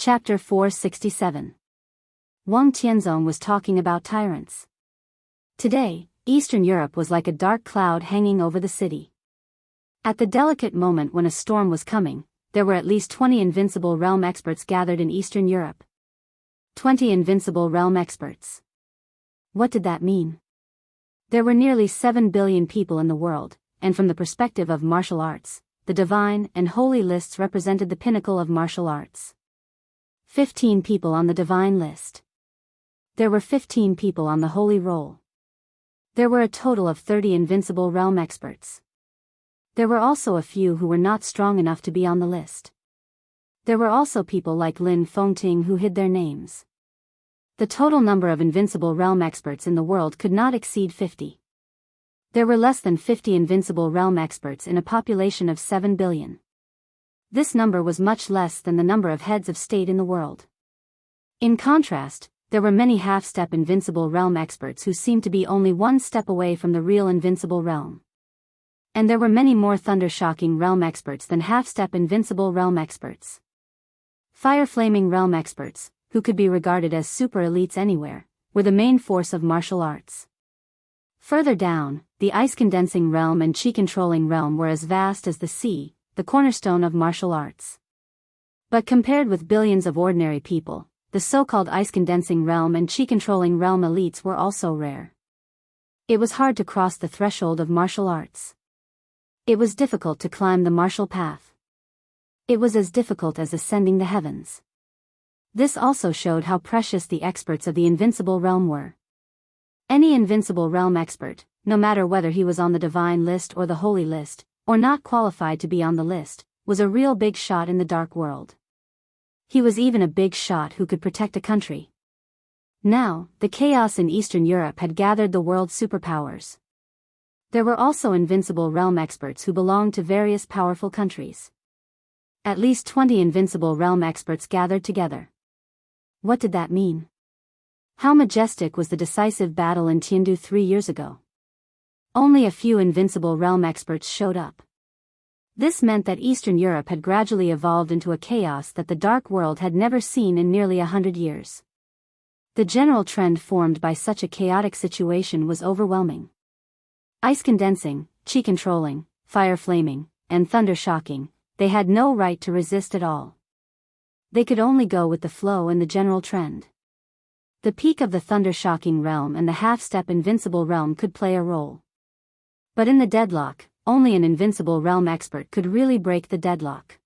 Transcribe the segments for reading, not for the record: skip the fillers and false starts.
Chapter 467. Wang Tianzong was talking about tyrants. Today, Eastern Europe was like a dark cloud hanging over the city. At the delicate moment when a storm was coming, there were at least 20 invincible realm experts gathered in Eastern Europe. 20 invincible realm experts. What did that mean? There were nearly 7 billion people in the world, and from the perspective of martial arts, the divine and holy lists represented the pinnacle of martial arts. 15 people on the divine list. There were 15 people on the holy roll. There were a total of 30 invincible realm experts. There were also a few who were not strong enough to be on the list. There were also people like Lin Fengting who hid their names. The total number of invincible realm experts in the world could not exceed 50. There were less than 50 invincible realm experts in a population of 7 billion. This number was much less than the number of heads of state in the world. In contrast, there were many half-step invincible realm experts who seemed to be only one step away from the real invincible realm. And there were many more thunder-shocking realm experts than half-step invincible realm experts. Fire-flaming realm experts, who could be regarded as super-elites anywhere, were the main force of martial arts. Further down, the ice-condensing realm and chi-controlling realm were as vast as the sea, the cornerstone of martial arts. But compared with billions of ordinary people, the so-called ice-condensing realm and chi-controlling realm elites were also rare. It was hard to cross the threshold of martial arts. It was difficult to climb the martial path. It was as difficult as ascending the heavens. This also showed how precious the experts of the invincible realm were. Any invincible realm expert, no matter whether he was on the divine list or the holy list, or not qualified to be on the list, was a real big shot in the dark world. He was even a big shot who could protect a country. Now, the chaos in Eastern Europe had gathered the world's superpowers. There were also invincible realm experts who belonged to various powerful countries. At least 20 invincible realm experts gathered together. What did that mean? How majestic was the decisive battle in Tiandu 3 years ago? Only a few invincible realm experts showed up. This meant that Eastern Europe had gradually evolved into a chaos that the dark world had never seen in nearly 100 years. The general trend formed by such a chaotic situation was overwhelming. Ice condensing, chi controlling, fire flaming, and thunder shocking, they had no right to resist at all. They could only go with the flow and the general trend. The peak of the thunder shocking realm and the half-step invincible realm could play a role. But in the deadlock, only an invincible realm expert could really break the deadlock.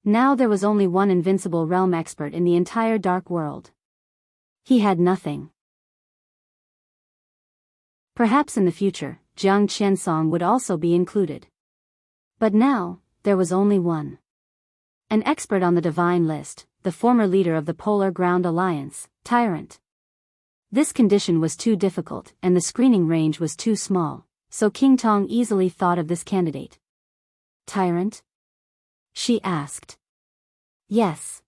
Now there was only one invincible realm expert in the entire dark world. He had nothing. Perhaps in the future, Jiang Qiansong would also be included. But now, there was only one. An expert on the divine list, the former leader of the Polar Ground Alliance, Tyrant. This condition was too difficult and the screening range was too small. So King Tong easily thought of this candidate. Tyrant? She asked. Yes.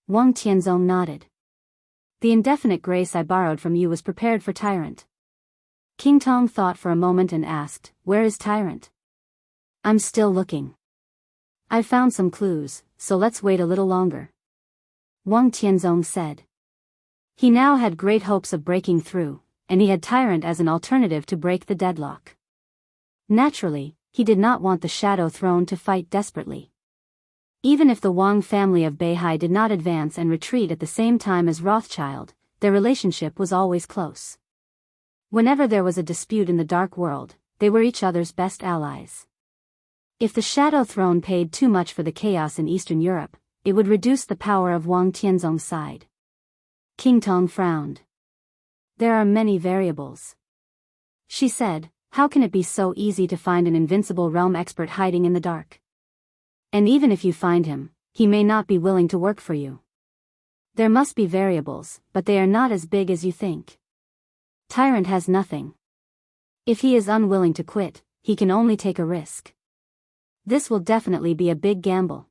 Wang Tianzong nodded. The indefinite grace I borrowed from you was prepared for Tyrant. King Tong thought for a moment and asked, where is Tyrant? I'm still looking. I've found some clues, so let's wait a little longer. Wang Tianzong said. He now had great hopes of breaking through, and he had Tyrant as an alternative to break the deadlock. Naturally, he did not want the Shadow Throne to fight desperately. Even if the Wang family of Beihai did not advance and retreat at the same time as Rothschild, their relationship was always close. Whenever there was a dispute in the dark world, they were each other's best allies. If the Shadow Throne paid too much for the chaos in Eastern Europe, it would reduce the power of Wang Tianzong's side. King Tong frowned. There are many variables. She said, how can it be so easy to find an invincible realm expert hiding in the dark? And even if you find him, he may not be willing to work for you. There must be variables, but they are not as big as you think. Tyrant has nothing. If he is unwilling to quit, he can only take a risk. This will definitely be a big gamble.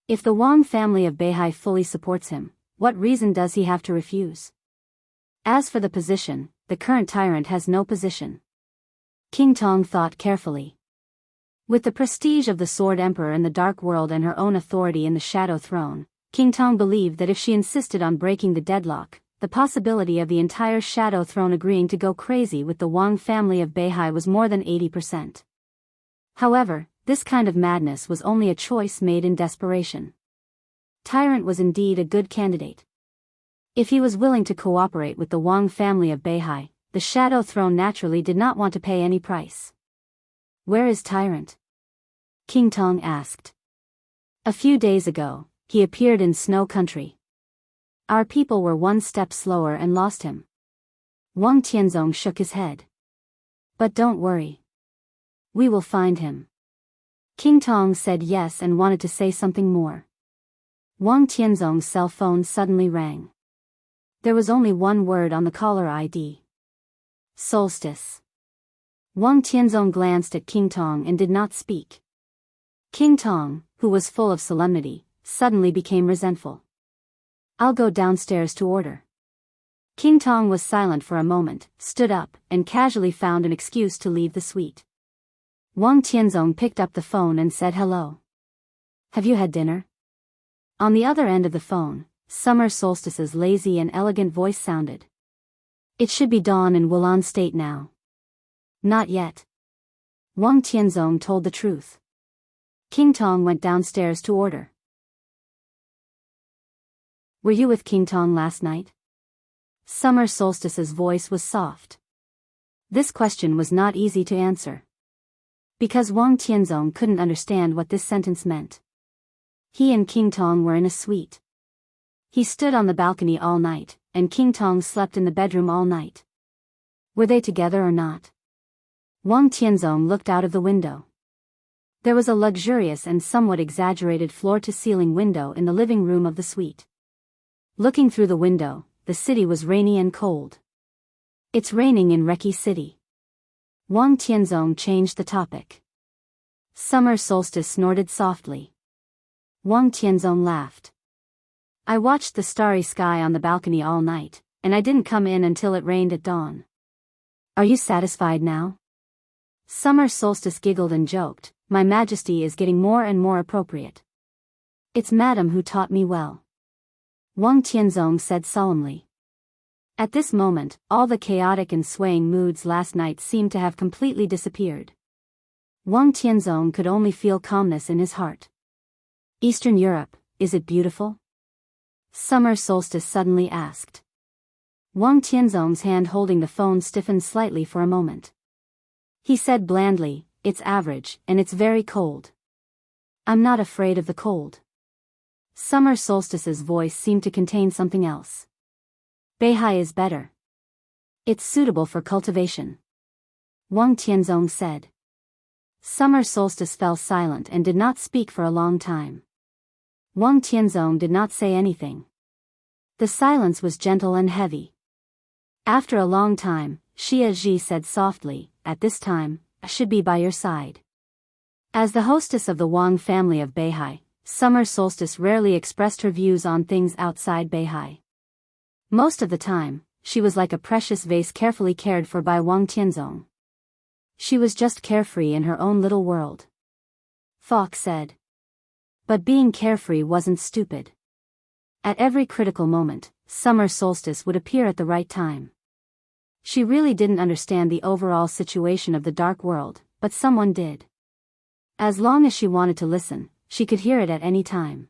If the Wang family of Beihai fully supports him, what reason does he have to refuse? As for the position, the current Tyrant has no position. King Tong thought carefully. With the prestige of the Sword Emperor in the Dark World and her own authority in the Shadow Throne, King Tong believed that if she insisted on breaking the deadlock, the possibility of the entire Shadow Throne agreeing to go crazy with the Wang family of Beihai was more than 80%. However, this kind of madness was only a choice made in desperation. Tyrant was indeed a good candidate. If he was willing to cooperate with the Wang family of Beihai, the Shadow Throne naturally did not want to pay any price. "Where is Tyrant?" King Tong asked. "A few days ago, he appeared in Snow Country. Our people were one step slower and lost him." Wang Tianzong shook his head. "But don't worry. We will find him." King Tong said yes and wanted to say something more. Wang Tianzong's cell phone suddenly rang. There was only one word on the caller ID. Solstice. Wang Tianzong glanced at King Tong and did not speak. King Tong, who was full of solemnity, suddenly became resentful. "I'll go downstairs to order." King Tong was silent for a moment, stood up, and casually found an excuse to leave the suite. Wang Tianzong picked up the phone and said hello. "Have you had dinner?" On the other end of the phone, Summer Solstice's lazy and elegant voice sounded. "It should be dawn in Wulan State now." "Not yet." Wang Tianzong told the truth. King Tong went downstairs to order. "Were you with King Tong last night?" Summer Solstice's voice was soft. This question was not easy to answer. Because Wang Tianzong couldn't understand what this sentence meant. He and King Tong were in a suite. He stood on the balcony all night, and King Tong slept in the bedroom all night. Were they together or not? Wang Tianzong looked out of the window. There was a luxurious and somewhat exaggerated floor-to-ceiling window in the living room of the suite. Looking through the window, the city was rainy and cold. "It's raining in Reki City." Wang Tianzong changed the topic. Summer Solstice snorted softly. Wang Tianzong laughed. "I watched the starry sky on the balcony all night, and I didn't come in until it rained at dawn. Are you satisfied now?" Summer Solstice giggled and joked, "My Majesty is getting more and more appropriate." "It's Madam who taught me well," Wang Tianzong said solemnly. At this moment, all the chaotic and swaying moods last night seemed to have completely disappeared. Wang Tianzong could only feel calmness in his heart. "Eastern Europe, is it beautiful?" Summer Solstice suddenly asked. Wang Tianzong's hand holding the phone stiffened slightly for a moment. He said blandly, "It's average, and it's very cold." "I'm not afraid of the cold." Summer Solstice's voice seemed to contain something else. "Beihai is better. It's suitable for cultivation," Wang Tianzong said. Summer Solstice fell silent and did not speak for a long time. Wang Tianzong did not say anything. The silence was gentle and heavy. After a long time, Xia Zhi said softly, "At this time, I should be by your side." As the hostess of the Wang family of Beihai, Summer Solstice rarely expressed her views on things outside Beihai. Most of the time, she was like a precious vase carefully cared for by Wang Tianzong. She was just carefree in her own little world. Falk said. But being carefree wasn't stupid. At every critical moment, Summer Solstice would appear at the right time. She really didn't understand the overall situation of the dark world, but someone did. As long as she wanted to listen, she could hear it at any time.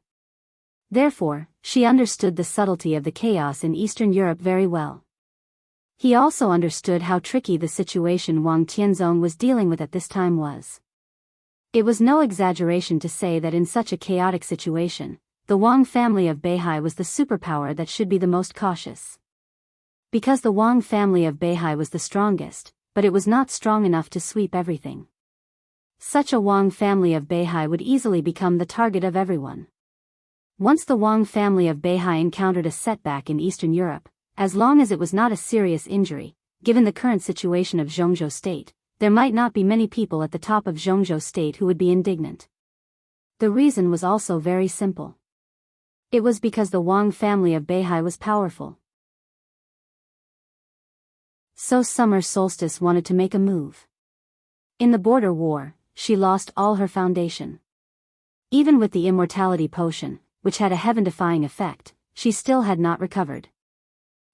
Therefore, she understood the subtlety of the chaos in Eastern Europe very well. He also understood how tricky the situation Wang Tianzong was dealing with at this time was. It was no exaggeration to say that in such a chaotic situation, the Wang family of Beihai was the superpower that should be the most cautious. Because the Wang family of Beihai was the strongest, but it was not strong enough to sweep everything. Such a Wang family of Beihai would easily become the target of everyone. Once the Wang family of Beihai encountered a setback in Eastern Europe, as long as it was not a serious injury, given the current situation of Zhongzhou State, there might not be many people at the top of Zhongzhou State who would be indignant. The reason was also very simple. It was because the Wang family of Beihai was powerful. So Summer Solstice wanted to make a move. In the border war, she lost all her foundation. Even with the immortality potion, which had a heaven-defying effect, she still had not recovered.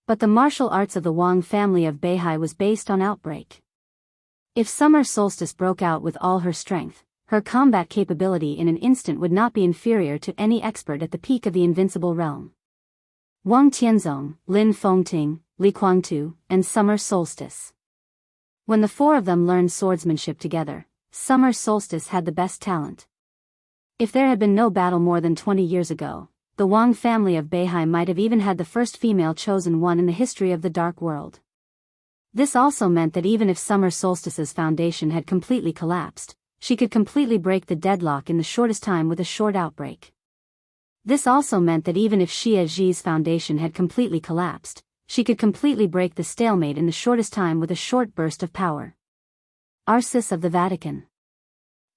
But the martial arts of the Wang family of Beihai was based on outbreak. If summer solstice broke out with all her strength, her combat capability in an instant would not be inferior to any expert at the peak of the invincible realm. Wang Tianzong, Lin Fengting, Li Guangtu, and Summer Solstice. When the four of them learned swordsmanship together, Summer Solstice had the best talent. If there had been no battle more than 20 years ago, the Wang family of Beihai might have even had the first female chosen one in the history of the Dark World. This also meant that even if Summer Solstice's foundation had completely collapsed, she could completely break the deadlock in the shortest time with a short outbreak. This also meant that even if Xia Zhi's foundation had completely collapsed, she could completely break the stalemate in the shortest time with a short burst of power. Arcis of the Vatican.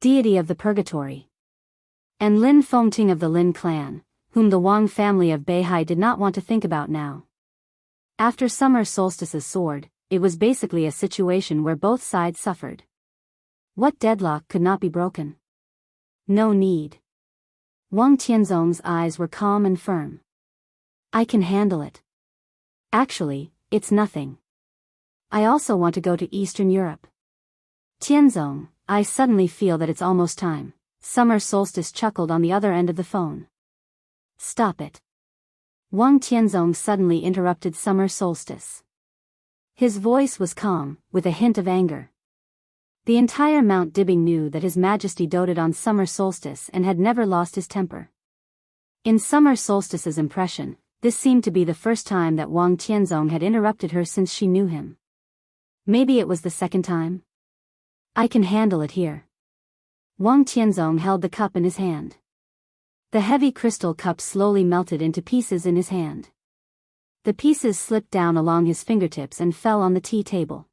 Deity of the Purgatory. And Lin Fengting of the Lin clan, whom the Wang family of Beihai did not want to think about now. After Summer Solstice's sword, it was basically a situation where both sides suffered. What deadlock could not be broken? No need. Wang Tianzong's eyes were calm and firm. I can handle it. Actually, it's nothing. I also want to go to Eastern Europe. Tianzong, I suddenly feel that it's almost time. Summer Solstice chuckled on the other end of the phone. Stop it. Wang Tianzong suddenly interrupted Summer Solstice. His voice was calm, with a hint of anger. The entire Mount Dibbing knew that His Majesty doted on Summer Solstice and had never lost his temper. In Summer Solstice's impression, this seemed to be the first time that Wang Tianzong had interrupted her since she knew him. Maybe it was the second time? I can handle it here. Wang Tianzong held the cup in his hand. The heavy crystal cup slowly melted into pieces in his hand. The pieces slipped down along his fingertips and fell on the tea table.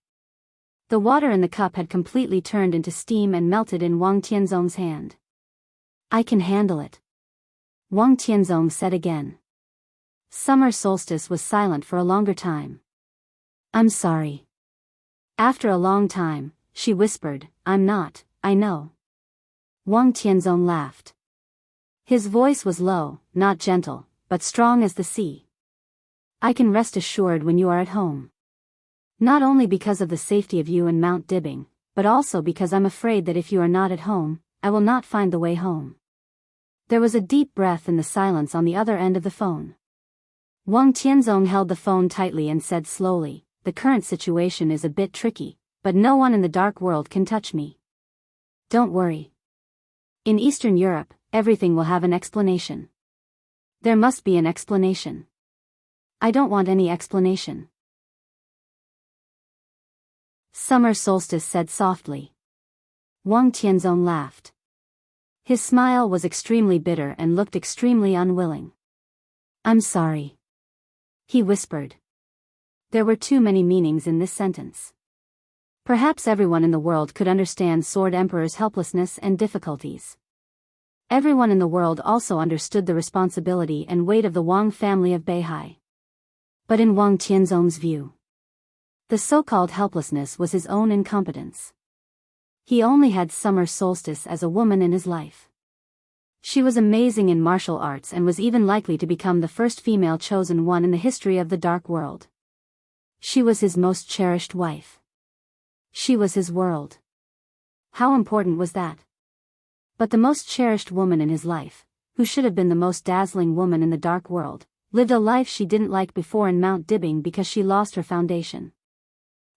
The water in the cup had completely turned into steam and melted in Wang Tianzong's hand. I can handle it. Wang Tianzong said again. Summer Solstice was silent for a longer time. I'm sorry. After a long time, she whispered, I'm not, I know. Wang Tianzong laughed. His voice was low, not gentle, but strong as the sea. I can rest assured when you are at home. Not only because of the safety of you and Mount Dibbing, but also because I'm afraid that if you are not at home, I will not find the way home. There was a deep breath in the silence on the other end of the phone. Wang Tianzong held the phone tightly and said slowly, the current situation is a bit tricky, but no one in the Dark World can touch me. Don't worry. In Eastern Europe, everything will have an explanation. There must be an explanation. I don't want any explanation. Summer Solstice said softly. Wang Tianzong laughed. His smile was extremely bitter and looked extremely unwilling. I'm sorry. He whispered. There were too many meanings in this sentence. Perhaps everyone in the world could understand Sword Emperor's helplessness and difficulties. Everyone in the world also understood the responsibility and weight of the Wang family of Beihai. But in Wang Tianzong's view, the so-called helplessness was his own incompetence. He only had Summer Solstice as a woman in his life. She was amazing in martial arts and was even likely to become the first female chosen one in the history of the Dark World. She was his most cherished wife. She was his world. How important was that? But the most cherished woman in his life, who should have been the most dazzling woman in the Dark World, lived a life she didn't like before in Mount Dibbing because she lost her foundation.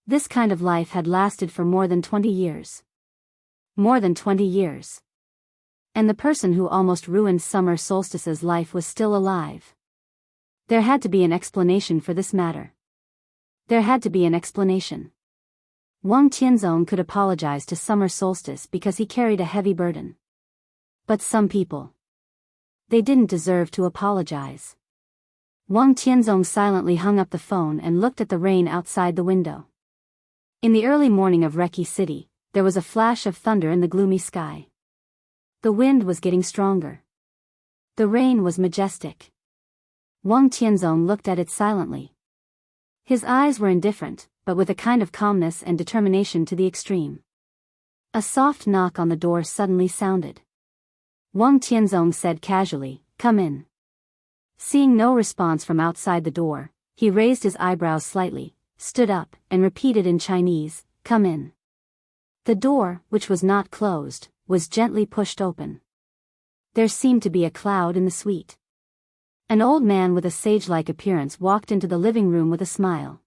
This kind of life had lasted for more than 20 years. More than 20 years. And the person who almost ruined Summer Solstice's life was still alive. There had to be an explanation for this matter. There had to be an explanation. Wang Tianzong could apologize to Summer Solstice because he carried a heavy burden. But some people, they didn't deserve to apologize. Wang Tianzong silently hung up the phone and looked at the rain outside the window. In the early morning of Reki City, there was a flash of thunder in the gloomy sky. The wind was getting stronger. The rain was majestic. Wang Tianzong looked at it silently. His eyes were indifferent, but with a kind of calmness and determination to the extreme. A soft knock on the door suddenly sounded. Wang Tianzong said casually, "Come in." Seeing no response from outside the door, he raised his eyebrows slightly, stood up, and repeated in Chinese, "Come in." The door, which was not closed, was gently pushed open. There seemed to be a cloud in the suite. An old man with a sage-like appearance walked into the living room with a smile.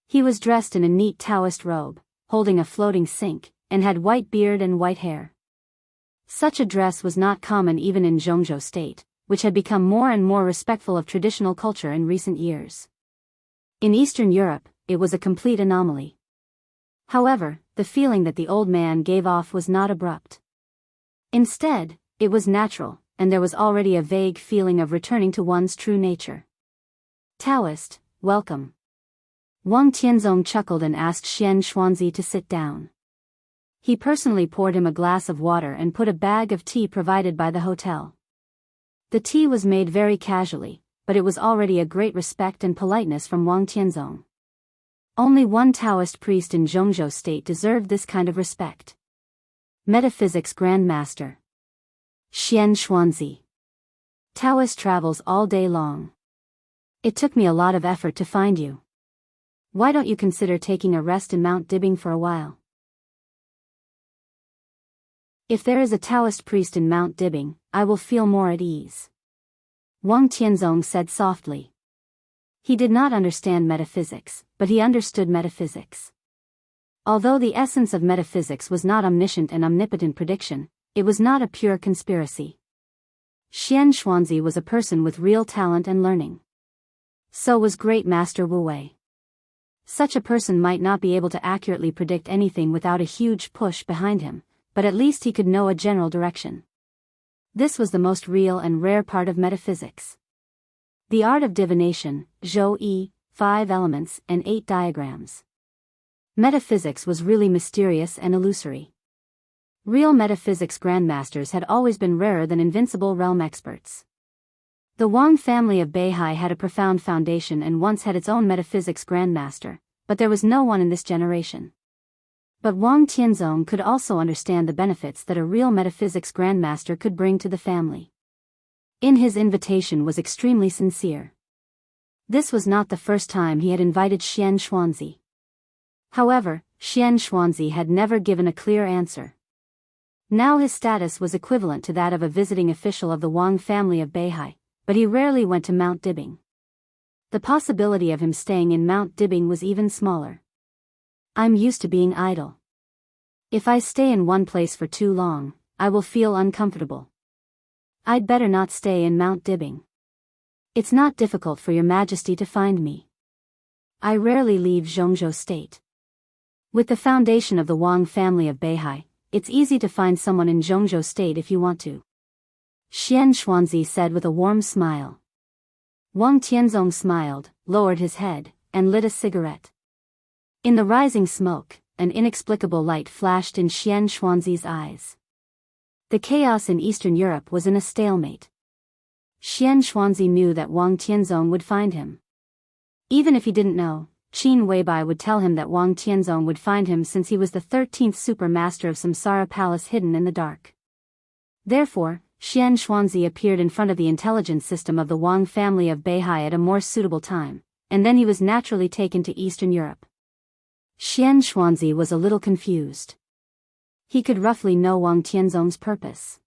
He was dressed in a neat Taoist robe, holding a floating sink, and had white beard and white hair. Such a dress was not common even in Zhongzhou State, which had become more and more respectful of traditional culture in recent years. In Eastern Europe, it was a complete anomaly. However, the feeling that the old man gave off was not abrupt. Instead, it was natural, and there was already a vague feeling of returning to one's true nature. "Taoist, welcome." Wang Tianzong chuckled and asked Xian Xuanzi to sit down. He personally poured him a glass of water and put a bag of tea provided by the hotel. The tea was made very casually, but it was already a great respect and politeness from Wang Tianzong. Only one Taoist priest in Zhongzhou State deserved this kind of respect. Metaphysics Grandmaster Xian Xuanzi. Taoist travels all day long. It took me a lot of effort to find you. Why don't you consider taking a rest in Mount Dibbing for a while? If there is a Taoist priest in Mount Dibbing, I will feel more at ease. Wang Tianzong said softly. He did not understand metaphysics, but he understood metaphysics. Although the essence of metaphysics was not omniscient and omnipotent prediction, it was not a pure conspiracy. Xian Xuanzi was a person with real talent and learning. So was Great Master Wu Wei. Such a person might not be able to accurately predict anything without a huge push behind him, but at least he could know a general direction. This was the most real and rare part of metaphysics. The art of divination, Zhou Yi, 5 elements and 8 diagrams. Metaphysics was really mysterious and illusory. Real metaphysics grandmasters had always been rarer than invincible realm experts. The Wang family of Beihai had a profound foundation and once had its own metaphysics grandmaster, but there was no one in this generation. But Wang Tianzong could also understand the benefits that a real metaphysics grandmaster could bring to the family. In his invitation was extremely sincere. This was not the first time he had invited Xian Xuanzi. However, Xian Xuanzi had never given a clear answer. Now his status was equivalent to that of a visiting official of the Wang family of Beihai, but he rarely went to Mount Dibbing. The possibility of him staying in Mount Dibbing was even smaller. "I'm used to being idle. If I stay in one place for too long, I will feel uncomfortable. I'd better not stay in Mount Dibbing. It's not difficult for your majesty to find me. I rarely leave Zhongzhou State. With the foundation of the Wang family of Beihai, it's easy to find someone in Zhongzhou State if you want to," Xian Xuanzi said with a warm smile. Wang Tianzong smiled, lowered his head, and lit a cigarette. In the rising smoke, an inexplicable light flashed in Xian Xuanzi's eyes. The chaos in Eastern Europe was in a stalemate. Xian Xuanzi knew that Wang Tianzong would find him. Even if he didn't know, Qin Weibai would tell him that Wang Tianzong would find him since he was the 13th super master of Samsara Palace hidden in the dark. Therefore, Xian Xuanzi appeared in front of the intelligence system of the Wang family of Beihai at a more suitable time, and then he was naturally taken to Eastern Europe. Xian Xuanzi was a little confused. He could roughly know Wang Tianzong's purpose,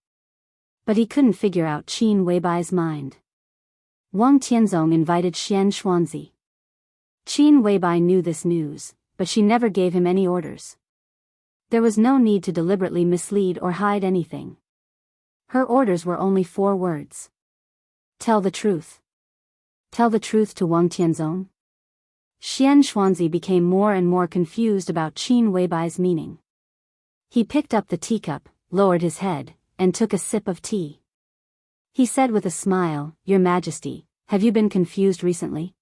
but he couldn't figure out Qin Weibai's mind. Wang Tianzong invited Xian Xuanzi. Qin Weibai knew this news, but she never gave him any orders. There was no need to deliberately mislead or hide anything. Her orders were only 4 words. Tell the truth. Tell the truth to Wang Tianzong? Xian Xuanzi became more and more confused about Qin Weibai's meaning. He picked up the teacup, lowered his head, and took a sip of tea. He said with a smile, "Your Majesty, have you been confused recently?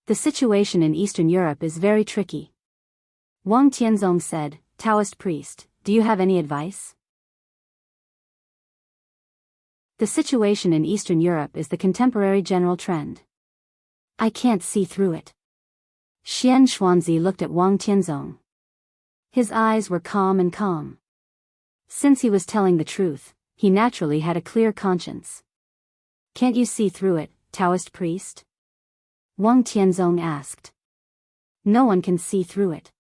The situation in Eastern Europe is very tricky." Wang Tianzong said, "Taoist priest, do you have any advice?" The situation in Eastern Europe is the contemporary general trend. I can't see through it. Xian Xuanzi looked at Wang Tianzong. His eyes were calm. Since he was telling the truth, he naturally had a clear conscience. Can't you see through it, Taoist priest? Wang Tianzong asked. No one can see through it.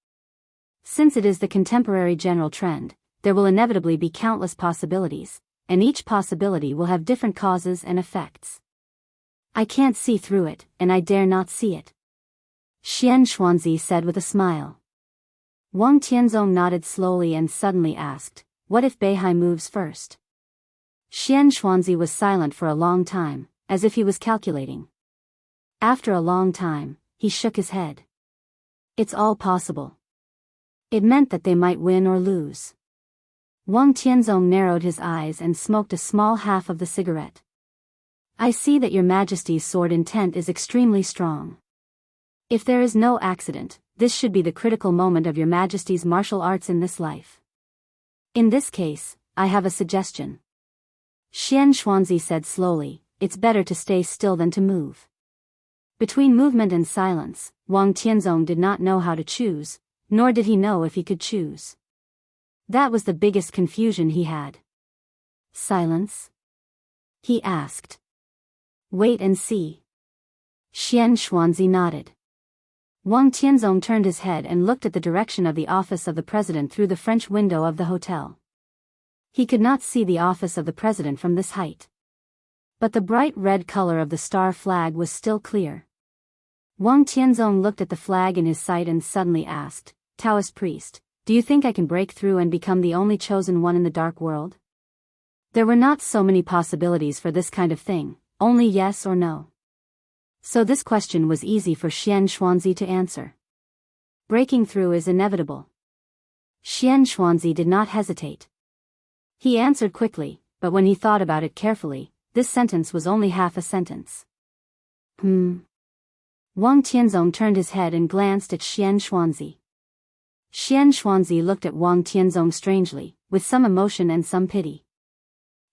Since it is the contemporary general trend, there will inevitably be countless possibilities, and each possibility will have different causes and effects. I can't see through it, and I dare not see it, Xian Xuanzi said with a smile. Wang Tianzong nodded slowly and suddenly asked, what if Beihai moves first? Xian Xuanzi was silent for a long time, as if he was calculating. After a long time, he shook his head. It's all possible. It meant that they might win or lose. Wang Tianzong narrowed his eyes and smoked a small half of the cigarette. I see that your Majesty's sword intent is extremely strong. If there is no accident, this should be the critical moment of your Majesty's martial arts in this life. In this case, I have a suggestion. Xian Xuanzi said slowly, it's better to stay still than to move. Between movement and silence, Wang Tianzong did not know how to choose, nor did he know if he could choose. That was the biggest confusion he had. Silence? He asked. Wait and see. Xian Xuanzi nodded. Wang Tianzong turned his head and looked at the direction of the office of the president through the French window of the hotel. He could not see the office of the president from this height. But the bright red color of the star flag was still clear. Wang Tianzong looked at the flag in his sight and suddenly asked, Taoist priest, do you think I can break through and become the only chosen one in the dark world? There were not so many possibilities for this kind of thing, only yes or no. So this question was easy for Xian Xuanzi to answer. Breaking through is inevitable. Xian Xuanzi did not hesitate. He answered quickly, but when he thought about it carefully, this sentence was only half a sentence. Wang Tianzong turned his head and glanced at Xian Xuanzi. Xian Xuanzi looked at Wang Tianzong strangely, with some emotion and some pity.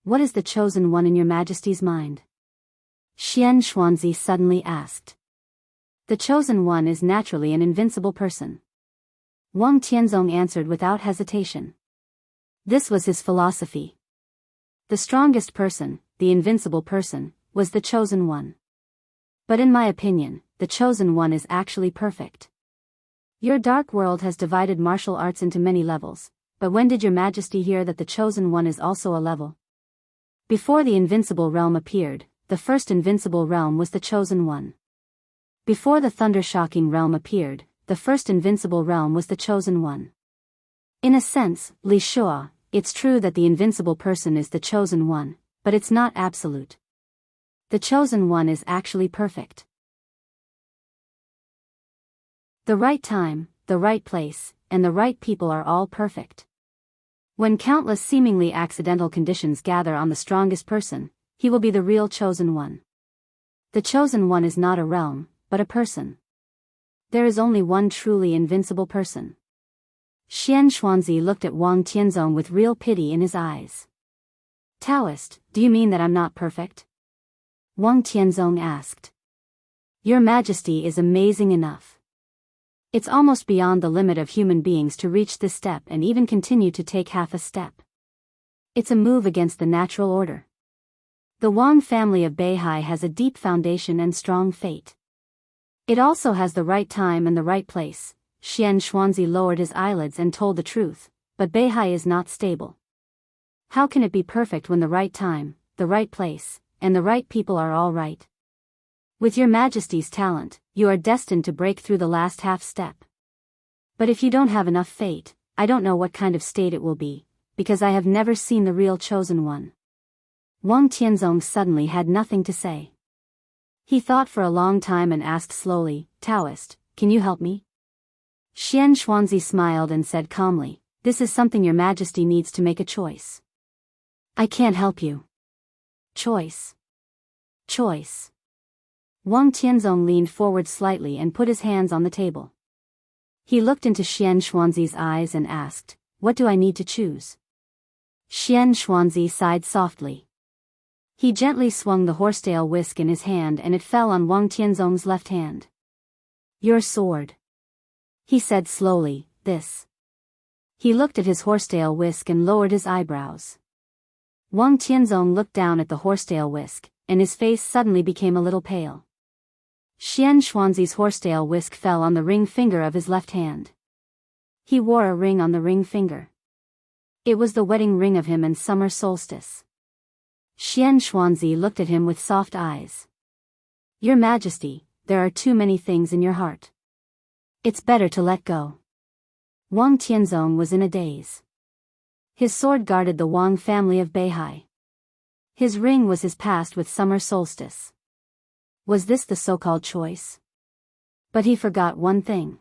What is the chosen one in your Majesty's mind? Xian Xuanzi suddenly asked. The chosen one is naturally an invincible person. Wang Tianzong answered without hesitation. This was his philosophy. The strongest person, the invincible person, was the chosen one. But in my opinion, the chosen one is actually perfect. Your dark world has divided martial arts into many levels, but when did your Majesty hear that the chosen one is also a level? Before the invincible realm appeared, the first invincible realm was the chosen one. Before the thunder-shocking realm appeared, the first invincible realm was the chosen one. In a sense, Li Shua, it's true that the invincible person is the chosen one, but it's not absolute. The chosen one is actually perfect. The right time, the right place, and the right people are all perfect. When countless seemingly accidental conditions gather on the strongest person, he will be the real chosen one. The chosen one is not a realm, but a person. There is only one truly invincible person. Xian Xuanzi looked at Wang Tianzong with real pity in his eyes. Taoist, do you mean that I'm not perfect? Wang Tianzong asked. Your Majesty is amazing enough. It's almost beyond the limit of human beings to reach this step and even continue to take half a step. It's a move against the natural order. The Wang family of Beihai has a deep foundation and strong fate. It also has the right time and the right place. Xian Xuanzi lowered his eyelids and told the truth, but Beihai is not stable. How can it be perfect when the right time, the right place, and the right people are all right? With your Majesty's talent, you are destined to break through the last half step. But if you don't have enough fate, I don't know what kind of state it will be, because I have never seen the real chosen one. Wang Tianzong suddenly had nothing to say. He thought for a long time and asked slowly, Taoist, can you help me? Xian Xuanzi smiled and said calmly, this is something your Majesty needs to make a choice. I can't help you. Choice. Choice. Wang Tianzong leaned forward slightly and put his hands on the table. He looked into Xian Xuanzi's eyes and asked, what do I need to choose? Xian Xuanzi sighed softly. He gently swung the horsetail whisk in his hand and it fell on Wang Tianzong's left hand. Your sword. He said slowly, this. He looked at his horsetail whisk and lowered his eyebrows. Wang Tianzong looked down at the horsetail whisk, and his face suddenly became a little pale. Xian Xuanzi's horsetail whisk fell on the ring finger of his left hand. He wore a ring on the ring finger. It was the wedding ring of him and summer solstice. Xian Xuanzi looked at him with soft eyes. Your Majesty, there are too many things in your heart. It's better to let go. Wang Tianzong was in a daze. His sword guarded the Wang family of Beihai. His ring was his past with summer solstice. Was this the so-called choice? But he forgot one thing.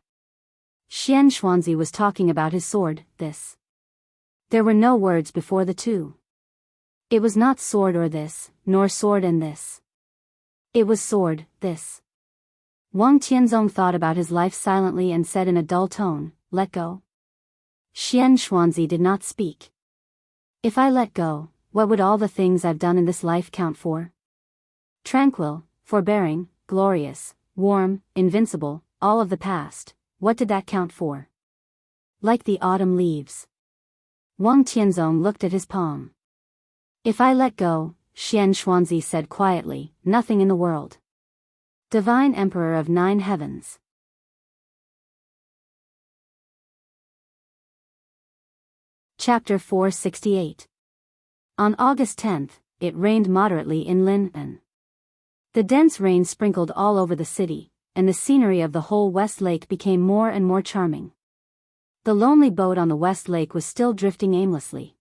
Xian Xuanzi was talking about his sword, this. There were no words before the two. It was not sword or this, nor sword and this. It was sword, this. Wang Tianzong thought about his life silently and said in a dull tone, let go. Xian Xuanzi did not speak. If I let go, what would all the things I've done in this life count for? Tranquil, forbearing, glorious, warm, invincible, all of the past, what did that count for? Like the autumn leaves. Wang Tianzong looked at his palm. If I let go, Xian Xuanzi said quietly, nothing in the world. Divine Emperor of 9 Heavens. Chapter 468. On August 10th, it rained moderately in Lin'an. The dense rain sprinkled all over the city, and the scenery of the whole West Lake became more and more charming. The lonely boat on the West Lake was still drifting aimlessly.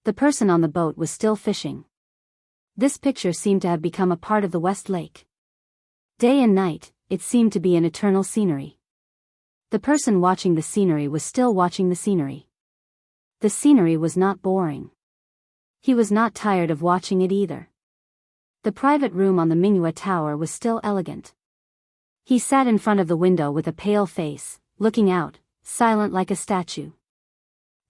The person on the boat was still fishing. This picture seemed to have become a part of the West Lake. Day and night, it seemed to be an eternal scenery. The person watching the scenery was still watching the scenery. The scenery was not boring. He was not tired of watching it either. The private room on the Mingyue Tower was still elegant. He sat in front of the window with a pale face, looking out, silent like a statue.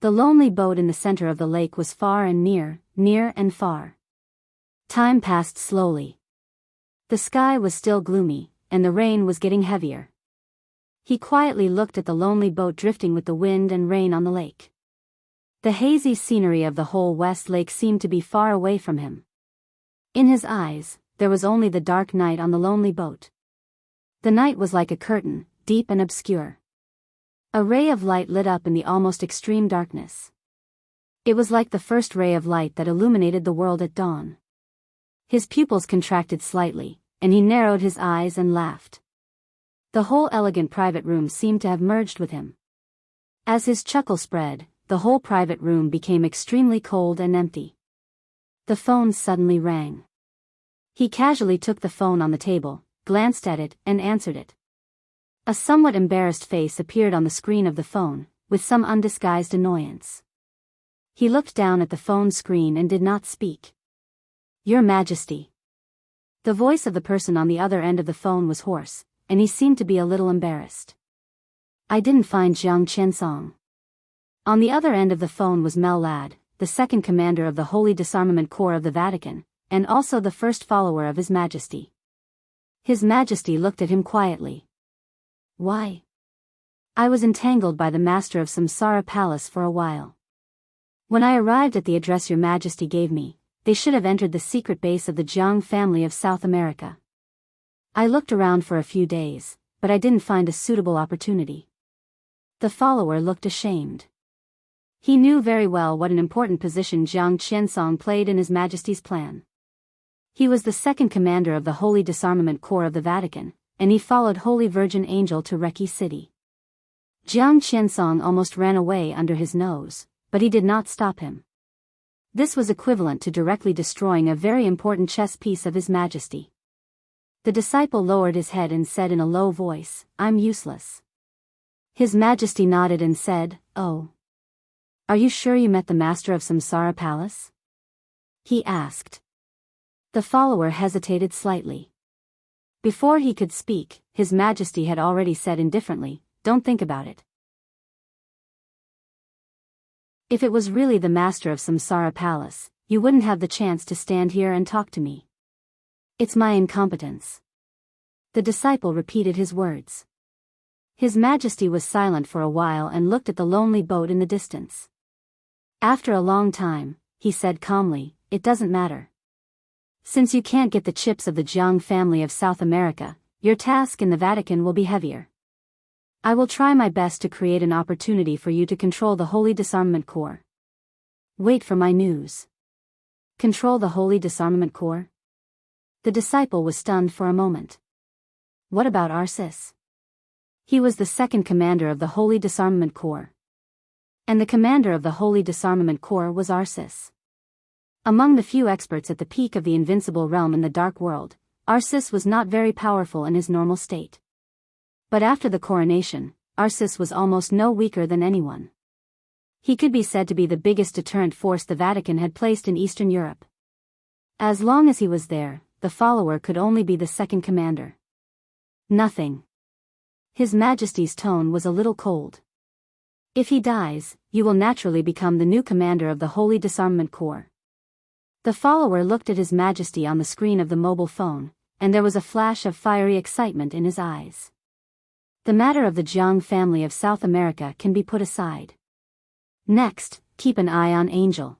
The lonely boat in the center of the lake was far and near, near and far. Time passed slowly. The sky was still gloomy, and the rain was getting heavier. He quietly looked at the lonely boat drifting with the wind and rain on the lake. The hazy scenery of the whole West Lake seemed to be far away from him. In his eyes, there was only the dark night on the lonely boat. The night was like a curtain, deep and obscure. A ray of light lit up in the almost extreme darkness. It was like the first ray of light that illuminated the world at dawn. His pupils contracted slightly, and he narrowed his eyes and laughed. The whole elegant private room seemed to have merged with him. As his chuckle spread, the whole private room became extremely cold and empty. The phone suddenly rang. He casually took the phone on the table, glanced at it, and answered it. A somewhat embarrassed face appeared on the screen of the phone, with some undisguised annoyance. He looked down at the phone screen and did not speak. Your Majesty. The voice of the person on the other end of the phone was hoarse, and he seemed to be a little embarrassed. I didn't find Jiang Qiansong. On the other end of the phone was Mel Ladd, the second commander of the Holy Disarmament Corps of the Vatican, and also the first follower of His Majesty. His Majesty looked at him quietly. Why? I was entangled by the master of Samsara Palace for a while. When I arrived at the address Your Majesty gave me, they should have entered the secret base of the Jiang family of South America. I looked around for a few days, but I didn't find a suitable opportunity. The follower looked ashamed. He knew very well what an important position Jiang Qiansong played in His Majesty's plan. He was the second commander of the Holy Disarmament Corps of the Vatican, and he followed Holy Virgin Angel to Reki City. Jiang Qiansong almost ran away under his nose, but he did not stop him. This was equivalent to directly destroying a very important chess piece of His Majesty. The disciple lowered his head and said in a low voice, I'm useless. His Majesty nodded and said, Oh. Are you sure you met the master of Samsara Palace? He asked. The follower hesitated slightly. Before he could speak, His Majesty had already said indifferently, Don't think about it. If it was really the master of Samsara Palace, you wouldn't have the chance to stand here and talk to me. It's my incompetence. The disciple repeated his words. His Majesty was silent for a while and looked at the lonely boat in the distance. After a long time, he said calmly, It doesn't matter. Since you can't get the chips of the Jiang family of South America, your task in the Vatican will be heavier. I will try my best to create an opportunity for you to control the Holy Disarmament Corps. Wait for my news. Control the Holy Disarmament Corps? The disciple was stunned for a moment. What about Arsis? He was the second commander of the Holy Disarmament Corps. And the commander of the Holy Disarmament Corps was Arsis. Among the few experts at the peak of the invincible realm in the Dark World, Arsis was not very powerful in his normal state. But after the coronation, Arsis was almost no weaker than anyone. He could be said to be the biggest deterrent force the Vatican had placed in Eastern Europe. As long as he was there, the follower could only be the second commander. Nothing. His Majesty's tone was a little cold. If he dies, you will naturally become the new commander of the Holy Disarmament Corps. The follower looked at His Majesty on the screen of the mobile phone, and there was a flash of fiery excitement in his eyes. The matter of the Jiang family of South America can be put aside. Next, keep an eye on Angel.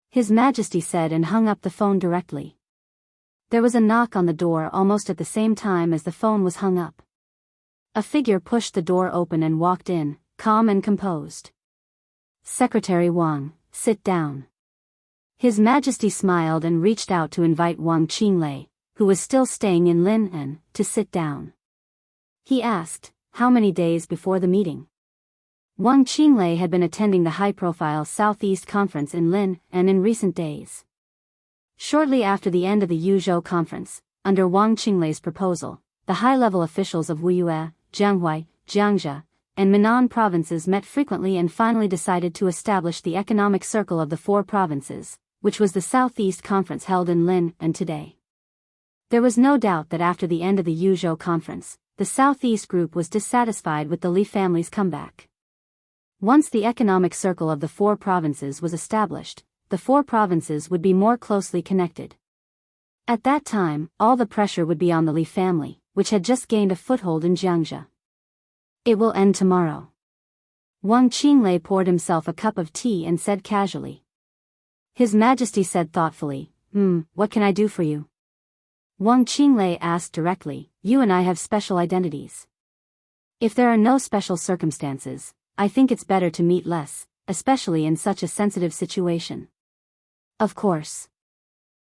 His Majesty said and hung up the phone directly. There was a knock on the door almost at the same time as the phone was hung up. A figure pushed the door open and walked in, calm and composed. Secretary Wang, sit down. His Majesty smiled and reached out to invite Wang Qinglei, who was still staying in Lin'an, to sit down. He asked, how many days before the meeting? Wang Qinglei had been attending the high-profile Southeast Conference in Lin'an in recent days. Shortly after the end of the Yuzhou Conference, under Wang Qinglei's proposal, the high-level officials of Wuyue, Jianghuai, Jiangxia, and Minnan provinces met frequently and finally decided to establish the Economic Circle of the Four Provinces, which was the Southeast Conference held in Lin'an today. There was no doubt that after the end of the Yuzhou Conference, the Southeast group was dissatisfied with the Li family's comeback. Once the Economic Circle of the Four Provinces was established, the four provinces would be more closely connected. At that time, all the pressure would be on the Li family, which had just gained a foothold in Jiangxia. It will end tomorrow. Wang Qinglei poured himself a cup of tea and said casually. His Majesty said thoughtfully, what can I do for you? Wang Qinglei asked directly, you and I have special identities. If there are no special circumstances, I think it's better to meet less, especially in such a sensitive situation. Of course.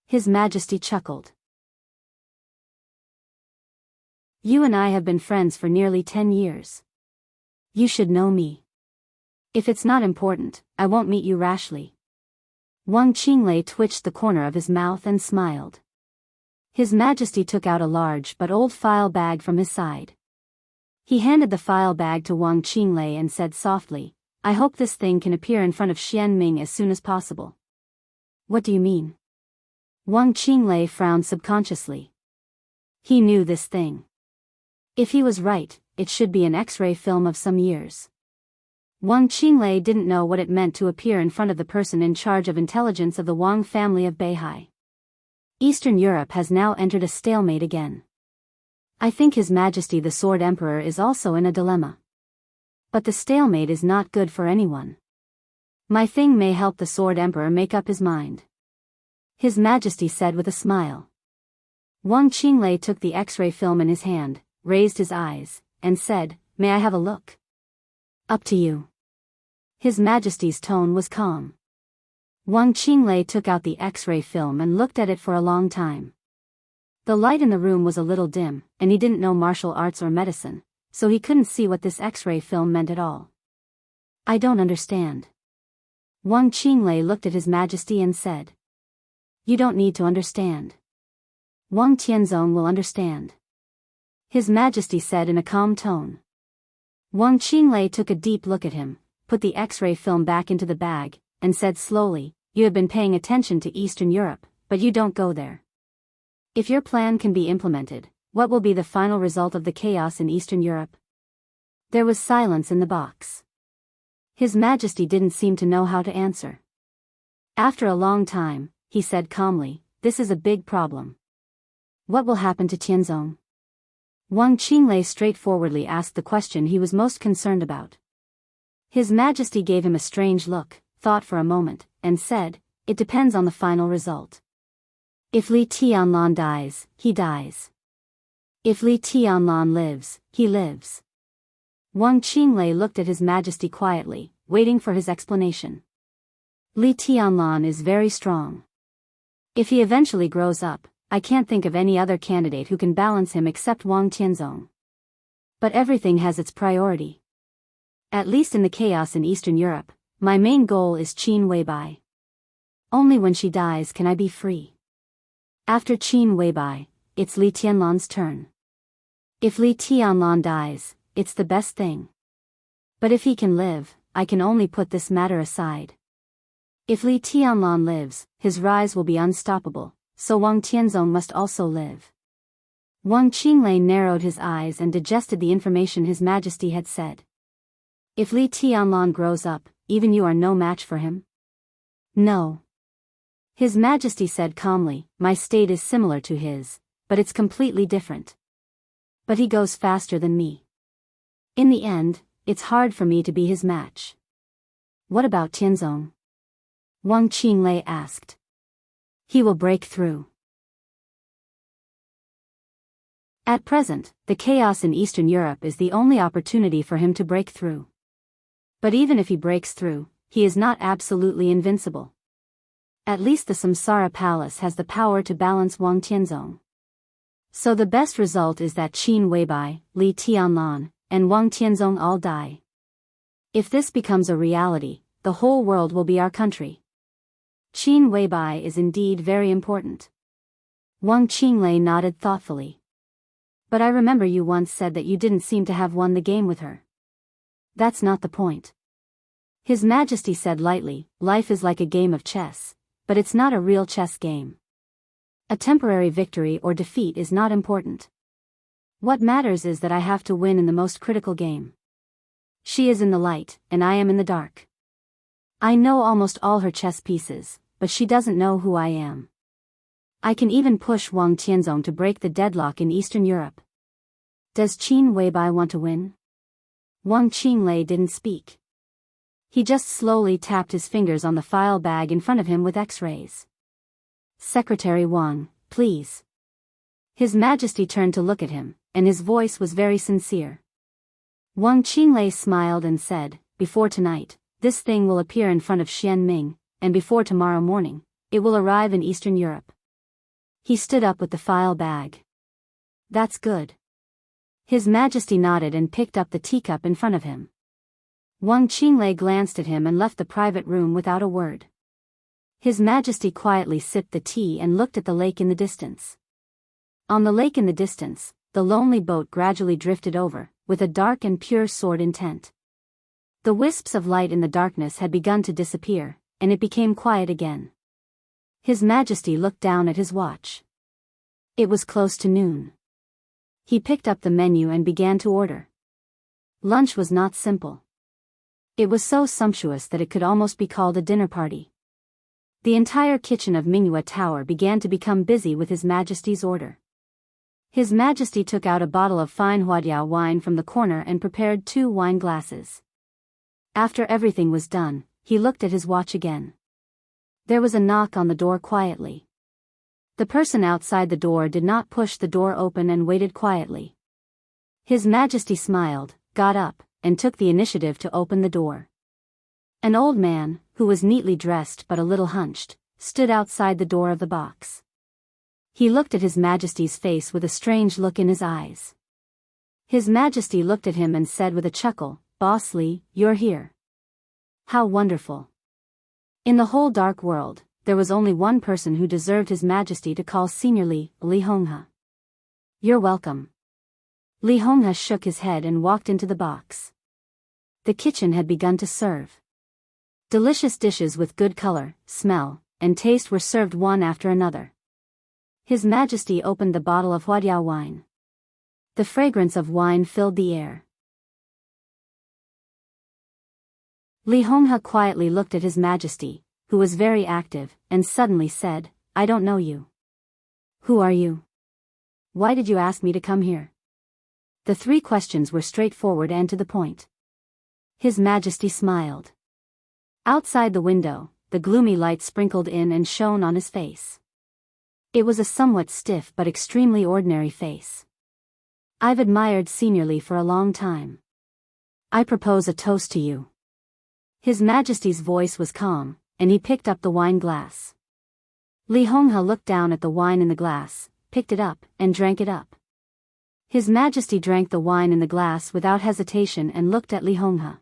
His Majesty chuckled. You and I have been friends for nearly 10 years. You should know me. If it's not important, I won't meet you rashly. Wang Qinglei twitched the corner of his mouth and smiled. His Majesty took out a large but old file bag from his side. He handed the file bag to Wang Qinglei and said softly, I hope this thing can appear in front of Xian Ming as soon as possible. What do you mean? Wang Qinglei frowned subconsciously. He knew this thing. If he was right, it should be an X-ray film of some years. Wang Qinglei didn't know what it meant to appear in front of the person in charge of intelligence of the Wang family of Beihai. Eastern Europe has now entered a stalemate again. I think His Majesty the Sword Emperor is also in a dilemma. But the stalemate is not good for anyone. My thing may help the Sword Emperor make up his mind. His Majesty said with a smile. Wang Qinglei took the X-ray film in his hand, raised his eyes, and said, may I have a look? Up to you. His Majesty's tone was calm. Wang Qinglei took out the X-ray film and looked at it for a long time. The light in the room was a little dim, and he didn't know martial arts or medicine, so he couldn't see what this X-ray film meant at all. I don't understand. Wang Qinglei looked at His Majesty and said. You don't need to understand. Wang Tianzong will understand. His Majesty said in a calm tone. Wang Qinglei took a deep look at him, put the X-ray film back into the bag, and said slowly, you have been paying attention to Eastern Europe, but you don't go there. If your plan can be implemented, what will be the final result of the chaos in Eastern Europe? There was silence in the box. His Majesty didn't seem to know how to answer. After a long time, he said calmly, this is a big problem. What will happen to Tianzong? Wang Qinglei straightforwardly asked the question he was most concerned about. His Majesty gave him a strange look, thought for a moment, and said, it depends on the final result. If Li Tianlan dies, he dies. If Li Tianlan lives, he lives. Wang Qinglei looked at His Majesty quietly, waiting for his explanation. Li Tianlan is very strong. If he eventually grows up, I can't think of any other candidate who can balance him except Wang Tianzong. But everything has its priority. At least in the chaos in Eastern Europe, my main goal is Qin Weibai. Only when she dies can I be free. After Qin Weibai, it's Li Tianlan's turn. If Li Tianlan dies, it's the best thing. But if he can live, I can only put this matter aside. If Li Tianlan lives, his rise will be unstoppable, so Wang Tianzong must also live. Wang Qinglei narrowed his eyes and digested the information His Majesty had said. If Li Tianlan grows up, even you are no match for him? No. His Majesty said calmly, my state is similar to his, but it's completely different. But he goes faster than me. In the end, it's hard for me to be his match. What about Tianzong? Wang Qinglei asked. He will break through. At present, the chaos in Eastern Europe is the only opportunity for him to break through. But even if he breaks through, he is not absolutely invincible. At least the Samsara Palace has the power to balance Wang Tianzong. So the best result is that Qin Weibai, Li Tianlan, and Wang Tianzong all die. If this becomes a reality, the whole world will be our country. Qin Weibai is indeed very important. Wang Qinglei nodded thoughtfully. But I remember you once said that you didn't seem to have won the game with her. That's not the point. His Majesty said lightly, life is like a game of chess, but it's not a real chess game. A temporary victory or defeat is not important. What matters is that I have to win in the most critical game. She is in the light, and I am in the dark. I know almost all her chess pieces, but she doesn't know who I am. I can even push Wang Tianzong to break the deadlock in Eastern Europe. Does Qin Weibai want to win? Wang Qinglei didn't speak. He just slowly tapped his fingers on the file bag in front of him with X-rays. Secretary Wang, please. His Majesty turned to look at him, and his voice was very sincere. Wang Qinglei smiled and said, before tonight, this thing will appear in front of Xian Ming, and before tomorrow morning, it will arrive in Eastern Europe. He stood up with the file bag. That's good. His Majesty nodded and picked up the teacup in front of him. Wang Qinglei glanced at him and left the private room without a word. His Majesty quietly sipped the tea and looked at the lake in the distance. On the lake in the distance, the lonely boat gradually drifted over, with a dark and pure sword intent. The wisps of light in the darkness had begun to disappear, and it became quiet again. His Majesty looked down at his watch. It was close to noon. He picked up the menu and began to order. Lunch was not simple. It was so sumptuous that it could almost be called a dinner party. The entire kitchen of Mingyue Tower began to become busy with His Majesty's order. His Majesty took out a bottle of fine Huadiao wine from the corner and prepared 2 wine glasses. After everything was done, he looked at his watch again. There was a knock on the door quietly. The person outside the door did not push the door open and waited quietly. His Majesty smiled, got up, and took the initiative to open the door. An old man, who was neatly dressed but a little hunched, stood outside the door of the box. He looked at His Majesty's face with a strange look in his eyes. His Majesty looked at him and said with a chuckle, Boss Li, you're here. How wonderful. In the whole dark world, there was only one person who deserved His Majesty to call seniorly, Li Honghe. You're welcome. Li Honghe shook his head and walked into the box. The kitchen had begun to serve. Delicious dishes with good color, smell, and taste were served one after another. His Majesty opened the bottle of Huadiao wine. The fragrance of wine filled the air. Li Honghe quietly looked at His Majesty, who was very active, and suddenly said, I don't know you. Who are you? Why did you ask me to come here? The 3 questions were straightforward and to the point. His Majesty smiled. Outside the window, the gloomy light sprinkled in and shone on his face. It was a somewhat stiff but extremely ordinary face. I've admired Senior Li for a long time. I propose a toast to you. His Majesty's voice was calm, and he picked up the wine glass. Li Honghe looked down at the wine in the glass, picked it up, and drank it up. His Majesty drank the wine in the glass without hesitation and looked at Li Honghe.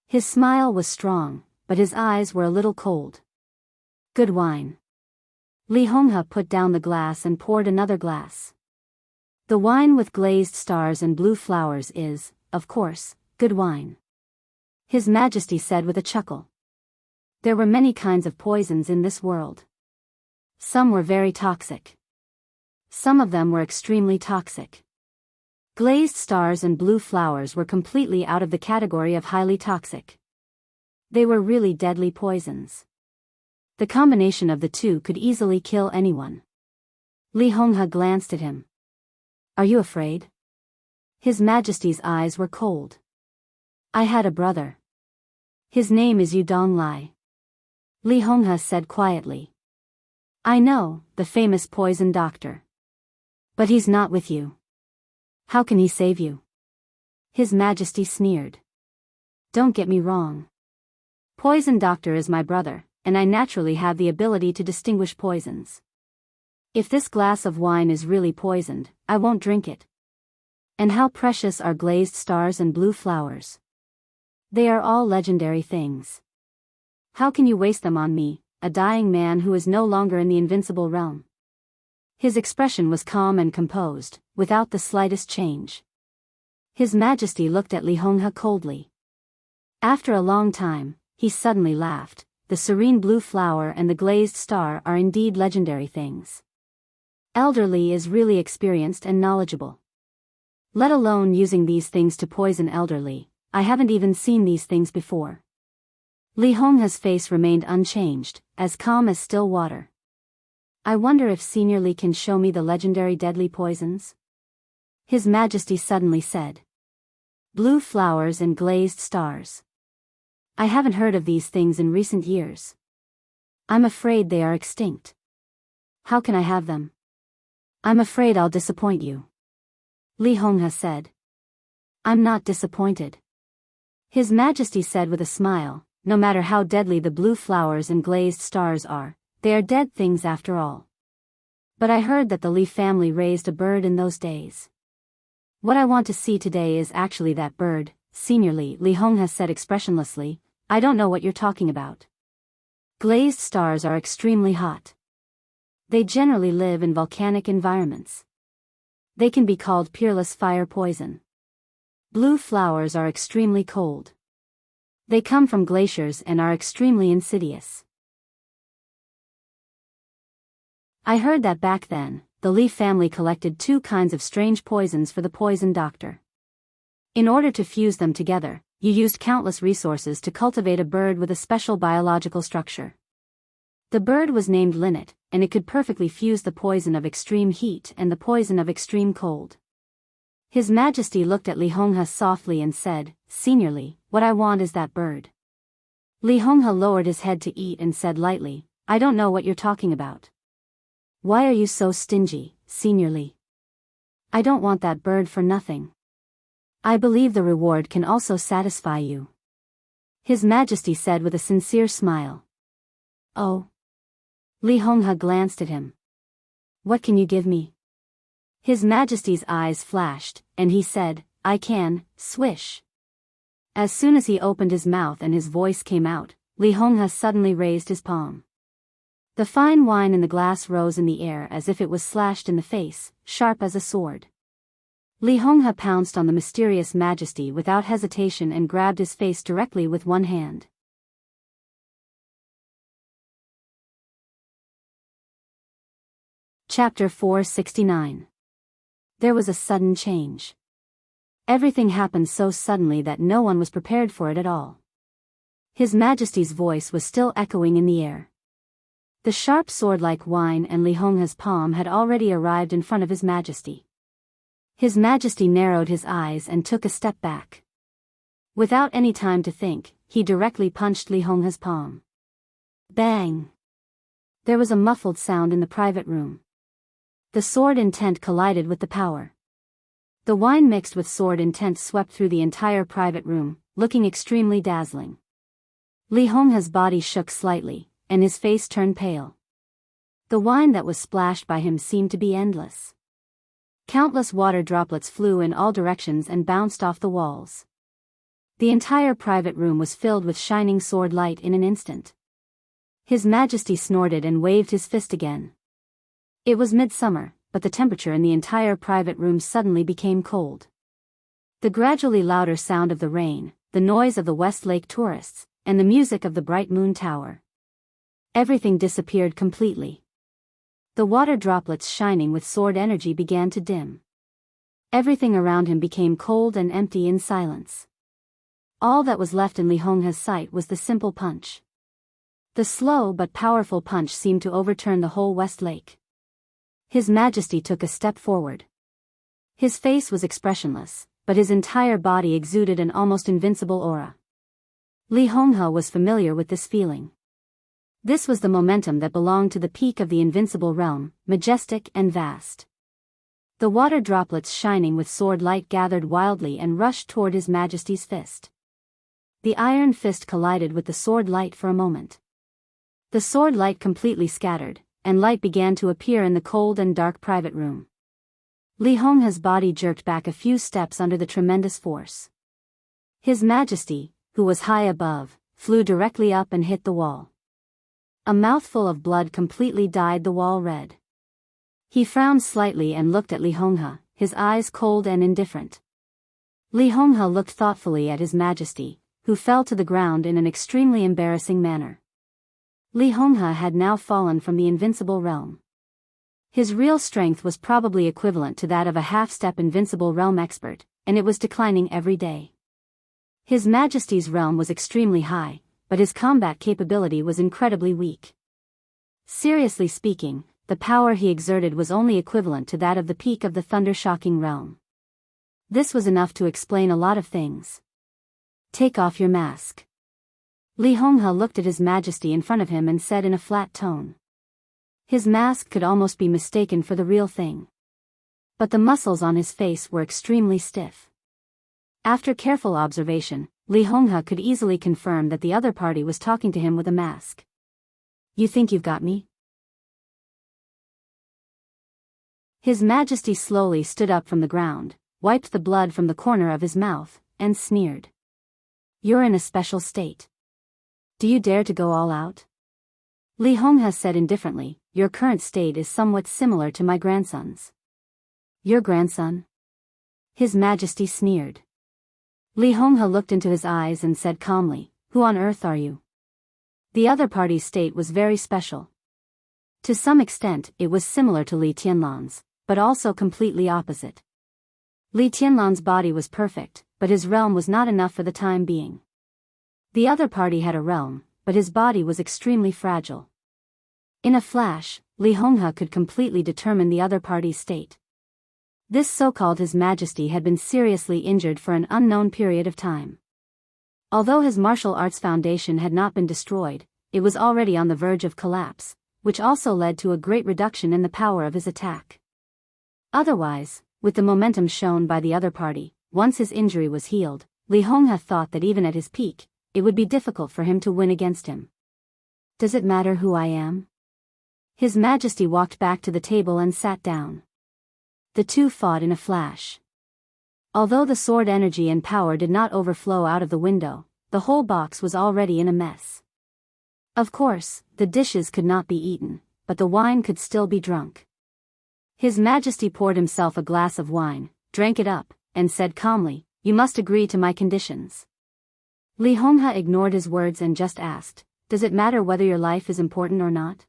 His smile was strong, but his eyes were a little cold. Good wine. Li Honghe put down the glass and poured another glass. The wine with glazed stars and blue flowers is, of course, good wine. His Majesty said with a chuckle. There were many kinds of poisons in this world. Some were very toxic. Some of them were extremely toxic. Glazed stars and blue flowers were completely out of the category of highly toxic. They were really deadly poisons. The combination of the two could easily kill anyone. Li Honghe glanced at him. Are you afraid? His Majesty's eyes were cold. I had a brother. His name is Yu Donglai. Li Honghe said quietly. I know, the famous poison doctor. But he's not with you. How can he save you? His Majesty sneered. Don't get me wrong. Poison doctor is my brother, and I naturally have the ability to distinguish poisons. If this glass of wine is really poisoned, I won't drink it. And how precious are glazed stars and blue flowers. They are all legendary things. How can you waste them on me, a dying man who is no longer in the invincible realm? His expression was calm and composed, without the slightest change. His Majesty looked at Li Honghe coldly. After a long time, he suddenly laughed. The serene blue flower and the glazed star are indeed legendary things. Elder Li is really experienced and knowledgeable. Let alone using these things to poison Elder Li, I haven't even seen these things before. Li Honghe's face remained unchanged, as calm as still water. I wonder if Senior Li can show me the legendary deadly poisons? His Majesty suddenly said. Blue flowers and glazed stars. I haven't heard of these things in recent years. I'm afraid they are extinct. How can I have them? I'm afraid I'll disappoint you. Li Honghe said. I'm not disappointed. His Majesty said with a smile, no matter how deadly the blue flowers and glazed stars are, they are dead things after all. But I heard that the Li family raised a bird in those days. What I want to see today is actually that bird, Senior Li, Li Honghe said expressionlessly. I don't know what you're talking about. Glazed stars are extremely hot. They generally live in volcanic environments. They can be called peerless fire poison. Blue flowers are extremely cold. They come from glaciers and are extremely insidious. I heard that back then, the Li family collected two kinds of strange poisons for the poison doctor. In order to fuse them together, you used countless resources to cultivate a bird with a special biological structure. The bird was named linnet, and it could perfectly fuse the poison of extreme heat and the poison of extreme cold. His Majesty looked at Li Honghe softly and said, Senior Li, what I want is that bird. Li Honghe lowered his head to eat and said lightly, I don't know what you're talking about. Why are you so stingy, Senior Li? I don't want that bird for nothing. I believe the reward can also satisfy you. His Majesty said with a sincere smile. Oh. Li Honghe glanced at him. What can you give me? His Majesty's eyes flashed, and he said, I can, swish. As soon as he opened his mouth and his voice came out, Li Honghe suddenly raised his palm. The fine wine in the glass rose in the air as if it was slashed in the face, sharp as a sword. Li Honghe pounced on the mysterious Majesty without hesitation and grabbed his face directly with one hand. Chapter 469. There was a sudden change. Everything happened so suddenly that no one was prepared for it at all. His Majesty's voice was still echoing in the air. The sharp sword-like wine and Li Honghe's palm had already arrived in front of His Majesty. His Majesty narrowed his eyes and took a step back. Without any time to think, he directly punched Li Honghe's palm. Bang! There was a muffled sound in the private room. The sword intent collided with the power. The wine mixed with sword intent swept through the entire private room, looking extremely dazzling. Li Honghe's body shook slightly, and his face turned pale. The wine that was splashed by him seemed to be endless. Countless water droplets flew in all directions and bounced off the walls. The entire private room was filled with shining sword light in an instant. His Majesty snorted and waved his fist again. It was midsummer, but the temperature in the entire private room suddenly became cold. The gradually louder sound of the rain, the noise of the West Lake tourists, and the music of the bright moon tower. Everything disappeared completely. The water droplets shining with sword energy began to dim. Everything around him became cold and empty in silence. All that was left in Li Honghe's sight was the simple punch. The slow but powerful punch seemed to overturn the whole West Lake. His Majesty took a step forward. His face was expressionless, but his entire body exuded an almost invincible aura. Li Honghe was familiar with this feeling. This was the momentum that belonged to the peak of the invincible realm, majestic and vast. The water droplets shining with sword light gathered wildly and rushed toward His Majesty's fist. The iron fist collided with the sword light for a moment. The sword light completely scattered, and light began to appear in the cold and dark private room. Li Honghe's body jerked back a few steps under the tremendous force. His Majesty, who was high above, flew directly up and hit the wall. A mouthful of blood completely dyed the wall red. He frowned slightly and looked at Li Honghe, his eyes cold and indifferent. Li Honghe looked thoughtfully at His Majesty, who fell to the ground in an extremely embarrassing manner. Li Honghe had now fallen from the invincible realm. His real strength was probably equivalent to that of a half-step invincible realm expert, and it was declining every day. His Majesty's realm was extremely high, but his combat capability was incredibly weak. Seriously speaking, the power he exerted was only equivalent to that of the peak of the thunder-shocking realm. This was enough to explain a lot of things. Take off your mask. Li Honghe looked at His Majesty in front of him and said in a flat tone. His mask could almost be mistaken for the real thing. But the muscles on his face were extremely stiff. After careful observation, Li Honghe could easily confirm that the other party was talking to him with a mask. You think you've got me? His Majesty slowly stood up from the ground, wiped the blood from the corner of his mouth, and sneered. You're in a special state. Do you dare to go all out? Li Honghe said indifferently, your current state is somewhat similar to my grandson's. Your grandson? His Majesty sneered. Li Honghe looked into his eyes and said calmly, who on earth are you? The other party's state was very special. To some extent, it was similar to Li Tianlan's, but also completely opposite. Li Tianlan's body was perfect, but his realm was not enough for the time being. The other party had a realm, but his body was extremely fragile. In a flash, Li Honghe could completely determine the other party's state. This so-called His Majesty had been seriously injured for an unknown period of time. Although his martial arts foundation had not been destroyed, it was already on the verge of collapse, which also led to a great reduction in the power of his attack. Otherwise, with the momentum shown by the other party, once his injury was healed, Li Honghe thought that even at his peak, it would be difficult for him to win against him. Does it matter who I am? His Majesty walked back to the table and sat down. The two fought in a flash. Although the sword energy and power did not overflow out of the window, the whole box was already in a mess. Of course, the dishes could not be eaten, but the wine could still be drunk. His Majesty poured himself a glass of wine, drank it up, and said calmly, you must agree to my conditions. Li Honghe ignored his words and just asked, does it matter whether your life is important or not?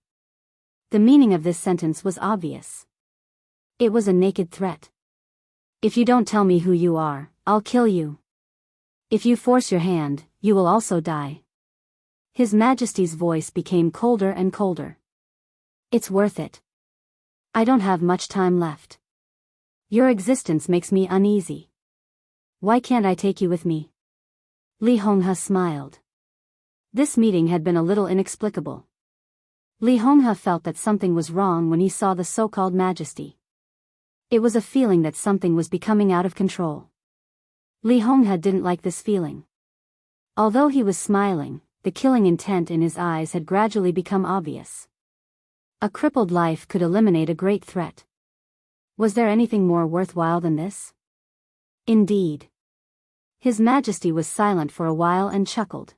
The meaning of this sentence was obvious. It was a naked threat. If you don't tell me who you are, I'll kill you. If you force your hand, you will also die. His Majesty's voice became colder and colder. It's worth it. I don't have much time left. Your existence makes me uneasy. Why can't I take you with me? Li Honghe smiled. This meeting had been a little inexplicable. Li Honghe felt that something was wrong when he saw the so-called majesty. It was a feeling that something was becoming out of control. Li Honghe didn't like this feeling. Although he was smiling, the killing intent in his eyes had gradually become obvious. A crippled life could eliminate a great threat. Was there anything more worthwhile than this? Indeed. His Majesty was silent for a while and chuckled.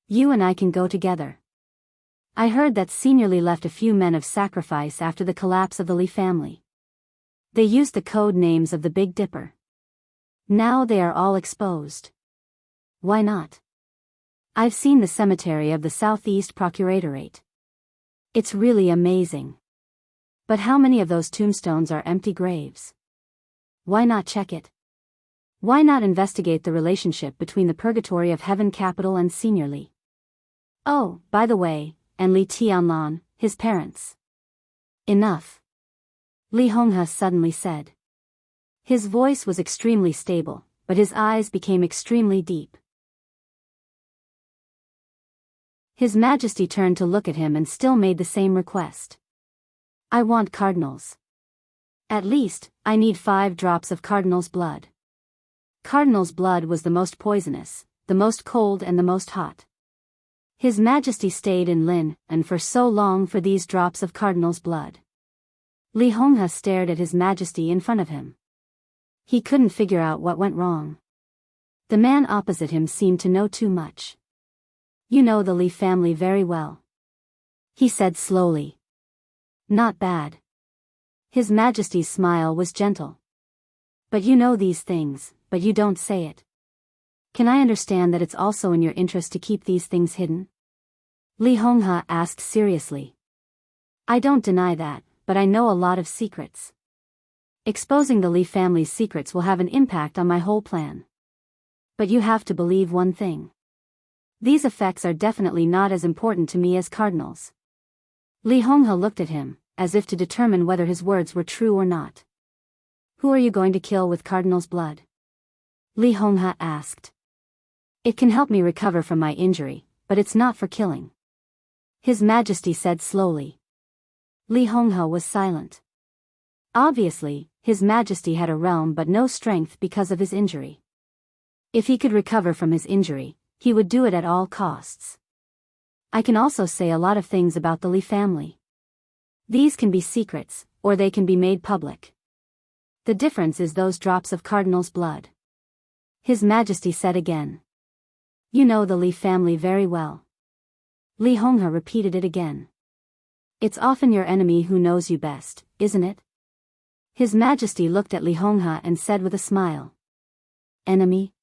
You and I can go together. I heard that Senior Li left a few men of sacrifice after the collapse of the Li family. They used the code names of the Big Dipper. Now they are all exposed. Why not? I've seen the cemetery of the Southeast Procuratorate. It's really amazing. But how many of those tombstones are empty graves? Why not check it? Why not investigate the relationship between the Purgatory of Heaven capital and Senior Li? Oh, by the way, and Li Tianlan, his parents. Enough. Li Honghe suddenly said. His voice was extremely stable, but his eyes became extremely deep. His Majesty turned to look at him and still made the same request. I want cardinals. At least, I need 5 drops of cardinal's blood. Cardinal's blood was the most poisonous, the most cold and the most hot. His Majesty stayed in Lin, and for so long for these drops of cardinal's blood. Li Honghe stared at his Majesty in front of him. He couldn't figure out what went wrong. The man opposite him seemed to know too much. You know the Li family very well. He said slowly. Not bad. His Majesty's smile was gentle. But you know these things, but you don't say it. Can I understand that it's also in your interest to keep these things hidden? Li Honghe asked seriously. I don't deny that, but I know a lot of secrets. Exposing the Li family's secrets will have an impact on my whole plan. But you have to believe one thing. These effects are definitely not as important to me as cardinals. Li Honghe looked at him, as if to determine whether his words were true or not. Who are you going to kill with cardinal's blood? Li Honghe asked. It can help me recover from my injury, but it's not for killing. His Majesty said slowly. Li Honghe was silent. Obviously, His Majesty had a realm but no strength because of his injury. If he could recover from his injury, he would do it at all costs. I can also say a lot of things about the Li family. These can be secrets, or they can be made public. The difference is those drops of cardinal's blood. His Majesty said again. You know the Li family very well. Li Honghe repeated it again. It's often your enemy who knows you best, isn't it? His Majesty looked at Li Honghe and said with a smile. Enemy?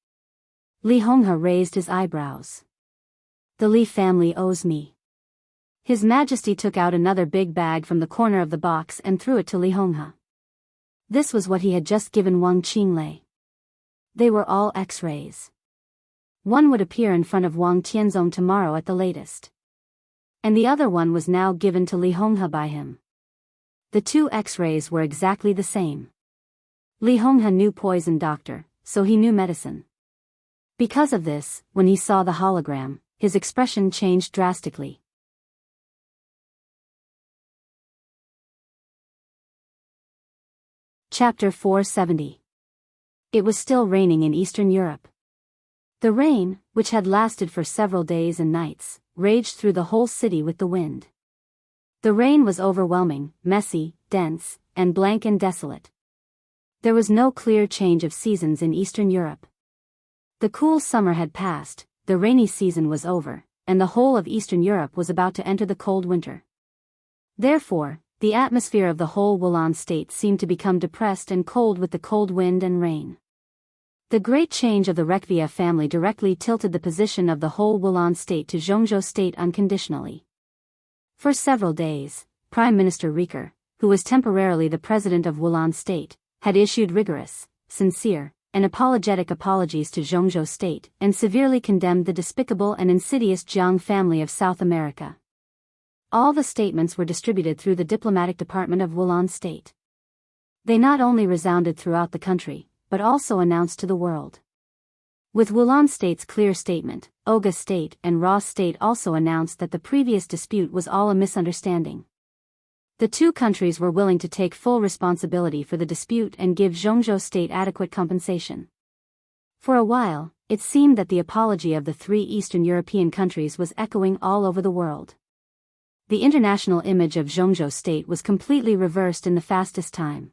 Li Honghe raised his eyebrows. The Li family owes me. His Majesty took out another big bag from the corner of the box and threw it to Li Honghe. This was what he had just given Wang Qinglei. They were all X-rays. One would appear in front of Wang Tianzong tomorrow at the latest. And the other one was now given to Li Honghe by him. The 2 X-rays were exactly the same. Li Honghe knew poison doctor, so he knew medicine. Because of this, when he saw the hologram, his expression changed drastically. Chapter 470. It was still raining in Eastern Europe. The rain, which had lasted for several days and nights, raged through the whole city with the wind. The rain was overwhelming, messy, dense, and blank and desolate. There was no clear change of seasons in Eastern Europe. The cool summer had passed, the rainy season was over, and the whole of Eastern Europe was about to enter the cold winter. Therefore, the atmosphere of the whole Wulan state seemed to become depressed and cold with the cold wind and rain. The great change of the Rekvia family directly tilted the position of the whole Wulan state to Zhongzhou state unconditionally. For several days, Prime Minister Riker, who was temporarily the president of Wulan state, had issued rigorous, sincere, and apologetic apologies to Zhongzhou state and severely condemned the despicable and insidious Jiang family of South America. All the statements were distributed through the diplomatic department of Wulan state. They not only resounded throughout the country, but also announced to the world. With Wulan State's clear statement, Oga State and Ross State also announced that the previous dispute was all a misunderstanding. The two countries were willing to take full responsibility for the dispute and give Zhongzhou State adequate compensation. For a while, it seemed that the apology of the three Eastern European countries was echoing all over the world. The international image of Zhongzhou State was completely reversed in the fastest time.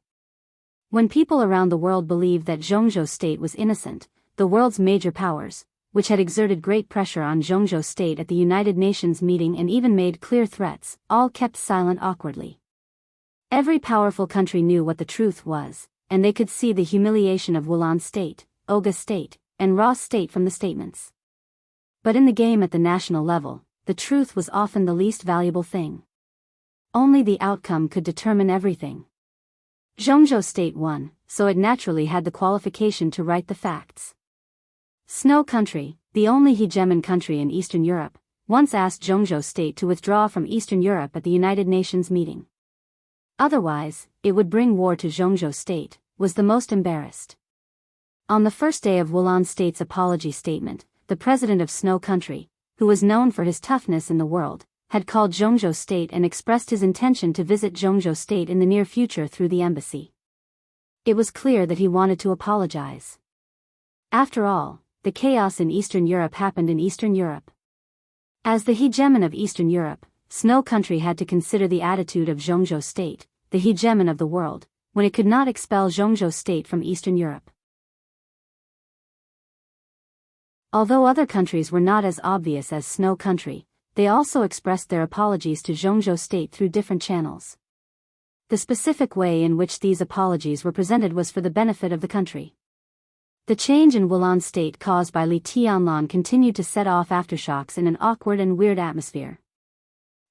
When people around the world believed that Zhongzhou State was innocent, the world's major powers, which had exerted great pressure on Zhongzhou State at the United Nations meeting and even made clear threats, all kept silent awkwardly. Every powerful country knew what the truth was, and they could see the humiliation of Wulan State, Oga State, and Ross State from the statements. But in the game at the national level, the truth was often the least valuable thing. Only the outcome could determine everything. Zhongzhou State won, so it naturally had the qualification to write the facts. Snow Country, the only hegemon country in Eastern Europe, once asked Zhongzhou State to withdraw from Eastern Europe at the United Nations meeting. Otherwise, it would bring war to Zhongzhou State, was the most embarrassed. On the first day of Wulan State's apology statement, the president of Snow Country, who was known for his toughness in the world, had called Zhongzhou State and expressed his intention to visit Zhongzhou State in the near future through the embassy. It was clear that he wanted to apologize. After all, the chaos in Eastern Europe happened in Eastern Europe. As the hegemon of Eastern Europe, Snow Country had to consider the attitude of Zhongzhou State, the hegemon of the world, when it could not expel Zhongzhou State from Eastern Europe. Although other countries were not as obvious as Snow Country, they also expressed their apologies to Zhongzhou State through different channels. The specific way in which these apologies were presented was for the benefit of the country. The change in Wulan State caused by Li Tianlan continued to set off aftershocks in an awkward and weird atmosphere.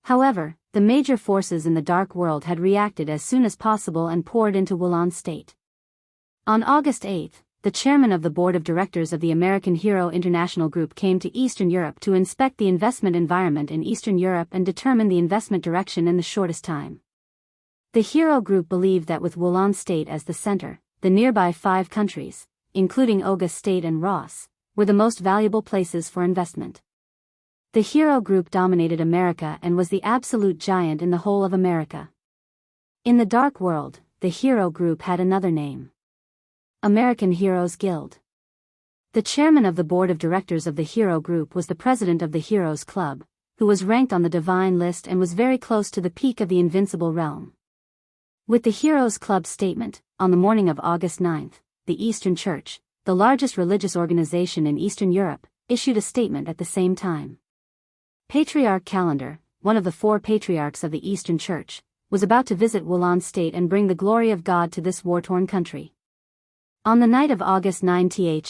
However, the major forces in the dark world had reacted as soon as possible and poured into Wulan State. On August 8, the chairman of the board of directors of the American Hero International Group came to Eastern Europe to inspect the investment environment in Eastern Europe and determine the investment direction in the shortest time. The Hero Group believed that with Wulan State as the center, the nearby 5 countries, including Oga State and Ross, were the most valuable places for investment. The Hero Group dominated America and was the absolute giant in the whole of America. In the dark world, the Hero Group had another name: American Heroes Guild. The chairman of the board of directors of the Hero Group was the president of the Heroes Club, who was ranked on the divine list and was very close to the peak of the invincible realm. With the Heroes Club statement, on the morning of August 9, the Eastern Church, the largest religious organization in Eastern Europe, issued a statement at the same time. Patriarch Calendar, one of the 4 patriarchs of the Eastern Church, was about to visit Wulan State and bring the glory of God to this war-torn country. On the night of August 9,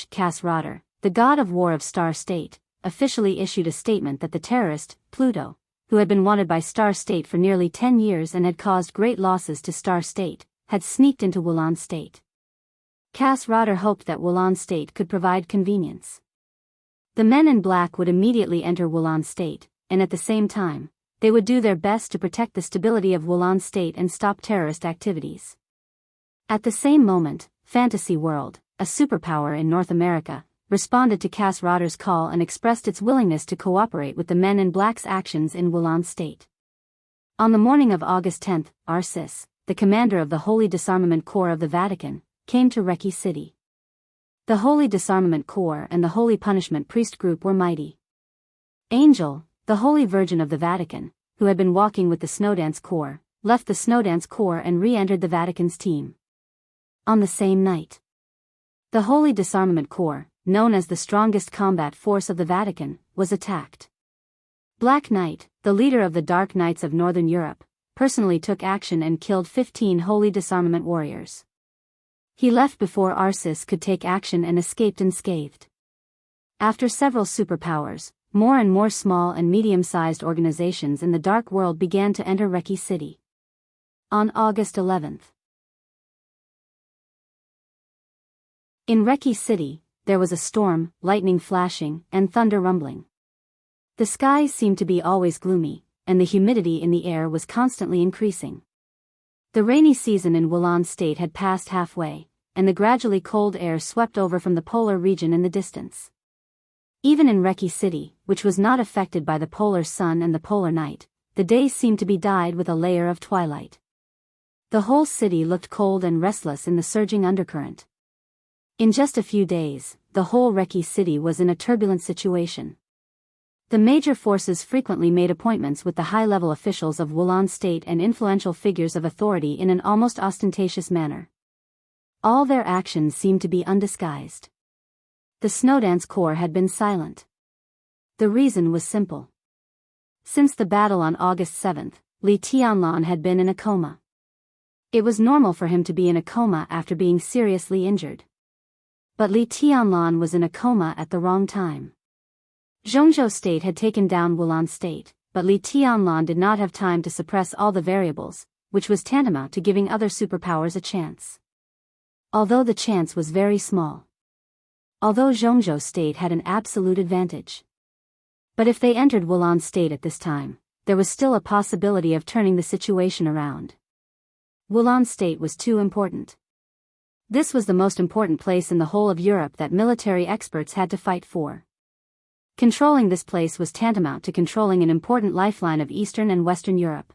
Cass Rotter, the god of war of Star State, officially issued a statement that the terrorist, Pluto, who had been wanted by Star State for nearly 10 years and had caused great losses to Star State, had sneaked into Wulan State. Cass Rotter hoped that Wulan State could provide convenience. The men in black would immediately enter Wulan State, and at the same time, they would do their best to protect the stability of Wulan State and stop terrorist activities. At the same moment, Fantasy World, a superpower in North America, responded to Cass Rotter's call and expressed its willingness to cooperate with the men in black's actions in Wulan State. On the morning of August 10, Arsis, the commander of the Holy Disarmament Corps of the Vatican, came to Recce City. The Holy Disarmament Corps and the Holy Punishment Priest Group were mighty. Angel, the Holy Virgin of the Vatican, who had been walking with the Snowdance Corps, left the Snowdance Corps and re-entered the Vatican's team. On the same night, the Holy Disarmament Corps, known as the strongest combat force of the Vatican, was attacked. Black Knight, the leader of the Dark Knights of Northern Europe, personally took action and killed 15 Holy Disarmament warriors. He left before Arsis could take action and escaped unscathed. After several superpowers, more and more small and medium-sized organizations in the dark world began to enter Recce City. On August 11. In Recce City, there was a storm, lightning flashing, and thunder rumbling. The skies seemed to be always gloomy, and the humidity in the air was constantly increasing. The rainy season in Wulan State had passed halfway, and the gradually cold air swept over from the polar region in the distance. Even in Reki City, which was not affected by the polar sun and the polar night, the days seemed to be dyed with a layer of twilight. The whole city looked cold and restless in the surging undercurrent. In just a few days, the whole Reki City was in a turbulent situation. The major forces frequently made appointments with the high-level officials of Wulan state and influential figures of authority in an almost ostentatious manner. All their actions seemed to be undisguised. The Snowdance Corps had been silent. The reason was simple. Since the battle on August 7, Li Tianlan had been in a coma. It was normal for him to be in a coma after being seriously injured. But Li Tianlan was in a coma at the wrong time. Zhongzhou state had taken down Wulan state, but Li Tianlan did not have time to suppress all the variables, which was tantamount to giving other superpowers a chance. Although the chance was very small. Although Zhongzhou state had an absolute advantage. But if they entered Wulan state at this time, there was still a possibility of turning the situation around. Wulan state was too important. This was the most important place in the whole of Europe that military experts had to fight for. Controlling this place was tantamount to controlling an important lifeline of Eastern and Western Europe.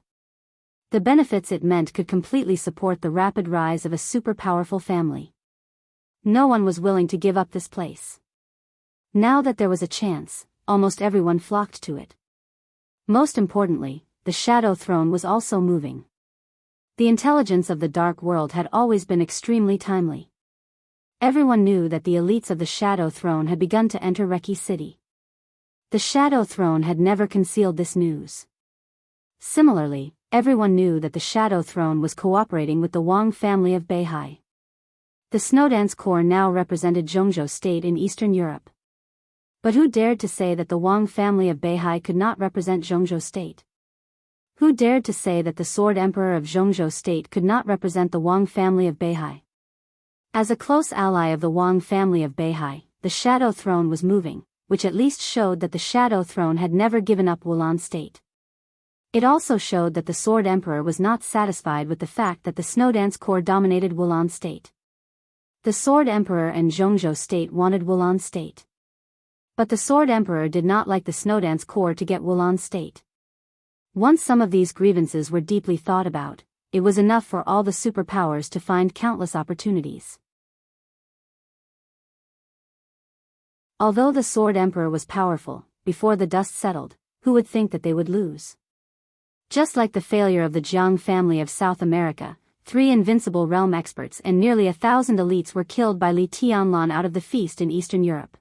The benefits it meant could completely support the rapid rise of a super-powerful family. No one was willing to give up this place. Now that there was a chance, almost everyone flocked to it. Most importantly, the Shadow Throne was also moving. The intelligence of the Dark World had always been extremely timely. Everyone knew that the elites of the Shadow Throne had begun to enter Reki City. The Shadow Throne had never concealed this news. Similarly, everyone knew that the Shadow Throne was cooperating with the Wang family of Beihai. The Snowdance Corps now represented Zhongzhou state in Eastern Europe. But who dared to say that the Wang family of Beihai could not represent Zhongzhou state? Who dared to say that the Sword Emperor of Zhongzhou state could not represent the Wang family of Beihai? As a close ally of the Wang family of Beihai, the Shadow Throne was moving, which at least showed that the Shadow Throne had never given up Wulan state. It also showed that the Sword Emperor was not satisfied with the fact that the Snowdance Corps dominated Wulan state. The Sword Emperor and Zhongzhou state wanted Wulan state. But the Sword Emperor did not like the Snowdance Corps to get Wulan state. Once some of these grievances were deeply thought about, it was enough for all the superpowers to find countless opportunities. Although the Sword Emperor was powerful, before the dust settled, who would think that they would lose? Just like the failure of the Jiang family of South America, 3 invincible realm experts and nearly 1,000 elites were killed by Li Tianlan out of the feast in Eastern Europe.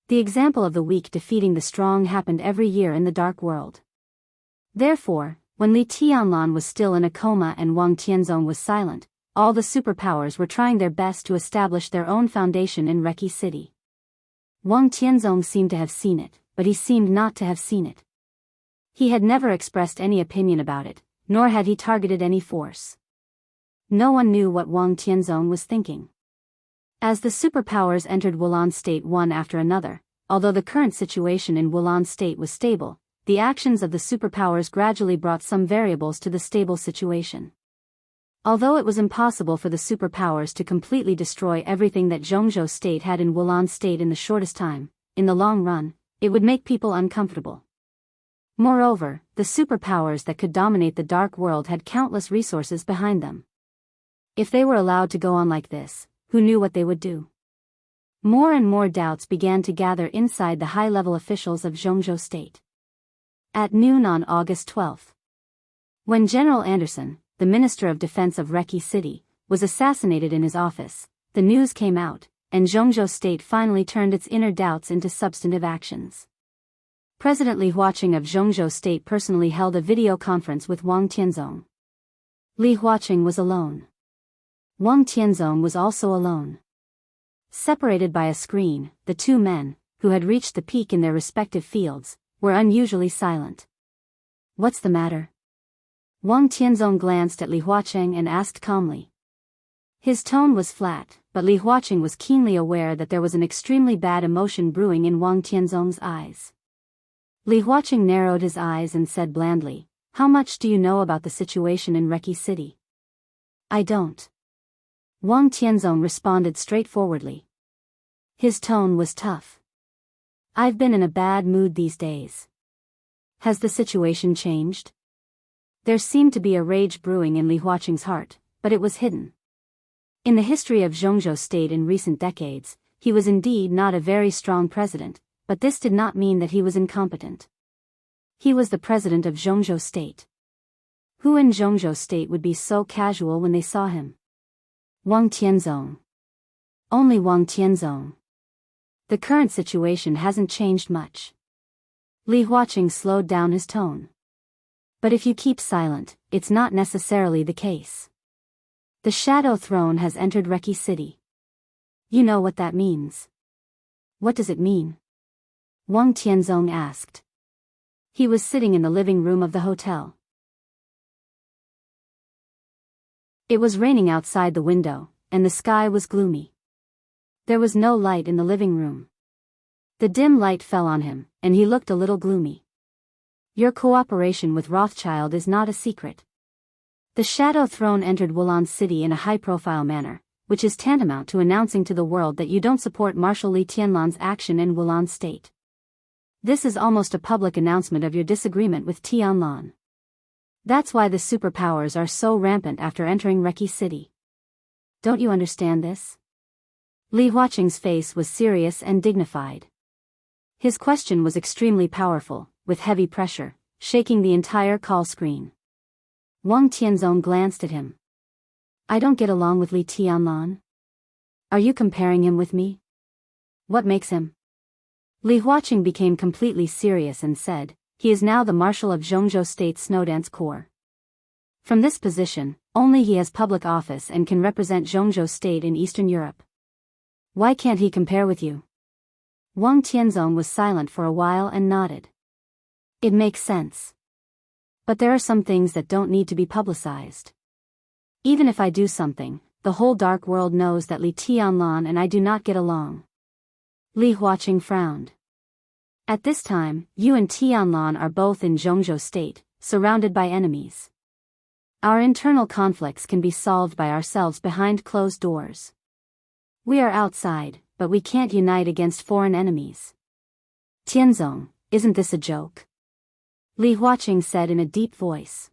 The example of the weak defeating the strong happened every year in the Dark World. Therefore, when Li Tianlan was still in a coma and Wang Tianzong was silent, all the superpowers were trying their best to establish their own foundation in Reki City. Wang Tianzong seemed to have seen it, but he seemed not to have seen it. He had never expressed any opinion about it, nor had he targeted any force. No one knew what Wang Tianzong was thinking. As the superpowers entered Wulan state one after another, although the current situation in Wulan state was stable, the actions of the superpowers gradually brought some variables to the stable situation. Although it was impossible for the superpowers to completely destroy everything that Zhongzhou state had in Wulan state in the shortest time, in the long run, it would make people uncomfortable. Moreover, the superpowers that could dominate the Dark World had countless resources behind them. If they were allowed to go on like this, who knew what they would do? More and more doubts began to gather inside the high-level officials of Zhongzhou state. At noon on August 12. When General Anderson, the Minister of Defense of Reki City, was assassinated in his office, the news came out, and Zhongzhou state finally turned its inner doubts into substantive actions. President Li Huaqing of Zhongzhou state personally held a video conference with Wang Tianzong. Li Huaqing was alone. Wang Tianzong was also alone. Separated by a screen, the two men, who had reached the peak in their respective fields, were unusually silent. What's the matter? Wang Tianzong glanced at Li Huaqing and asked calmly. His tone was flat, but Li Huaqing was keenly aware that there was an extremely bad emotion brewing in Wang Tianzong's eyes. Li Huaqing narrowed his eyes and said blandly, "How much do you know about the situation in Reki City?" "I don't." Wang Tianzong responded straightforwardly. His tone was tough. I've been in a bad mood these days. Has the situation changed? There seemed to be a rage brewing in Li Huaqing's heart, but it was hidden. In the history of Zhongzhou state in recent decades, he was indeed not a very strong president, but this did not mean that he was incompetent. He was the president of Zhongzhou state. Who in Zhongzhou state would be so casual when they saw him? Wang Tianzong. Only Wang Tianzong. The current situation hasn't changed much. Li Huaqing slowed down his tone. But if you keep silent, it's not necessarily the case. The Shadow Throne has entered Reki City. You know what that means. What does it mean? Wang Tianzong asked. He was sitting in the living room of the hotel. It was raining outside the window, and the sky was gloomy. There was no light in the living room. The dim light fell on him, and he looked a little gloomy. Your cooperation with Rothschild is not a secret. The Shadow Throne entered Wulan City in a high-profile manner, which is tantamount to announcing to the world that you don't support Marshal Li Tianlan's action in Wulan State. This is almost a public announcement of your disagreement with Tianlan. That's why the superpowers are so rampant after entering Reki City. Don't you understand this? Li Huaqing's face was serious and dignified. His question was extremely powerful, with heavy pressure, shaking the entire call screen. Wang Tianzong glanced at him. I don't get along with Li Tianlan. Are you comparing him with me? What makes him? Li Huaqing became completely serious and said, he is now the Marshal of Zhongzhou State's Snowdance Corps. From this position, only he has public office and can represent Zhongzhou State in Eastern Europe. Why can't he compare with you? Wang Tianzong was silent for a while and nodded. It makes sense. But there are some things that don't need to be publicized. Even if I do something, the whole dark world knows that Li Tianlan and I do not get along. Li Huaqing frowned. At this time, you and Tianlan are both in Zhongzhou State, surrounded by enemies. Our internal conflicts can be solved by ourselves behind closed doors. We are outside, but we can't unite against foreign enemies. Tianzong, isn't this a joke? Li Huaqing said in a deep voice.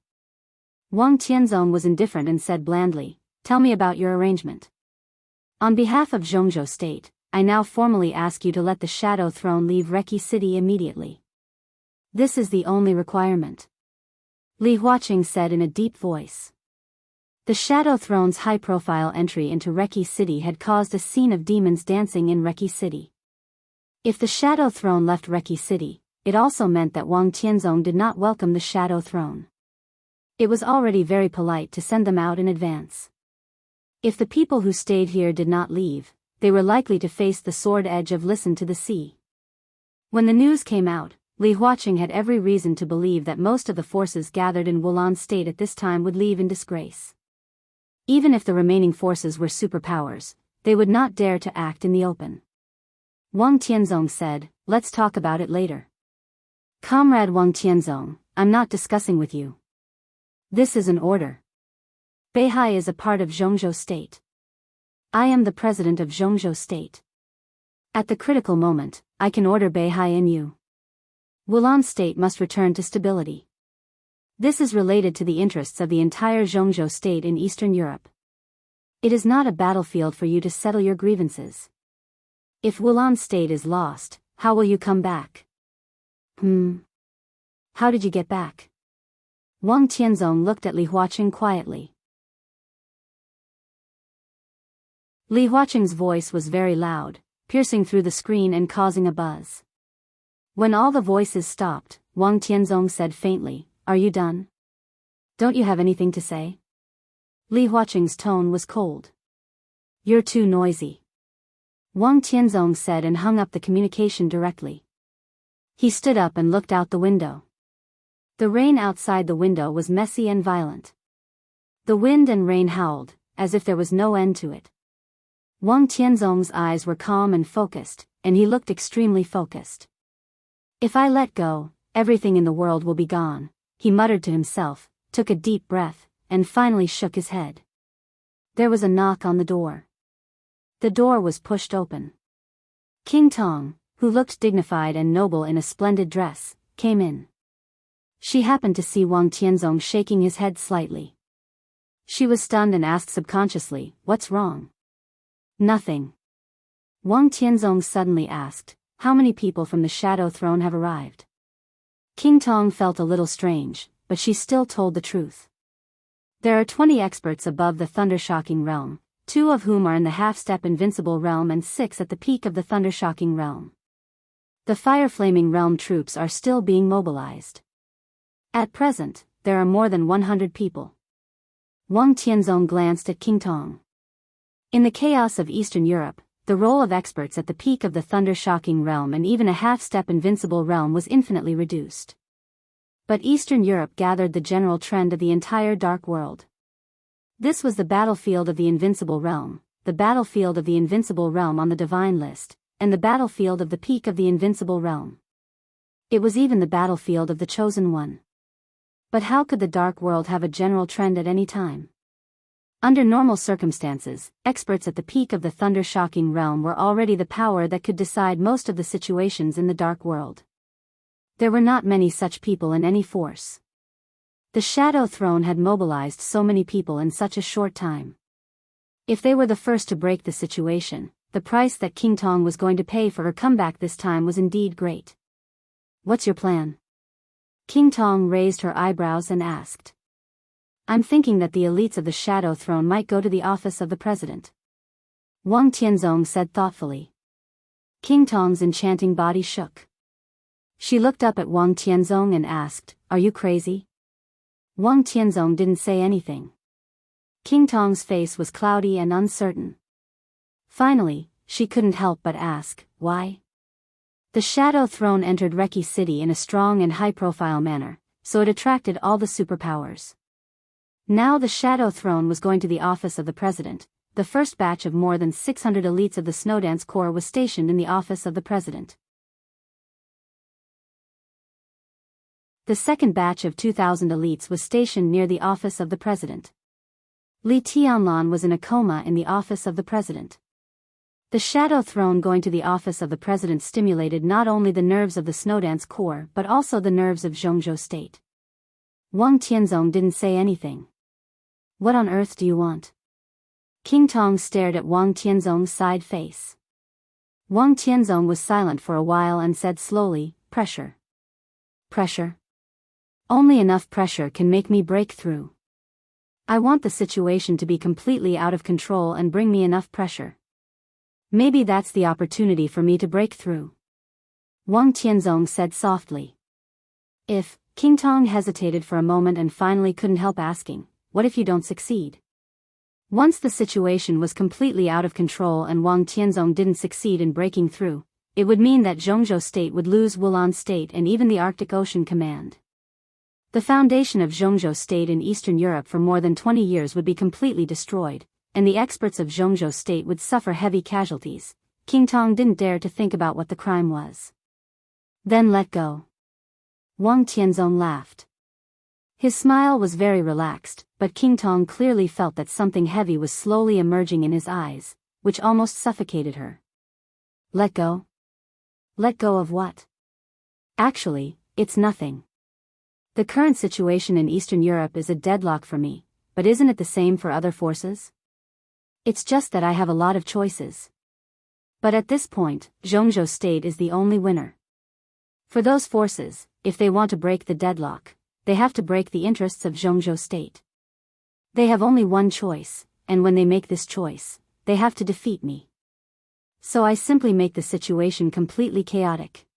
Wang Tianzong was indifferent and said blandly, tell me about your arrangement. On behalf of Zhongzhou State, I now formally ask you to let the Shadow Throne leave Reki City immediately. This is the only requirement. Li Huaqing said in a deep voice. The Shadow Throne's high-profile entry into Reki City had caused a scene of demons dancing in Reki City. If the Shadow Throne left Reki City, it also meant that Wang Tianzong did not welcome the Shadow Throne. It was already very polite to send them out in advance. If the people who stayed here did not leave, they were likely to face the sword edge of listen to the sea. When the news came out, Li Huaqing had every reason to believe that most of the forces gathered in Wulan State at this time would leave in disgrace. Even if the remaining forces were superpowers, they would not dare to act in the open. Wang Tianzong said, let's talk about it later. Comrade Wang Tianzong, I'm not discussing with you. This is an order. Beihai is a part of Zhongzhou State. I am the president of Zhongzhou State. At the critical moment, I can order Beihai and you. Wulan State must return to stability. This is related to the interests of the entire Zhongzhou State in Eastern Europe. It is not a battlefield for you to settle your grievances. If Wulan State is lost, how will you come back? How did you get back? Wang Tianzong looked at Li Huaqing quietly. Li Huaqing's voice was very loud, piercing through the screen and causing a buzz. When all the voices stopped, Wang Tianzong said faintly, are you done? Don't you have anything to say? Li Huaqing's tone was cold. You're too noisy. Wang Tianzong said and hung up the communication directly. He stood up and looked out the window. The rain outside the window was messy and violent. The wind and rain howled, as if there was no end to it. Wang Tianzong's eyes were calm and focused, and he looked extremely focused. If I let go, everything in the world will be gone, he muttered to himself, took a deep breath, and finally shook his head. There was a knock on the door. The door was pushed open. King Tong, who looked dignified and noble in a splendid dress, came in. She happened to see Wang Tianzong shaking his head slightly. She was stunned and asked subconsciously, "What's wrong?" "Nothing." Wang Tianzong suddenly asked, "How many people from the Shadow Throne have arrived?" King Tong felt a little strange, but she still told the truth. "There are 20 experts above the Thundershocking realm, 2 of whom are in the half-step invincible realm and 6 at the peak of the Thundershocking realm. The Fire-Flaming realm troops are still being mobilized. At present, there are more than 100 people." Wang Tianzong glanced at King Tong. In the chaos of Eastern Europe, the role of experts at the peak of the Thundershocking realm and even a half-step invincible realm was infinitely reduced. But Eastern Europe gathered the general trend of the entire Dark World. This was the battlefield of the Invincible Realm, the battlefield of the Invincible Realm on the Divine List, and the battlefield of the peak of the Invincible Realm. It was even the battlefield of the Chosen One. But how could the Dark World have a general trend at any time? Under normal circumstances, experts at the peak of the Thundershocking realm were already the power that could decide most of the situations in the Dark World. There were not many such people in any force. The Shadow Throne had mobilized so many people in such a short time. If they were the first to break the situation, the price that King Tong was going to pay for her comeback this time was indeed great. "What's your plan?" King Tong raised her eyebrows and asked. "I'm thinking that the elites of the Shadow Throne might go to the office of the president," Wang Tianzong said thoughtfully. King Tong's enchanting body shook. She looked up at Wang Tianzong and asked, "Are you crazy?" Wang Tianzong didn't say anything. King Tong's face was cloudy and uncertain. Finally, she couldn't help but ask, "Why?" The Shadow Throne entered Reki City in a strong and high-profile manner, so it attracted all the superpowers. Now the Shadow Throne was going to the office of the president. The first batch of more than 600 elites of the Snowdance Corps was stationed in the office of the president. The second batch of 2,000 elites was stationed near the office of the president. Li Tianlan was in a coma in the office of the president. The Shadow Throne going to the office of the president stimulated not only the nerves of the Snowdance Corps but also the nerves of Zhongzhou State. Wang Tianzong didn't say anything. "What on earth do you want?" King Tong stared at Wang Tianzong's side face. Wang Tianzong was silent for a while and said slowly, "Pressure." "Pressure? Only enough pressure can make me break through. I want the situation to be completely out of control and bring me enough pressure. Maybe that's the opportunity for me to break through," Wang Tianzong said softly. "If," King Tong hesitated for a moment and finally couldn't help asking, "What if you don't succeed?" Once the situation was completely out of control and Wang Tianzong didn't succeed in breaking through, it would mean that Zhongzhou State would lose Wulon State and even the Arctic Ocean Command. The foundation of Zhongzhou State in Eastern Europe for more than 20 years would be completely destroyed, and the experts of Zhongzhou State would suffer heavy casualties. King Tong didn't dare to think about what the crime was. "Then let go." Wang Tianzong laughed. His smile was very relaxed, but King Tong clearly felt that something heavy was slowly emerging in his eyes, which almost suffocated her. "Let go? Let go of what?" "Actually, it's nothing. The current situation in Eastern Europe is a deadlock for me, but isn't it the same for other forces? It's just that I have a lot of choices. But at this point, Zhongzhou State is the only winner. For those forces, if they want to break the deadlock, they have to break the interests of Zhongzhou State. They have only one choice, and when they make this choice, they have to defeat me. So I simply make the situation completely chaotic."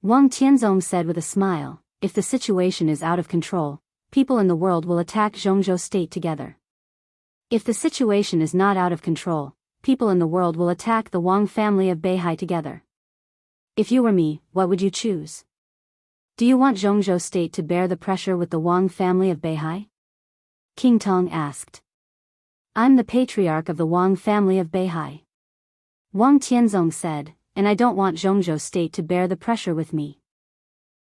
Wang Tianzong said with a smile, "If the situation is out of control, people in the world will attack Zhongzhou State together. If the situation is not out of control, people in the world will attack the Wang family of Beihai together. If you were me, what would you choose? Do you want Zhongzhou State to bear the pressure with the Wang family of Beihai?" King Tong asked. "I'm the patriarch of the Wang family of Beihai," Wang Tianzong said, "and I don't want Zhongzhou State to bear the pressure with me.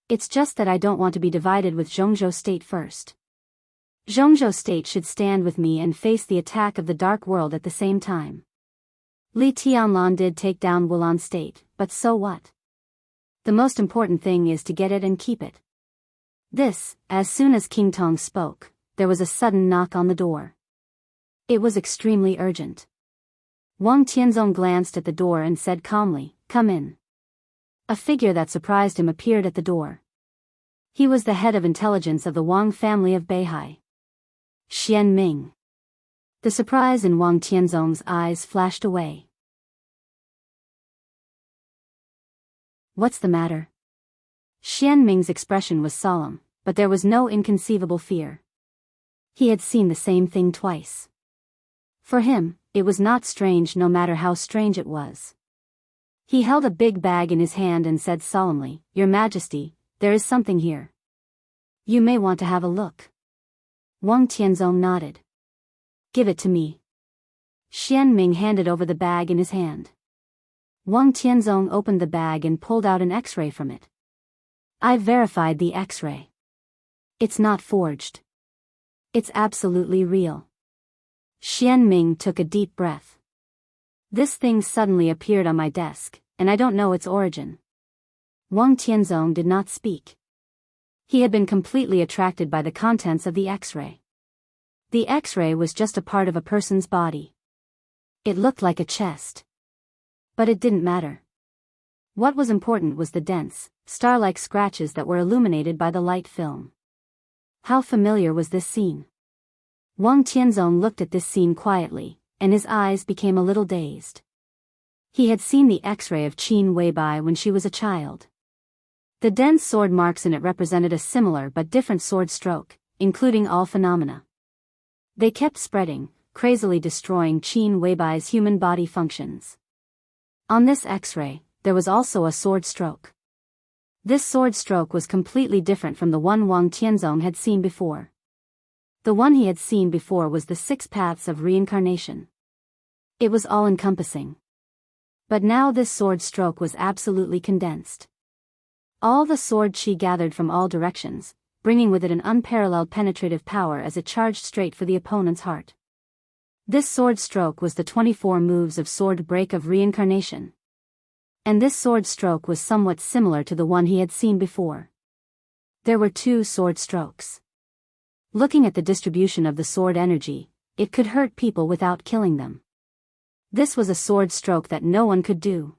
It's just that I don't want to be divided with Zhongzhou State first. Zhongzhou State should stand with me and face the attack of the Dark World at the same time. Li Tianlan did take down Wulan State, but so what? The most important thing is to get it and keep it. As soon as King Tong spoke, there was a sudden knock on the door. It was extremely urgent. Wang Tianzong glanced at the door and said calmly, "Come in." A figure that surprised him appeared at the door. He was the head of intelligence of the Wang family of Beihai. Xian Ming. The surprise in Wang Tianzong's eyes flashed away. "What's the matter?" Xian Ming's expression was solemn, but there was no inconceivable fear. He had seen the same thing twice. For him, it was not strange no matter how strange it was. He held a big bag in his hand and said solemnly, "Your Majesty, there is something here. You may want to have a look." Wang Tianzong nodded. "Give it to me." Xian Ming handed over the bag in his hand. Wang Tianzong opened the bag and pulled out an X-ray from it. "I've verified the X-ray. It's not forged. It's absolutely real." Xian Ming took a deep breath. "This thing suddenly appeared on my desk, and I don't know its origin." Wang Tianzong did not speak. He had been completely attracted by the contents of the X-ray. The X-ray was just a part of a person's body. It looked like a chest. But it didn't matter. What was important was the dense, star-like scratches that were illuminated by the light film. How familiar was this scene? Wang Tianzong looked at this scene quietly, and his eyes became a little dazed. He had seen the X-ray of Qin Weibai when she was a child. The dense sword marks in it represented a similar but different sword stroke, including all phenomena. They kept spreading, crazily destroying Qin Weibai's human body functions. On this X-ray, there was also a sword stroke. This sword stroke was completely different from the one Wang Tianzong had seen before. The one he had seen before was the 6 paths of reincarnation. It was all-encompassing. But now this sword stroke was absolutely condensed. All the sword qi gathered from all directions, bringing with it an unparalleled penetrative power as it charged straight for the opponent's heart. This sword stroke was the 24 moves of sword break of reincarnation. And this sword stroke was somewhat similar to the one he had seen before. There were 2 sword strokes. Looking at the distribution of the sword energy, it could hurt people without killing them. This was a sword stroke that no one could do.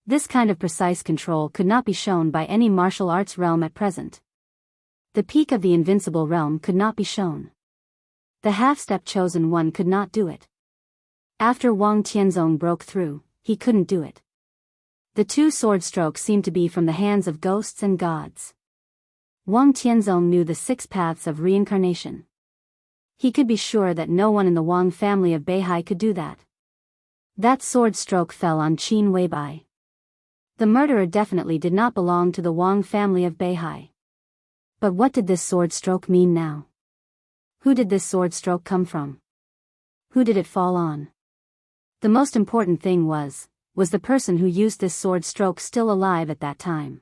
This kind of precise control could not be shown by any martial arts realm at present. The peak of the invincible realm could not be shown. The half-step chosen one could not do it. After Wang Tianzong broke through, he couldn't do it. The 2 sword strokes seemed to be from the hands of ghosts and gods. Wang Tianzong knew the 6 paths of reincarnation. He could be sure that no one in the Wang family of Beihai could do that. That sword stroke fell on Qin Weibai. The murderer definitely did not belong to the Wang family of Beihai. But what did this sword stroke mean now? Who did this sword stroke come from? Who did it fall on? The most important thing was the person who used this sword stroke still alive at that time?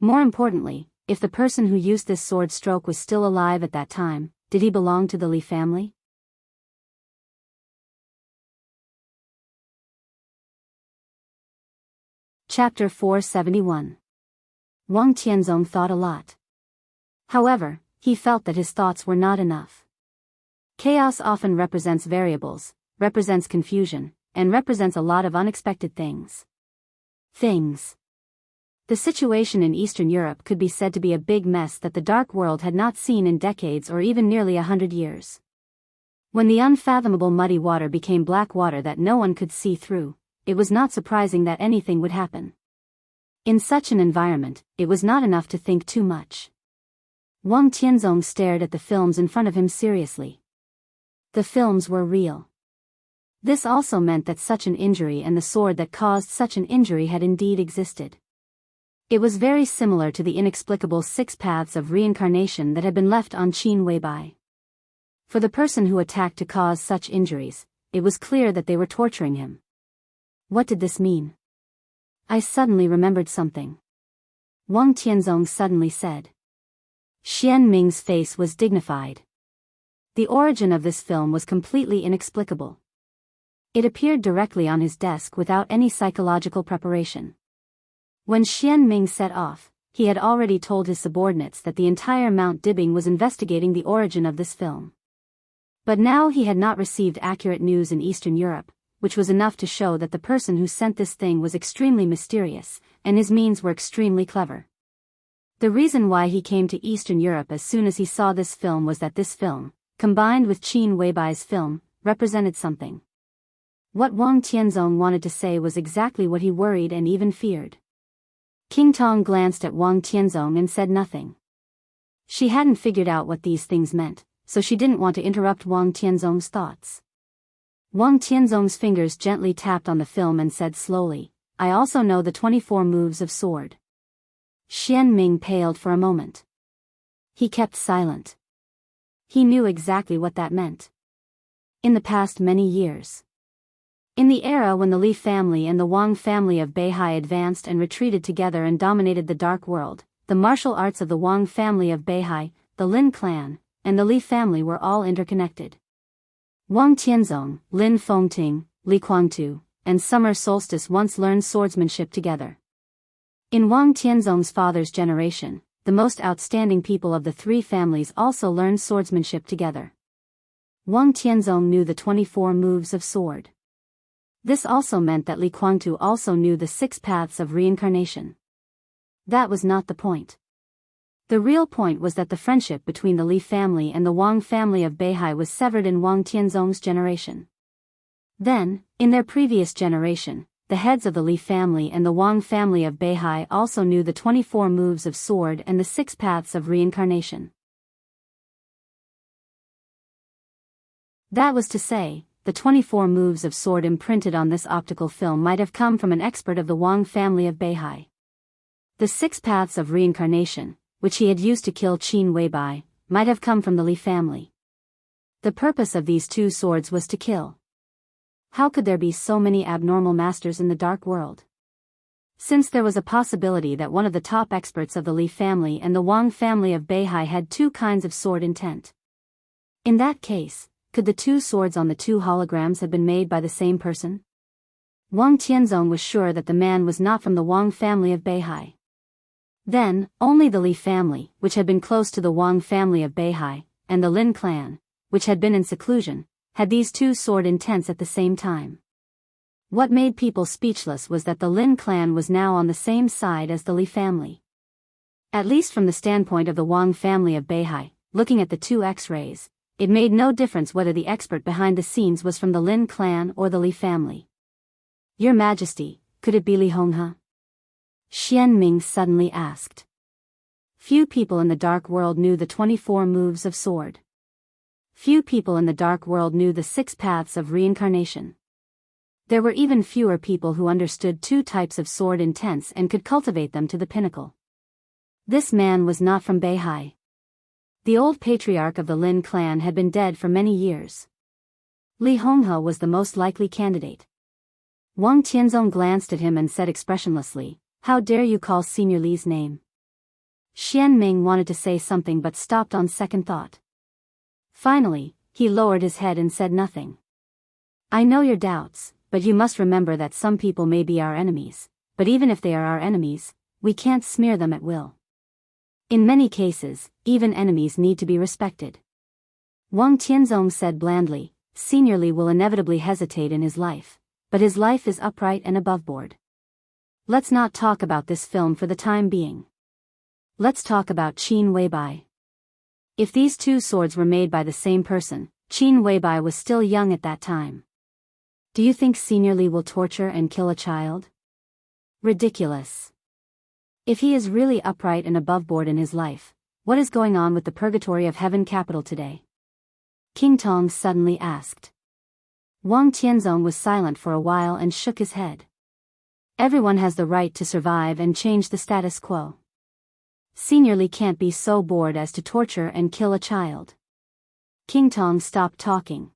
More importantly, if the person who used this sword stroke was still alive at that time, did he belong to the Li family? Chapter 471. Wang Tianzong thought a lot. However, he felt that his thoughts were not enough. Chaos often represents variables, represents confusion, and represents a lot of unexpected things. The situation in Eastern Europe could be said to be a big mess that the Dark World had not seen in decades or even nearly 100 years. When the unfathomable muddy water became black water that no one could see through, it was not surprising that anything would happen. In such an environment, it was not enough to think too much. Wang Tianzong stared at the films in front of him seriously. The films were real. This also meant that such an injury and the sword that caused such an injury had indeed existed. It was very similar to the inexplicable 6 paths of reincarnation that had been left on Qin Weibai. For the person who attacked to cause such injuries, it was clear that they were torturing him. What did this mean? I suddenly remembered something. Wang Tianzong suddenly said. Xian Ming's face was dignified. The origin of this film was completely inexplicable. It appeared directly on his desk without any psychological preparation. When Xian Ming set off, he had already told his subordinates that the entire Mount Dibbing was investigating the origin of this film. But now he had not received accurate news in Eastern Europe, which was enough to show that the person who sent this thing was extremely mysterious, and his means were extremely clever. The reason why he came to Eastern Europe as soon as he saw this film was that this film, combined with Qin Weibai's film, represented something. What Wang Tianzong wanted to say was exactly what he worried and even feared. King Tong glanced at Wang Tianzong and said nothing. She hadn't figured out what these things meant, so she didn't want to interrupt Wang Tianzong's thoughts. Wang Tianzong's fingers gently tapped on the film and said slowly, "I also know the 24 moves of sword." Xian Ming paled for a moment. He kept silent. He knew exactly what that meant. In the past many years, in the era when the Li family and the Wang family of Beihai advanced and retreated together and dominated the Dark World, the martial arts of the Wang family of Beihai, the Lin clan, and the Li family were all interconnected. Wang Tianzong, Lin Fengting, Li Guangtu, and Summer Solstice once learned swordsmanship together. In Wang Tianzong's father's generation, the most outstanding people of the three families also learned swordsmanship together. Wang Tianzong knew the 24 moves of sword. This also meant that Li Guangtu also knew the 6 paths of reincarnation. That was not the point. The real point was that the friendship between the Li family and the Wang family of Beihai was severed in Wang Tianzong's generation. Then, in their previous generation, the heads of the Li family and the Wang family of Beihai also knew the 24 moves of sword and the 6 paths of reincarnation. That was to say, the 24 moves of sword imprinted on this optical film might have come from an expert of the Wang family of Beihai. The 6 paths of reincarnation, which he had used to kill Qin Weibai, might have come from the Li family. The purpose of these 2 swords was to kill. How could there be so many abnormal masters in the Dark World? Since there was a possibility that one of the top experts of the Li family and the Wang family of Beihai had 2 kinds of sword intent. In that case, could the 2 swords on the 2 holograms have been made by the same person? Wang Tianzong was sure that the man was not from the Wang family of Beihai. Then, only the Li family, which had been close to the Wang family of Beihai, and the Lin clan, which had been in seclusion, had these 2 sword intents at the same time. What made people speechless was that the Lin clan was now on the same side as the Li family. At least from the standpoint of the Wang family of Beihai, looking at the 2 X-rays, it made no difference whether the expert behind the scenes was from the Lin clan or the Li family. "Your Majesty, could it be Li Honghe?" Xian Ming suddenly asked. Few people in the Dark World knew the 24 moves of sword. Few people in the Dark World knew the 6 paths of reincarnation. There were even fewer people who understood 2 types of sword intents and could cultivate them to the pinnacle. This man was not from Beihai. The old patriarch of the Lin clan had been dead for many years. Li Honghe was the most likely candidate. Wang Tianzong glanced at him and said expressionlessly, "How dare you call Senior Li's name?" Xian Ming wanted to say something but stopped on second thought. Finally, he lowered his head and said nothing. "I know your doubts, but you must remember that some people may be our enemies, but even if they are our enemies, we can't smear them at will. In many cases, even enemies need to be respected." Wang Tianzong said blandly, "Senior Li will inevitably hesitate in his life, but his life is upright and aboveboard. Let's not talk about this film for the time being. Let's talk about Qin Weibai. If these 2 swords were made by the same person, Qin Weibai was still young at that time. Do you think Senior Li will torture and kill a child? Ridiculous. If he is really upright and aboveboard in his life, what is going on with the purgatory of heaven capital today?" King Tong suddenly asked. Wang Tianzong was silent for a while and shook his head. Everyone has the right to survive and change the status quo. Senior Li can't be so bored as to torture and kill a child. King Tong stopped talking.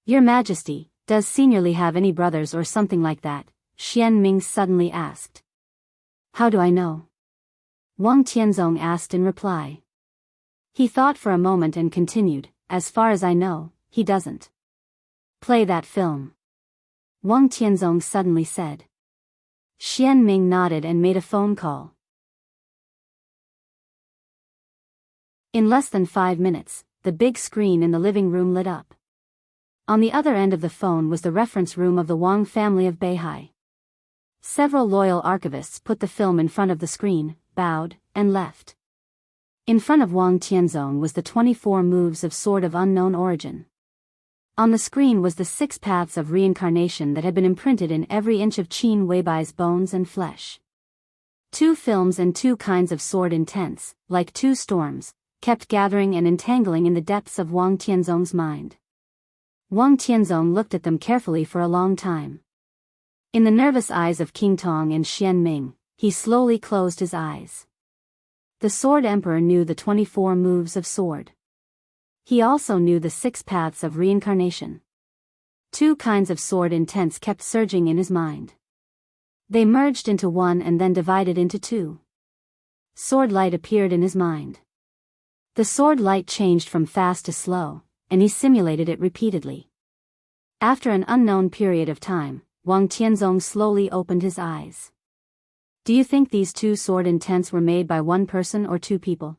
"Your Majesty, does Senior Li have any brothers or something like that?" Xian Ming suddenly asked. "How do I know?" Wang Tianzong asked in reply. He thought for a moment and continued, as far as I know, he doesn't. Play that film. Wang Tianzong suddenly said. Xian Ming nodded and made a phone call. In less than 5 minutes, the big screen in the living room lit up. On the other end of the phone was the reference room of the Wang family of Beihai. Several loyal archivists put the film in front of the screen, bowed, and left. In front of Wang Tianzong was the 24 moves of Sword of Unknown Origin. On the screen was the 6 paths of reincarnation that had been imprinted in every inch of Qin Weibai's bones and flesh. 2 films and 2 kinds of sword intense, like 2 storms, kept gathering and entangling in the depths of Wang Tianzong's mind. Wang Tianzong looked at them carefully for a long time. In the nervous eyes of King Tong and Xian Ming, he slowly closed his eyes. The Sword Emperor knew the 24 moves of sword. He also knew the 6 paths of reincarnation. 2 kinds of sword intense kept surging in his mind. They merged into one and then divided into 2. Sword light appeared in his mind. The sword light changed from fast to slow, and he simulated it repeatedly. After an unknown period of time, Wang Tianzong slowly opened his eyes. Do you think these 2 sword intents were made by 1 person or 2 people?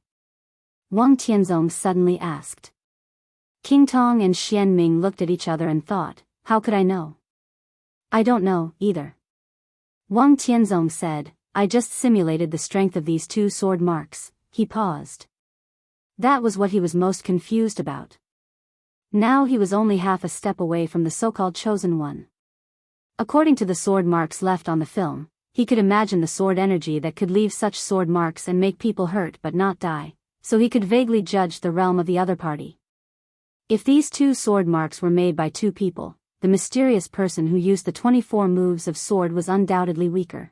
Wang Tianzong suddenly asked. King Tong and Xian Ming looked at each other and thought, how could I know? I don't know, either. Wang Tianzong said, I just simulated the strength of these 2 sword marks. He paused. That was what he was most confused about. Now he was only half a step away from the so-called chosen one. According to the sword marks left on the film, he could imagine the sword energy that could leave such sword marks and make people hurt but not die, so he could vaguely judge the realm of the other party. If these 2 sword marks were made by 2 people, the mysterious person who used the 24 moves of sword was undoubtedly weaker.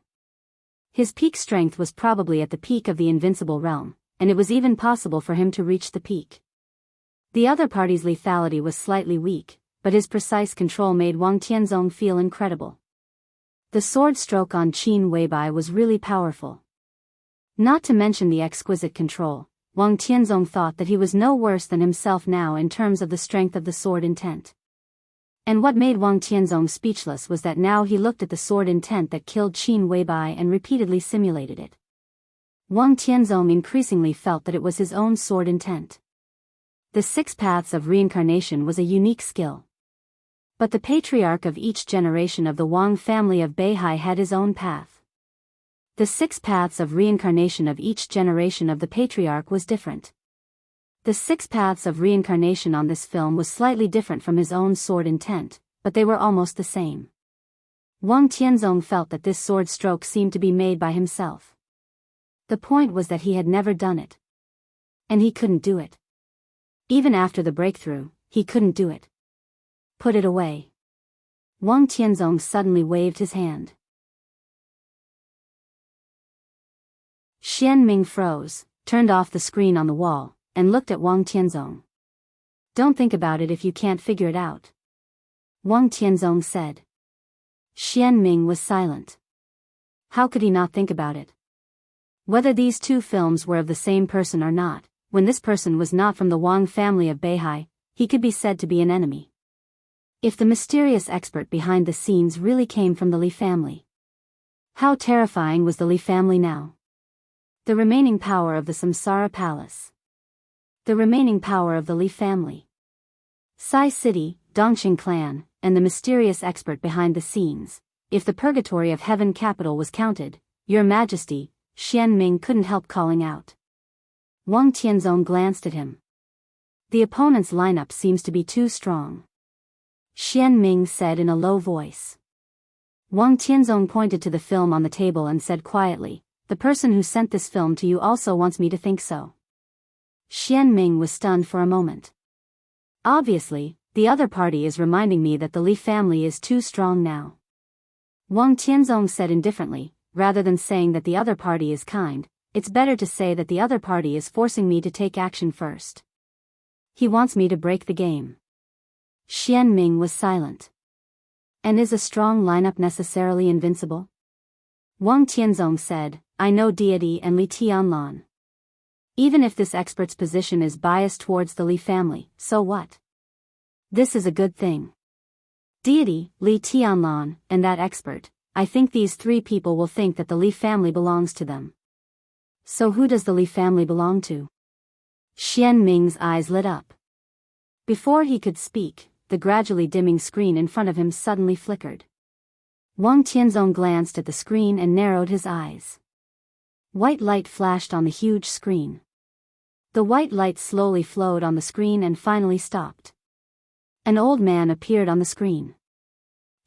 His peak strength was probably at the peak of the invincible realm, and it was even possible for him to reach the peak. The other party's lethality was slightly weak, but his precise control made Wang Tianzong feel incredible. The sword stroke on Qin Weibai was really powerful. Not to mention the exquisite control, Wang Tianzong thought that he was no worse than himself now in terms of the strength of the sword intent. And what made Wang Tianzong speechless was that now he looked at the sword intent that killed Qin Weibai and repeatedly simulated it. Wang Tianzong increasingly felt that it was his own sword intent. The 6 paths of reincarnation was a unique skill. But the patriarch of each generation of the Wang family of Beihai had his own path. The 6 paths of reincarnation of each generation of the patriarch was different. The 6 paths of reincarnation on this film was slightly different from his own sword intent, but they were almost the same. Wang Tianzong felt that this sword stroke seemed to be made by himself. The point was that he had never done it. And he couldn't do it. Even after the breakthrough, he couldn't do it. Put it away. Wang Tianzong suddenly waved his hand. Xian Ming froze, turned off the screen on the wall, and looked at Wang Tianzong. Don't think about it if you can't figure it out. Wang Tianzong said. Xian Ming was silent. How could he not think about it? Whether these 2 films were of the same person or not, when this person was not from the Wang family of Beihai, he could be said to be an enemy. If the mysterious expert behind the scenes really came from the Li family. How terrifying was the Li family now? The remaining power of the Samsara Palace. The remaining power of the Li family. Sai City, Dongqing clan, and the mysterious expert behind the scenes. If the purgatory of heaven capital was counted, Your Majesty, Xian Ming couldn't help calling out. Wang Tianzong glanced at him. The opponent's lineup seems to be too strong. Xian Ming said in a low voice. Wang Tianzong pointed to the film on the table and said quietly, the person who sent this film to you also wants me to think so. Xian Ming was stunned for a moment. Obviously, the other party is reminding me that the Li family is too strong now. Wang Tianzong said indifferently, rather than saying that the other party is kind, it's better to say that the other party is forcing me to take action first. He wants me to break the game. Xian Ming was silent. And is a strong lineup necessarily invincible? Wang Tianzong said, I know deity and Li Tianlan. Even if this expert's position is biased towards the Li family, so what? This is a good thing. Deity, Li Tianlan, and that expert, I think these three people will think that the Li family belongs to them. So who does the Li family belong to? Xian Ming's eyes lit up. Before he could speak, the gradually dimming screen in front of him suddenly flickered. Wang Tianzong glanced at the screen and narrowed his eyes. White light flashed on the huge screen. The white light slowly flowed on the screen and finally stopped. An old man appeared on the screen.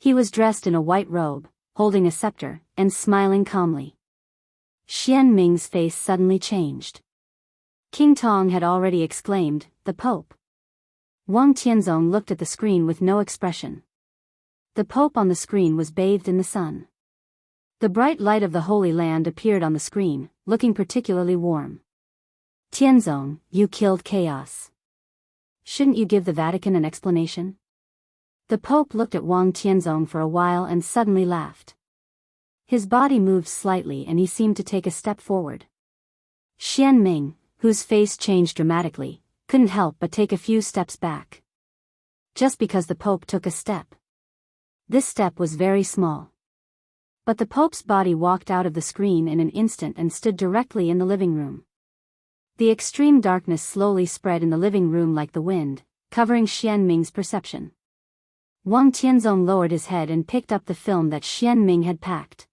He was dressed in a white robe, holding a scepter, and smiling calmly. Xian Ming's face suddenly changed. King Tong had already exclaimed, "The Pope." Wang Tianzong looked at the screen with no expression. The Pope on the screen was bathed in the sun. The bright light of the Holy Land appeared on the screen, looking particularly warm. Tianzong, you killed chaos. Shouldn't you give the Vatican an explanation? The Pope looked at Wang Tianzong for a while and suddenly laughed. His body moved slightly and he seemed to take a step forward. Xian Ming, whose face changed dramatically, couldn't help but take a few steps back. Just because the Pope took a step. This step was very small. But the Pope's body walked out of the screen in an instant and stood directly in the living room. The extreme darkness slowly spread in the living room like the wind, covering Xian Ming's perception. Wang Tianzong lowered his head and picked up the film that Xian Ming had packed.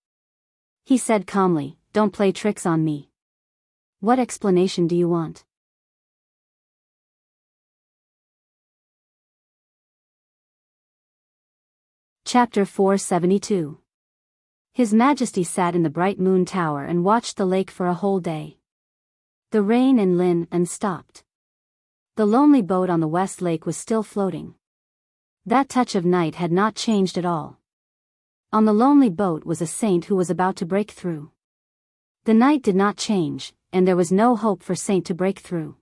He said calmly, "Don't play tricks on me. What explanation do you want?" Chapter 472. His Majesty sat in the bright moon tower and watched the lake for a whole day. The rain in Lin and stopped. The lonely boat on the West Lake was still floating. That touch of night had not changed at all. On the lonely boat was a saint who was about to break through. The night did not change, and there was no hope for Saint to break through.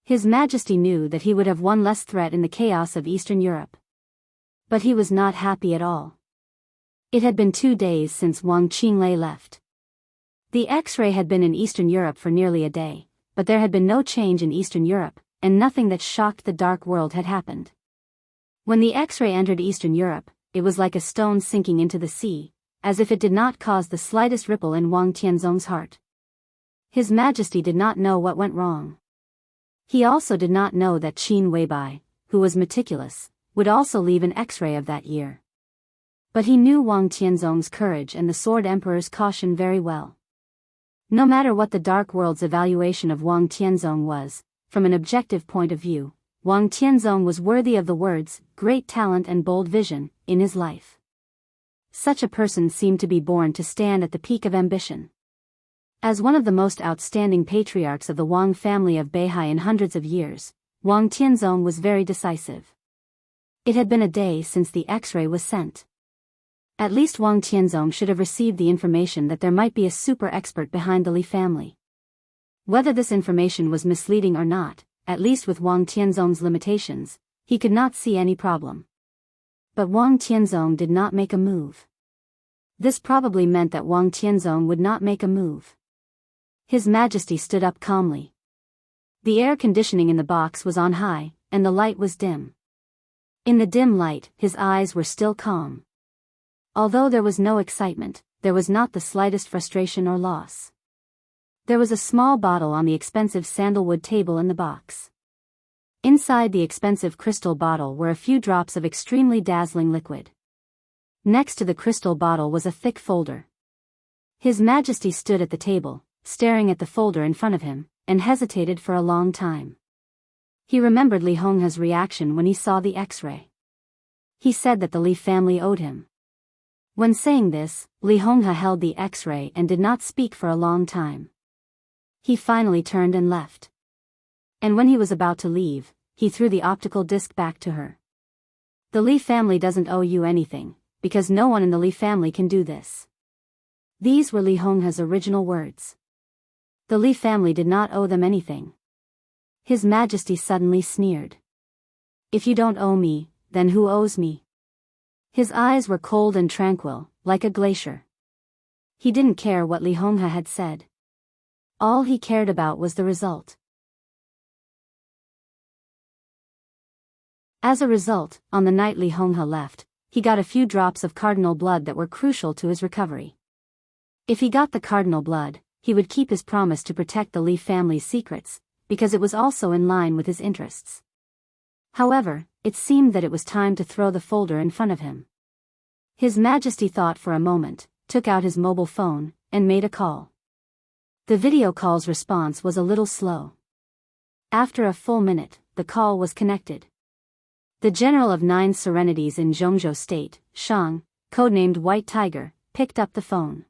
His Majesty knew that he would have one less threat in the chaos of Eastern Europe. But he was not happy at all. It had been 2 days since Wang Qinglei left. The X-ray had been in Eastern Europe for nearly a day, but there had been no change in Eastern Europe, and nothing that shocked the dark world had happened. When the X-ray entered Eastern Europe, it was like a stone sinking into the sea, as if it did not cause the slightest ripple in Wang Tianzong's heart. His Majesty did not know what went wrong. He also did not know that Qin Weibai, who was meticulous, would also leave an X-ray of that year. But he knew Wang Tianzong's courage and the Sword Emperor's caution very well. No matter what the Dark World's evaluation of Wang Tianzong was, from an objective point of view, Wang Tianzong was worthy of the words, great talent and bold vision, in his life. Such a person seemed to be born to stand at the peak of ambition. As one of the most outstanding patriarchs of the Wang family of Beihai in hundreds of years, Wang Tianzong was very decisive. It had been a day since the X-ray was sent. At least Wang Tianzong should have received the information that there might be a super expert behind the Li family. Whether this information was misleading or not, at least with Wang Tianzong's limitations, he could not see any problem. But Wang Tianzong did not make a move. This probably meant that Wang Tianzong would not make a move. His Majesty stood up calmly. The air conditioning in the box was on high, and the light was dim. In the dim light, his eyes were still calm. Although there was no excitement, there was not the slightest frustration or loss. There was a small bottle on the expensive sandalwood table in the box. Inside the expensive crystal bottle were a few drops of extremely dazzling liquid. Next to the crystal bottle was a thick folder. His Majesty stood at the table, staring at the folder in front of him, and hesitated for a long time. He remembered Li Honghe's reaction when he saw the X-ray. He said that the Li family owed him. When saying this, Li Honghe held the X-ray and did not speak for a long time. He finally turned and left. And when he was about to leave, he threw the optical disc back to her. The Li family doesn't owe you anything, because no one in the Li family can do this. These were Li Honghe's original words. The Li family did not owe them anything. His Majesty suddenly sneered. If you don't owe me, then who owes me? His eyes were cold and tranquil, like a glacier. He didn't care what Li Honghe had said. All he cared about was the result. As a result, on the night Li Honghe left, he got a few drops of cardinal blood that were crucial to his recovery. If he got the cardinal blood, he would keep his promise to protect the Li family's secrets, because it was also in line with his interests. However, it seemed that it was time to throw the folder in front of him. His Majesty thought for a moment, took out his mobile phone, and made a call. The video call's response was a little slow. After a full minute, the call was connected. The general of 9 serenities in Zhongzhou State, Shang, codenamed White Tiger, picked up the phone.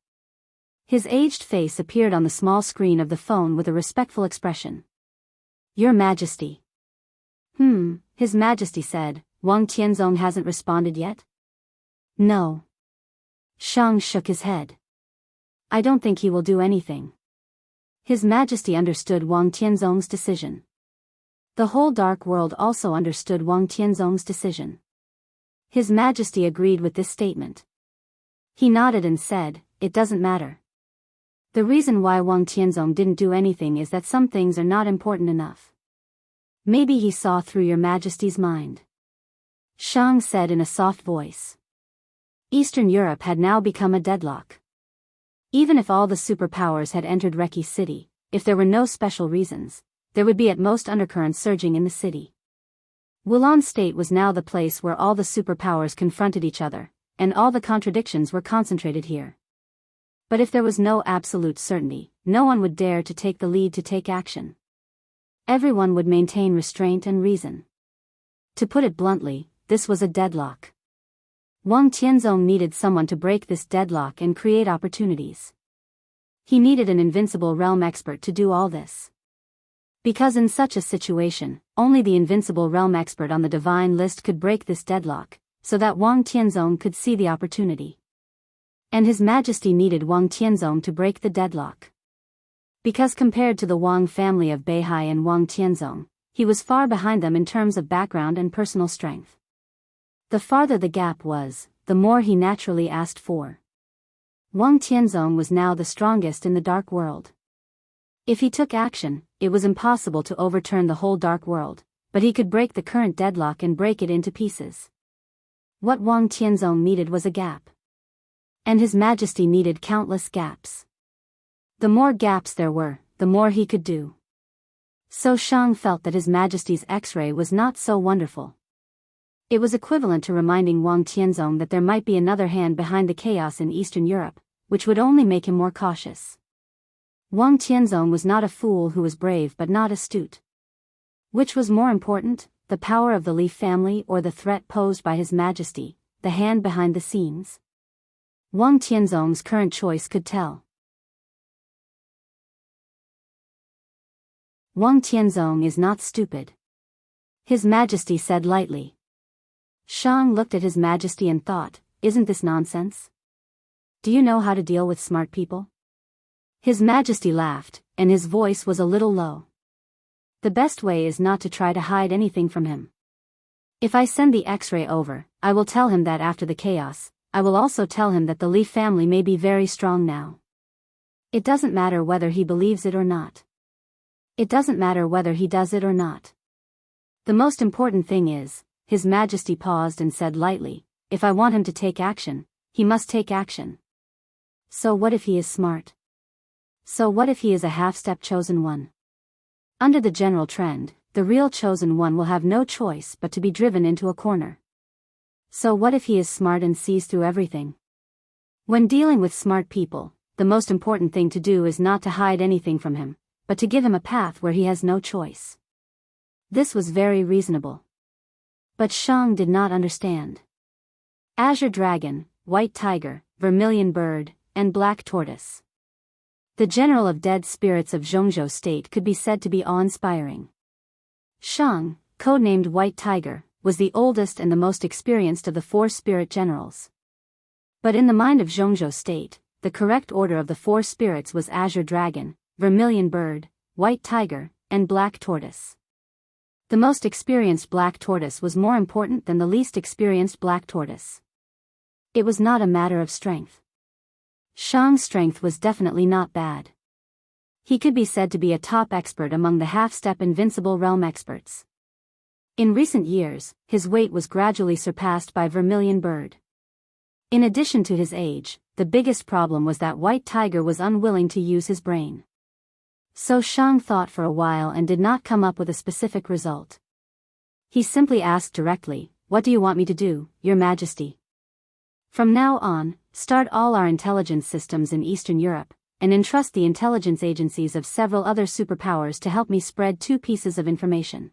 His aged face appeared on the small screen of the phone with a respectful expression. "Your Majesty." His Majesty said. "Wang Tianzong hasn't responded yet?" "No." Shang shook his head. "I don't think he will do anything." His Majesty understood Wang Tianzong's decision. The whole dark world also understood Wang Tianzong's decision. His Majesty agreed with this statement. He nodded and said, "It doesn't matter. The reason why Wang Tianzong didn't do anything is that some things are not important enough. Maybe he saw through your Majesty's mind." Shang said in a soft voice. Eastern Europe had now become a deadlock. Even if all the superpowers had entered Reki City, if there were no special reasons, there would be at most undercurrents surging in the city. Wulan State was now the place where all the superpowers confronted each other, and all the contradictions were concentrated here. But if there was no absolute certainty, no one would dare to take the lead to take action. Everyone would maintain restraint and reason. To put it bluntly, this was a deadlock. Wang Tianzong needed someone to break this deadlock and create opportunities. He needed an invincible realm expert to do all this. Because in such a situation, only the invincible realm expert on the divine list could break this deadlock, so that Wang Tianzong could see the opportunity. And His Majesty needed Wang Tianzong to break the deadlock. Because compared to the Wang family of Beihai and Wang Tianzong, he was far behind them in terms of background and personal strength. The farther the gap was, the more he naturally asked for. Wang Tianzong was now the strongest in the dark world. If he took action, it was impossible to overturn the whole dark world, but he could break the current deadlock and break it into pieces. What Wang Tianzong needed was a gap. And His Majesty needed countless gaps. The more gaps there were, the more he could do. So Shang felt that His Majesty's X-ray was not so wonderful. It was equivalent to reminding Wang Tianzong that there might be another hand behind the chaos in Eastern Europe, which would only make him more cautious. Wang Tianzong was not a fool who was brave but not astute. Which was more important, the power of the Li family or the threat posed by His Majesty, the hand behind the scenes? Wang Tianzong's current choice could tell. Wang Tianzong is not stupid. His Majesty said lightly. Shang looked at His Majesty and thought, isn't this nonsense? Do you know how to deal with smart people? His Majesty laughed, and his voice was a little low. The best way is not to try to hide anything from him. If I send the X-ray over, I will tell him that after the chaos, I will also tell him that the Li family may be very strong now. It doesn't matter whether he believes it or not. It doesn't matter whether he does it or not. The most important thing is, His Majesty paused and said lightly, if I want him to take action, he must take action. So what if he is smart? So what if he is a half-step chosen one? Under the general trend, the real chosen one will have no choice but to be driven into a corner. So what if he is smart and sees through everything? When dealing with smart people, the most important thing to do is not to hide anything from him, but to give him a path where he has no choice. This was very reasonable. But Shang did not understand. Azure Dragon, White Tiger, Vermilion Bird, and Black Tortoise. The general of dead spirits of Zhongzhou State could be said to be awe-inspiring. Shang, codenamed White Tiger, was the oldest and the most experienced of the 4 spirit generals. But in the mind of Zhongzhou State, the correct order of the 4 spirits was Azure Dragon, Vermilion Bird, White Tiger, and Black Tortoise. The most experienced Black Tortoise was more important than the least experienced Black Tortoise. It was not a matter of strength. Shang's strength was definitely not bad. He could be said to be a top expert among the half-step invincible realm experts. In recent years, his weight was gradually surpassed by Vermilion Bird. In addition to his age, the biggest problem was that White Tiger was unwilling to use his brain. So Shang thought for a while and did not come up with a specific result. He simply asked directly, "What do you want me to do, Your Majesty?" "From now on, start all our intelligence systems in Eastern Europe, and entrust the intelligence agencies of several other superpowers to help me spread 2 pieces of information."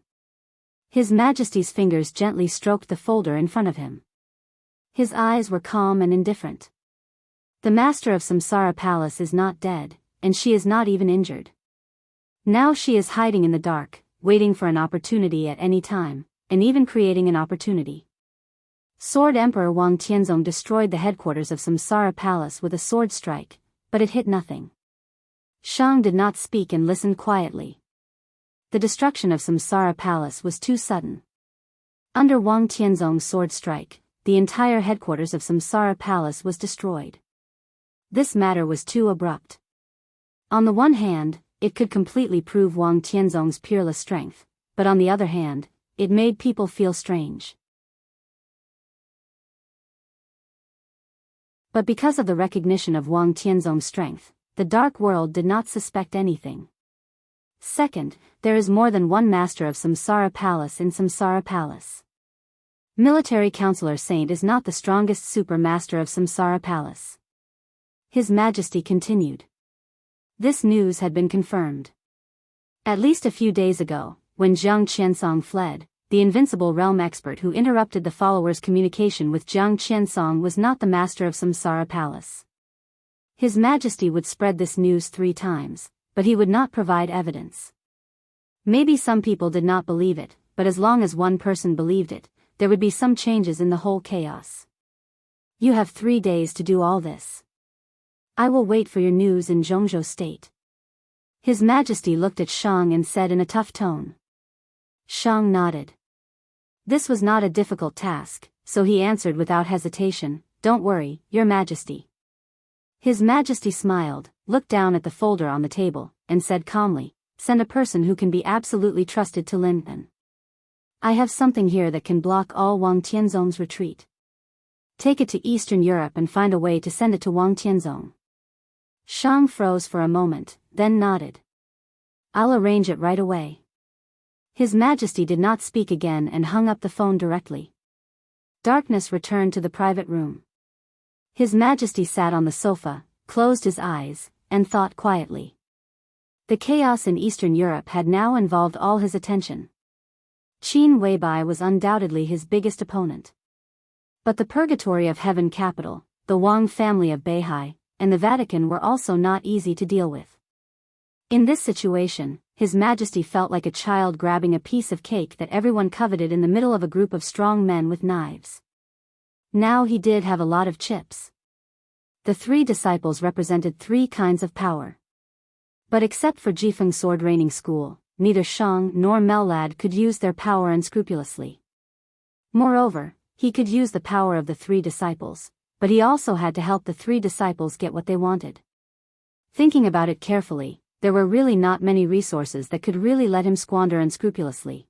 His Majesty's fingers gently stroked the folder in front of him. His eyes were calm and indifferent. The master of Samsara Palace is not dead, and she is not even injured. Now she is hiding in the dark, waiting for an opportunity at any time, and even creating an opportunity. Sword Emperor Wang Tianzong destroyed the headquarters of Samsara Palace with a sword strike, but it hit nothing. Shang did not speak and listened quietly. The destruction of Samsara Palace was too sudden. Under Wang Tianzong's sword strike, the entire headquarters of Samsara Palace was destroyed. This matter was too abrupt. On the one hand, it could completely prove Wang Tianzong's peerless strength, but on the other hand, it made people feel strange. But because of the recognition of Wang Tianzong's strength, the dark world did not suspect anything. Second, there is more than one master of Samsara Palace in Samsara Palace. Military Counselor Saint is not the strongest super master of Samsara Palace. His Majesty continued. This news had been confirmed. At least a few days ago, when Jiang Qiansong fled, the invincible realm expert who interrupted the followers' communication with Jiang Qiansong was not the master of Samsara Palace. His Majesty would spread this news 3 times, but he would not provide evidence. Maybe some people did not believe it, but as long as one person believed it, there would be some changes in the whole chaos. You have 3 days to do all this. I will wait for your news in Zhongzhou State. His Majesty looked at Shang and said in a tough tone. Shang nodded. This was not a difficult task, so he answered without hesitation, "Don't worry, Your Majesty." His Majesty smiled, looked down at the folder on the table, and said calmly, "Send a person who can be absolutely trusted to Linpen. I have something here that can block all Wang Tianzong's retreat. Take it to Eastern Europe and find a way to send it to Wang Tianzong." Shang froze for a moment, then nodded. "I'll arrange it right away." His Majesty did not speak again and hung up the phone directly. Darkness returned to the private room. His Majesty sat on the sofa, closed his eyes, and thought quietly. The chaos in Eastern Europe had now involved all his attention. Qin Weibai was undoubtedly his biggest opponent. But the Purgatory of Heaven capital, the Wang family of Beihai, and the Vatican were also not easy to deal with. In this situation, His Majesty felt like a child grabbing a piece of cake that everyone coveted in the middle of a group of strong men with knives. Now he did have a lot of chips. The 3 disciples represented 3 kinds of power. But except for Jifeng Sword Training School, neither Shang nor Mellad could use their power unscrupulously. Moreover, he could use the power of the 3 disciples, but he also had to help the 3 disciples get what they wanted. Thinking about it carefully, there were really not many resources that could really let him squander unscrupulously.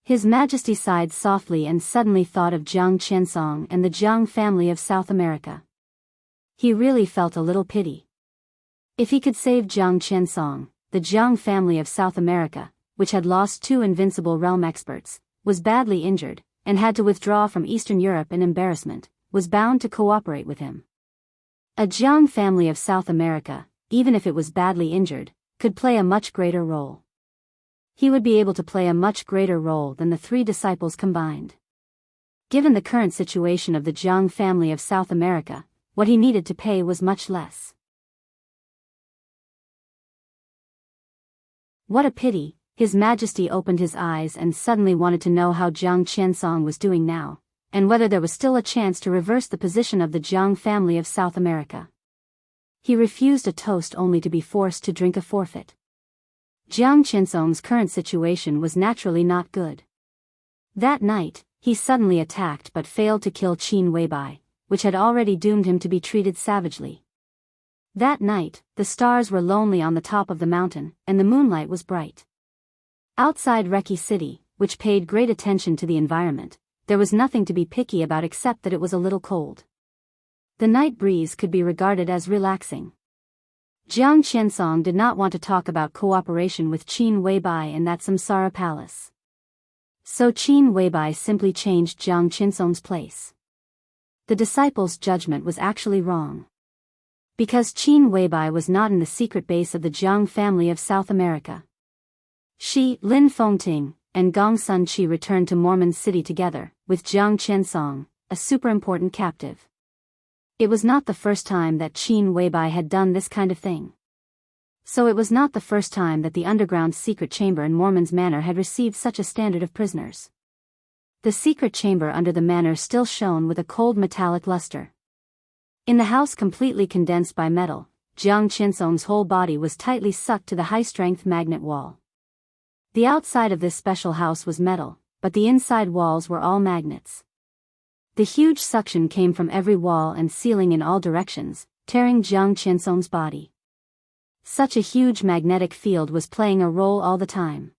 His Majesty sighed softly and suddenly thought of Jiang Qiansong and the Jiang family of South America. He really felt a little pity. If he could save Jiang Qiansong, the Jiang family of South America, which had lost 2 invincible realm experts, was badly injured, and had to withdraw from Eastern Europe in embarrassment, was bound to cooperate with him. A Jiang family of South America, even if it was badly injured, could play a much greater role. He would be able to play a much greater role than the 3 disciples combined. Given the current situation of the Jiang family of South America, what he needed to pay was much less. What a pity. His Majesty opened his eyes and suddenly wanted to know how Jiang Qiansong was doing now, and whether there was still a chance to reverse the position of the Jiang family of South America. He refused a toast only to be forced to drink a forfeit. Jiang Qiansong's current situation was naturally not good. That night, he suddenly attacked but failed to kill Qin Weibai, which had already doomed him to be treated savagely. That night, the stars were lonely on the top of the mountain, and the moonlight was bright. Outside Reki City, which paid great attention to the environment, there was nothing to be picky about except that it was a little cold. The night breeze could be regarded as relaxing. Jiang Qiansong did not want to talk about cooperation with Qin Weibai in that samsara palace. So Qin Weibai simply changed Jiang Qiansong's place. The disciple's judgment was actually wrong. Because Qin Weibai was not in the secret base of the Jiang family of South America. She, Lin Fengting, and Gong Sun Qi returned to Mormon City together, with Jiang Qiansong, a super important captive. It was not the first time that Qin Weibai had done this kind of thing. So it was not the first time that the underground secret chamber in Mormon's Manor had received such a standard of prisoners. The secret chamber under the manor still shone with a cold metallic luster. In the house completely condensed by metal, Jiang Qiansong's whole body was tightly sucked to the high-strength magnet wall. The outside of this special house was metal, but the inside walls were all magnets. The huge suction came from every wall and ceiling in all directions, tearing Jiang Qiansong's body. Such a huge magnetic field was playing a role all the time.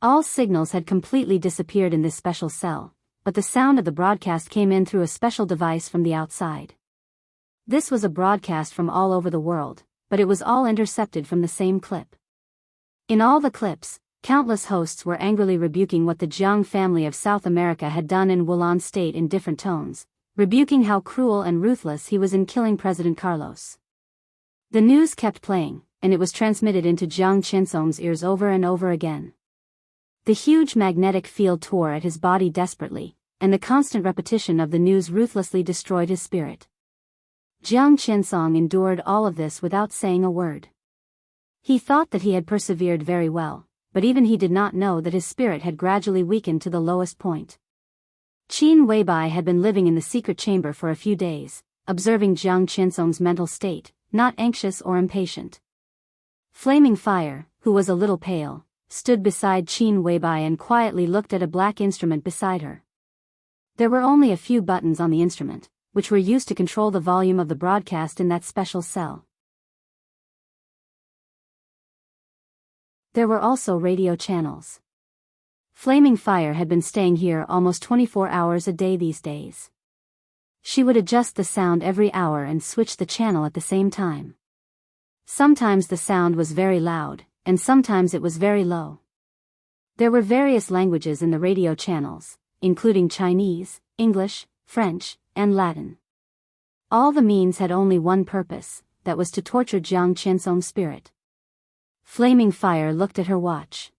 All signals had completely disappeared in this special cell, but the sound of the broadcast came in through a special device from the outside. This was a broadcast from all over the world, but it was all intercepted from the same clip. In all the clips, countless hosts were angrily rebuking what the Jiang family of South America had done in Wulan State in different tones, rebuking how cruel and ruthless he was in killing President Carlos. The news kept playing, and it was transmitted into Jiang Qiansong's ears over and over again. The huge magnetic field tore at his body desperately, and the constant repetition of the news ruthlessly destroyed his spirit. Jiang Qiansong endured all of this without saying a word. He thought that he had persevered very well, but even he did not know that his spirit had gradually weakened to the lowest point. Qin Weibai had been living in the secret chamber for a few days, observing Jiang Qiansong's mental state, not anxious or impatient. Flaming Fire, who was a little pale, stood beside Qin Weibai and quietly looked at a black instrument beside her. There were only a few buttons on the instrument, which were used to control the volume of the broadcast in that special cell. There were also radio channels. Flaming Fire had been staying here almost 24 hours a day these days. She would adjust the sound every hour and switch the channel at the same time. Sometimes the sound was very loud, and sometimes it was very low. There were various languages in the radio channels, including Chinese, English, French, and Latin. All the means had only one purpose, that was to torture Jiang Qiansong's spirit. Flaming Fire looked at her watch.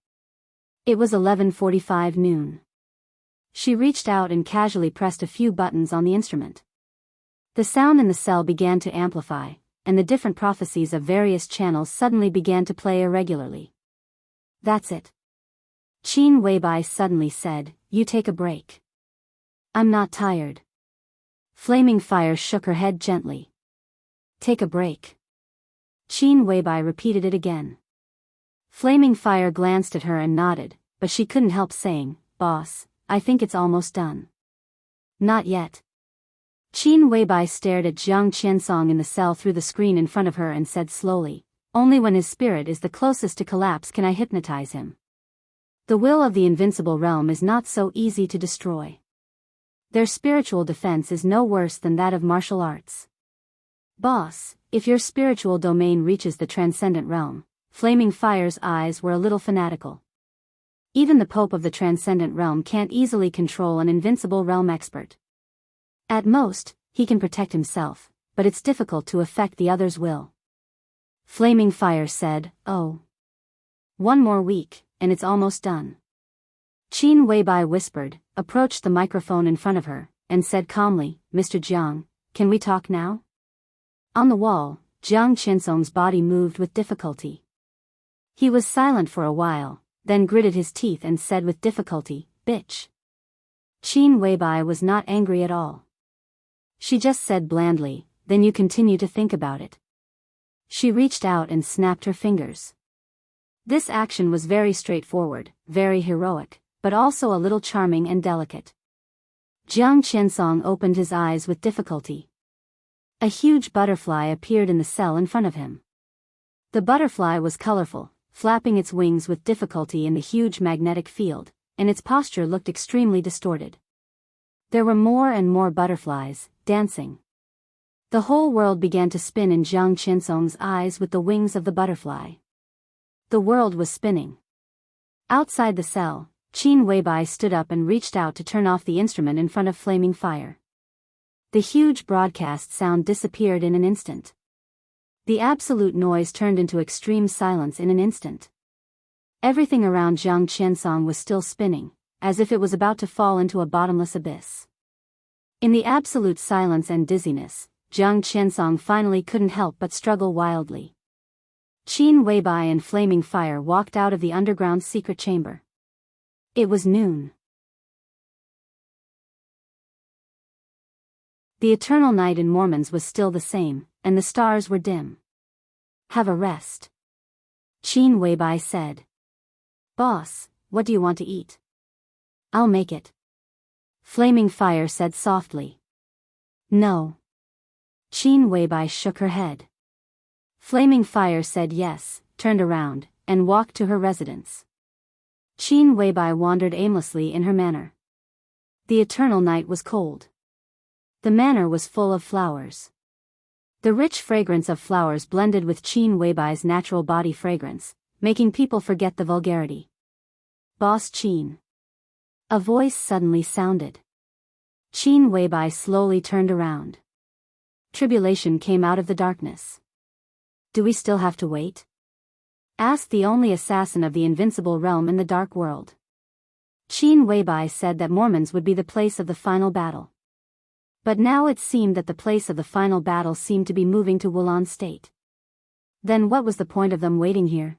It was 11:45 noon. She reached out and casually pressed a few buttons on the instrument. The sound in the cell began to amplify, and the different prophecies of various channels suddenly began to play irregularly. That's it. Qin Weibai suddenly said, "You take a break." "I'm not tired." Flaming Fire shook her head gently. "Take a break." Qin Weibai repeated it again. Flaming Fire glanced at her and nodded, but she couldn't help saying, "Boss, I think it's almost done." "Not yet." Qin Weibai stared at Jiang Qiansong in the cell through the screen in front of her and said slowly, "Only when his spirit is the closest to collapse can I hypnotize him. The will of the invincible realm is not so easy to destroy. Their spiritual defense is no worse than that of martial arts." "Boss, if your spiritual domain reaches the transcendent realm," Flaming Fire's eyes were a little fanatical. "Even the Pope of the transcendent realm can't easily control an invincible realm expert. At most, he can protect himself, but it's difficult to affect the other's will." Flaming Fire said, "Oh. 1 more week, and it's almost done." Qin Weibai whispered, approached the microphone in front of her, and said calmly, "Mr. Jiang, can we talk now?" On the wall, Jiang Qiansong's body moved with difficulty. He was silent for a while, then gritted his teeth and said with difficulty, "Bitch." Qin Weibai was not angry at all. She just said blandly, "Then you continue to think about it." She reached out and snapped her fingers. This action was very straightforward, very heroic, but also a little charming and delicate. Jiang Qiansong opened his eyes with difficulty. A huge butterfly appeared in the cell in front of him. The butterfly was colorful, flapping its wings with difficulty in the huge magnetic field, and its posture looked extremely distorted. There were more and more butterflies, dancing. The whole world began to spin in Jiang Qinsong's eyes with the wings of the butterfly. The world was spinning. Outside the cell, Qin Weibai stood up and reached out to turn off the instrument in front of flaming fire. The huge broadcast sound disappeared in an instant. The absolute noise turned into extreme silence in an instant. Everything around Jiang Qinsong was still spinning, as if it was about to fall into a bottomless abyss. In the absolute silence and dizziness, Jiang Qinsong finally couldn't help but struggle wildly. Qin Weibai and Flaming Fire walked out of the underground secret chamber. It was noon. The eternal night in Mormons was still the same, and the stars were dim. "Have a rest," Qin Weibai said. "Boss, what do you want to eat?" "I'll make it," Flaming Fire said softly. "No." Qin Weibai shook her head. Flaming Fire said yes, turned around, and walked to her residence. Qin Weibai wandered aimlessly in her manor. The eternal night was cold. The manor was full of flowers. The rich fragrance of flowers blended with Qin Weibai's natural body fragrance, making people forget the vulgarity. "Boss Qin." A voice suddenly sounded. Qin Weibai slowly turned around. Tribulation came out of the darkness. "Do we still have to wait?" asked the only assassin of the invincible realm in the dark world. Qin Weibai said that Mormons would be the place of the final battle. But now it seemed that the place of the final battle seemed to be moving to Wulan State. Then what was the point of them waiting here?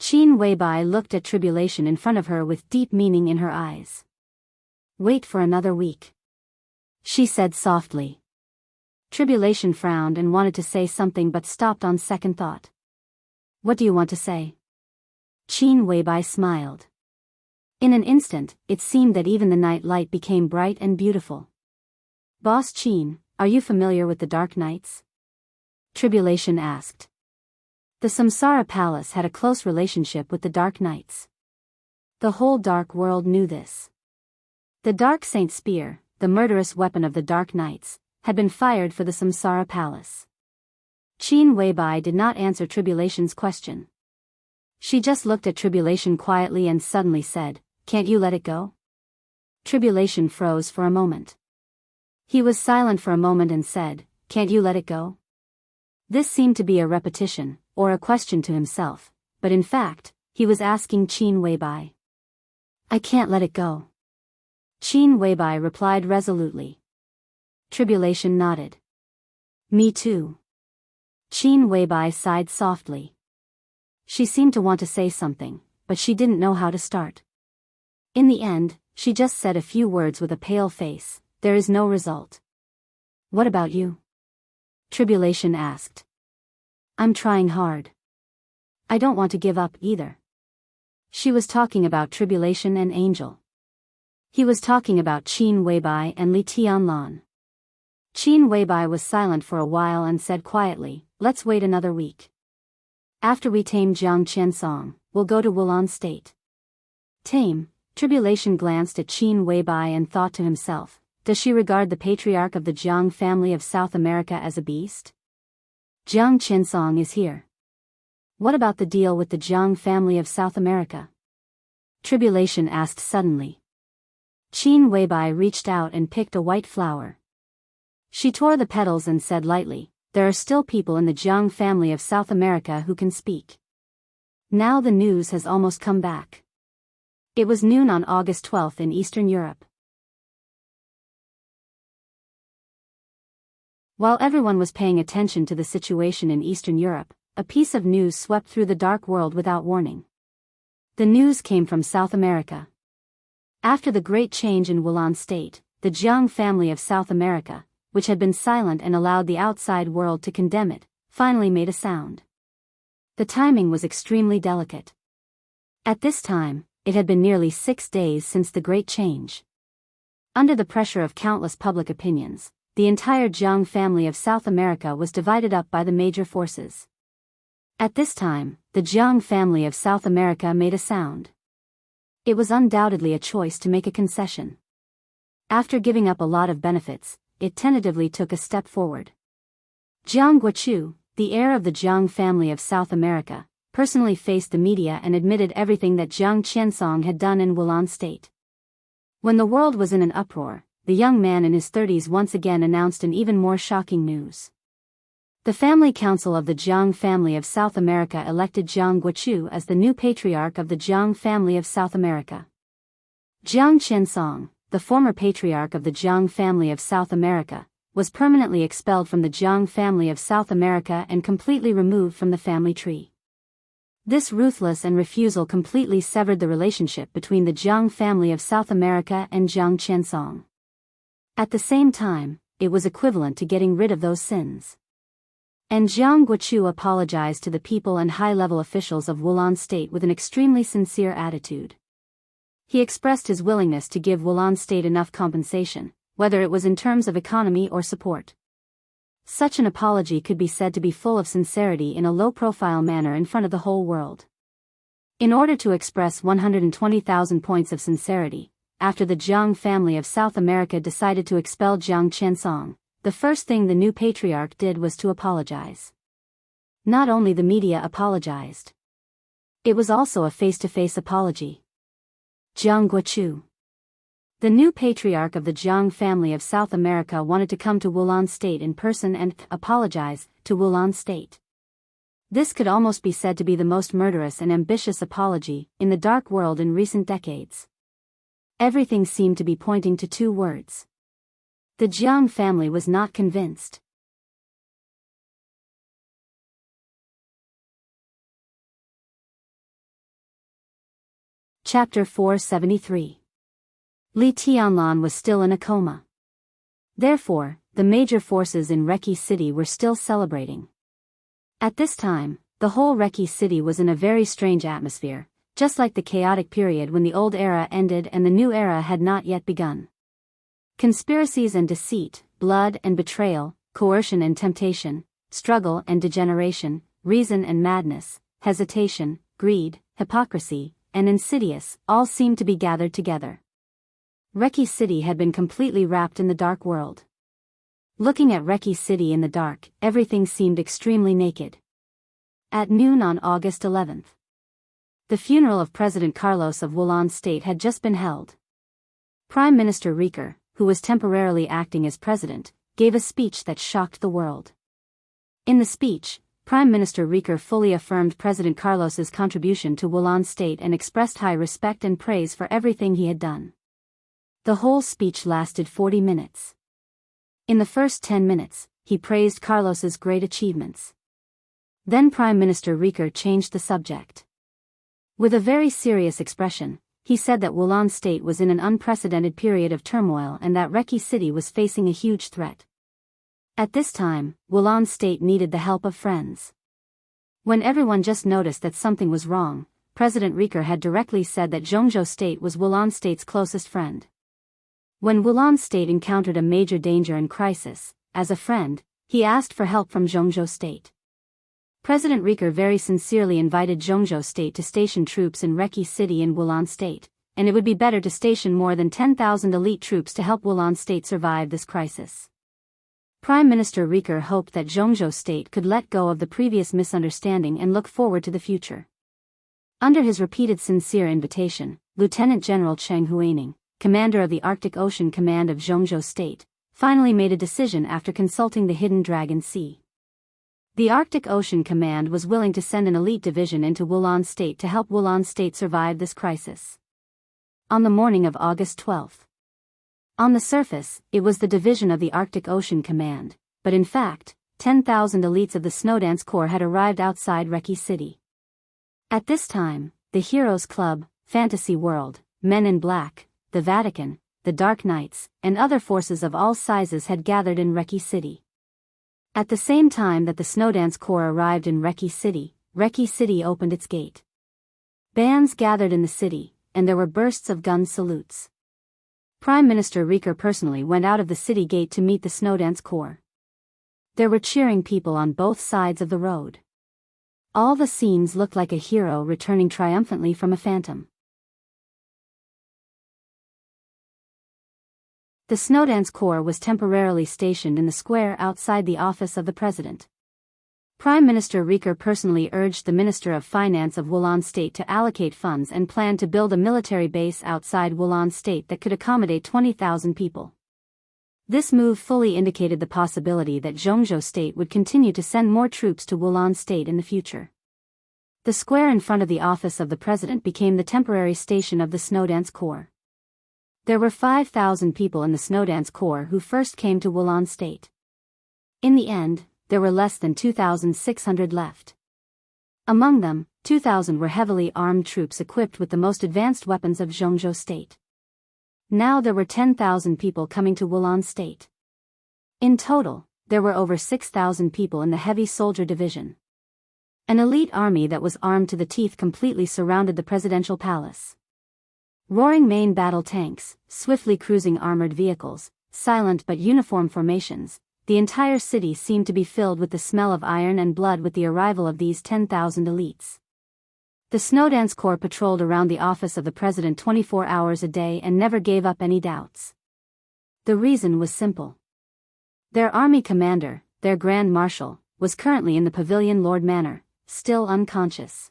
Qin Weibai looked at Tribulation in front of her with deep meaning in her eyes. "Wait for another week," she said softly. Tribulation frowned and wanted to say something but stopped on second thought. "What do you want to say?" Qin Weibai smiled. In an instant, it seemed that even the night light became bright and beautiful. "Boss Qin, are you familiar with the Dark Nights?" Tribulation asked. The Samsara Palace had a close relationship with the Dark Nights. The whole dark world knew this. The Dark Saint Spear, the murderous weapon of the Dark Nights, had been fired for the Samsara Palace. Qin Weibai did not answer Tribulation's question. She just looked at Tribulation quietly and suddenly said, "Can't you let it go?" Tribulation froze for a moment. He was silent for a moment and said, "Can't you let it go?" This seemed to be a repetition, or a question to himself, but in fact, he was asking Qin Weibai. "I can't let it go," Qin Weibai replied resolutely. Tribulation nodded. "Me too." Qin Weibai sighed softly. She seemed to want to say something, but she didn't know how to start. In the end, she just said a few words with a pale face, "There is no result." "What about you?" Tribulation asked. "I'm trying hard. I don't want to give up either." She was talking about Tribulation and Angel. He was talking about Qin Weibai and Li Tianlan. Qin Weibai was silent for a while and said quietly, "Let's wait another week. After we tame Jiang Qinsong, we'll go to Wulan State." Tame? Tribulation glanced at Qin Weibai and thought to himself, does she regard the patriarch of the Jiang family of South America as a beast? Jiang Qinsong is here. What about the deal with the Jiang family of South America? Tribulation asked suddenly. Qin Weibai reached out and picked a white flower. She tore the petals and said lightly, "There are still people in the Jiang family of South America who can speak." Now the news has almost come back. It was noon on August 12 in Eastern Europe. While everyone was paying attention to the situation in Eastern Europe, a piece of news swept through the dark world without warning. The news came from South America. After the great change in Wulan State, the Jiang family of South America, which had been silent and allowed the outside world to condemn it, finally made a sound. The timing was extremely delicate. At this time, it had been nearly 6 days since the great change. Under the pressure of countless public opinions, the entire Jiang family of South America was divided up by the major forces. At this time, the Jiang family of South America made a sound. It was undoubtedly a choice to make a concession. After giving up a lot of benefits, it tentatively took a step forward. Jiang Guochu, the heir of the Jiang family of South America, personally faced the media and admitted everything that Jiang Qiansong had done in Wulan State. When the world was in an uproar, the young man in his 30s once again announced an even more shocking news. The family council of the Jiang family of South America elected Jiang Guochu as the new patriarch of the Jiang family of South America. Jiang Qiansong, the former patriarch of the Jiang family of South America, was permanently expelled from the Jiang family of South America and completely removed from the family tree. This ruthless and refusal completely severed the relationship between the Jiang family of South America and Jiang Qiansong. At the same time, it was equivalent to getting rid of those sins. And Jiang Guochu apologized to the people and high-level officials of Wulan State with an extremely sincere attitude. He expressed his willingness to give Wulan State enough compensation, whether it was in terms of economy or support. Such an apology could be said to be full of sincerity in a low-profile manner in front of the whole world. In order to express 120,000 points of sincerity, after the Jiang family of South America decided to expel Jiang Qiansong, the first thing the new patriarch did was to apologize. Not only the media apologized. It was also a face-to-face apology. Jiang Guochu, the new patriarch of the Jiang family of South America, wanted to come to Wulan State in person and apologize to Wulan State. This could almost be said to be the most murderous and ambitious apology in the dark world in recent decades. Everything seemed to be pointing to two words. The Jiang family was not convinced. Chapter 473. Li Tianlan was still in a coma. Therefore, the major forces in Reki City were still celebrating. At this time, the whole Reki City was in a very strange atmosphere, just like the chaotic period when the old era ended and the new era had not yet begun. Conspiracies and deceit, blood and betrayal, coercion and temptation, struggle and degeneration, reason and madness, hesitation, greed, hypocrisy, and insidious, all seemed to be gathered together. Reki City had been completely wrapped in the dark world. Looking at Reki City in the dark, everything seemed extremely naked. At noon on August 11th, the funeral of President Carlos of Wulan State had just been held. Prime Minister Rieker, who was temporarily acting as president, gave a speech that shocked the world. In the speech, Prime Minister Rieker fully affirmed President Carlos's contribution to Wulan State and expressed high respect and praise for everything he had done. The whole speech lasted 40 minutes. In the first 10 minutes, he praised Carlos's great achievements. Then Prime Minister Rieker changed the subject. With a very serious expression, he said that Wulan State was in an unprecedented period of turmoil and that Reki City was facing a huge threat. At this time, Wulan State needed the help of friends. When everyone just noticed that something was wrong, President Rieker had directly said that Zhongzhou State was Wulan State's closest friend. When Wulan State encountered a major danger and crisis, as a friend, he asked for help from Zhongzhou State. President Rieker very sincerely invited Zhongzhou State to station troops in Reki City in Wulan State, and it would be better to station more than 10,000 elite troops to help Wulan State survive this crisis. Prime Minister Rieker hoped that Zhongzhou State could let go of the previous misunderstanding and look forward to the future. Under his repeated sincere invitation, Lieutenant General Cheng Huaining, commander of the Arctic Ocean Command of Zhongzhou State, finally made a decision after consulting the Hidden Dragon Sea. The Arctic Ocean Command was willing to send an elite division into Wulan State to help Wulan State survive this crisis. On the morning of August 12th. On the surface, it was the division of the Arctic Ocean Command, but in fact, 10,000 elites of the Snowdance Corps had arrived outside Reki City. At this time, the Heroes Club, Fantasy World, Men in Black, the Vatican, the Dark Knights, and other forces of all sizes had gathered in Reki City. At the same time that the Snowdance Corps arrived in Reki City opened its gate. Bands gathered in the city, and there were bursts of gun salutes. Prime Minister Riker personally went out of the city gate to meet the Snowdance Corps. There were cheering people on both sides of the road. All the scenes looked like a hero returning triumphantly from a phantom. The Snowdance Corps was temporarily stationed in the square outside the office of the president. Prime Minister Riker personally urged the Minister of Finance of Wolon State to allocate funds and planned to build a military base outside Wolon State that could accommodate 20,000 people. This move fully indicated the possibility that Gyeongju State would continue to send more troops to Wolon State in the future. The square in front of the office of the president became the temporary station of the Snowdance Corps. There were 5,000 people in the Snowdance Corps who first came to Wolon State. In the end, there were less than 2,600 left. Among them, 2,000 were heavily armed troops equipped with the most advanced weapons of Gyeongju State. Now there were 10,000 people coming to Wolon State. In total, there were over 6,000 people in the heavy soldier division. An elite army that was armed to the teeth completely surrounded the presidential palace. Roaring main battle tanks, swiftly cruising armored vehicles, silent but uniform formations, the entire city seemed to be filled with the smell of iron and blood with the arrival of these 10,000 elites. The Snowdance Corps patrolled around the office of the president 24 hours a day and never gave up any doubts. The reason was simple. Their army commander, their Grand Marshal, was currently in the pavilion Lord Manor, still unconscious.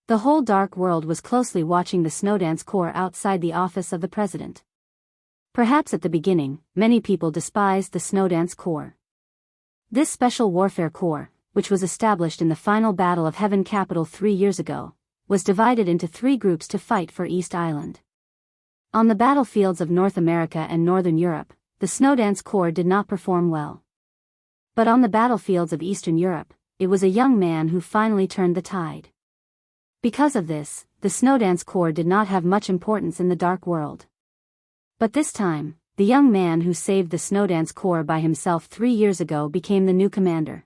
The whole dark world was closely watching the Snowdance Corps outside the office of the president. Perhaps at the beginning, many people despised the Snowdance Corps. This special warfare corps, which was established in the final Battle of Heaven capital 3 years ago, was divided into 3 groups to fight for East Island. On the battlefields of North America and Northern Europe, the Snowdance Corps did not perform well. But on the battlefields of Eastern Europe, it was a young man who finally turned the tide. Because of this, the Snowdance Corps did not have much importance in the dark world. But this time, the young man who saved the Snowdance Corps by himself 3 years ago became the new commander.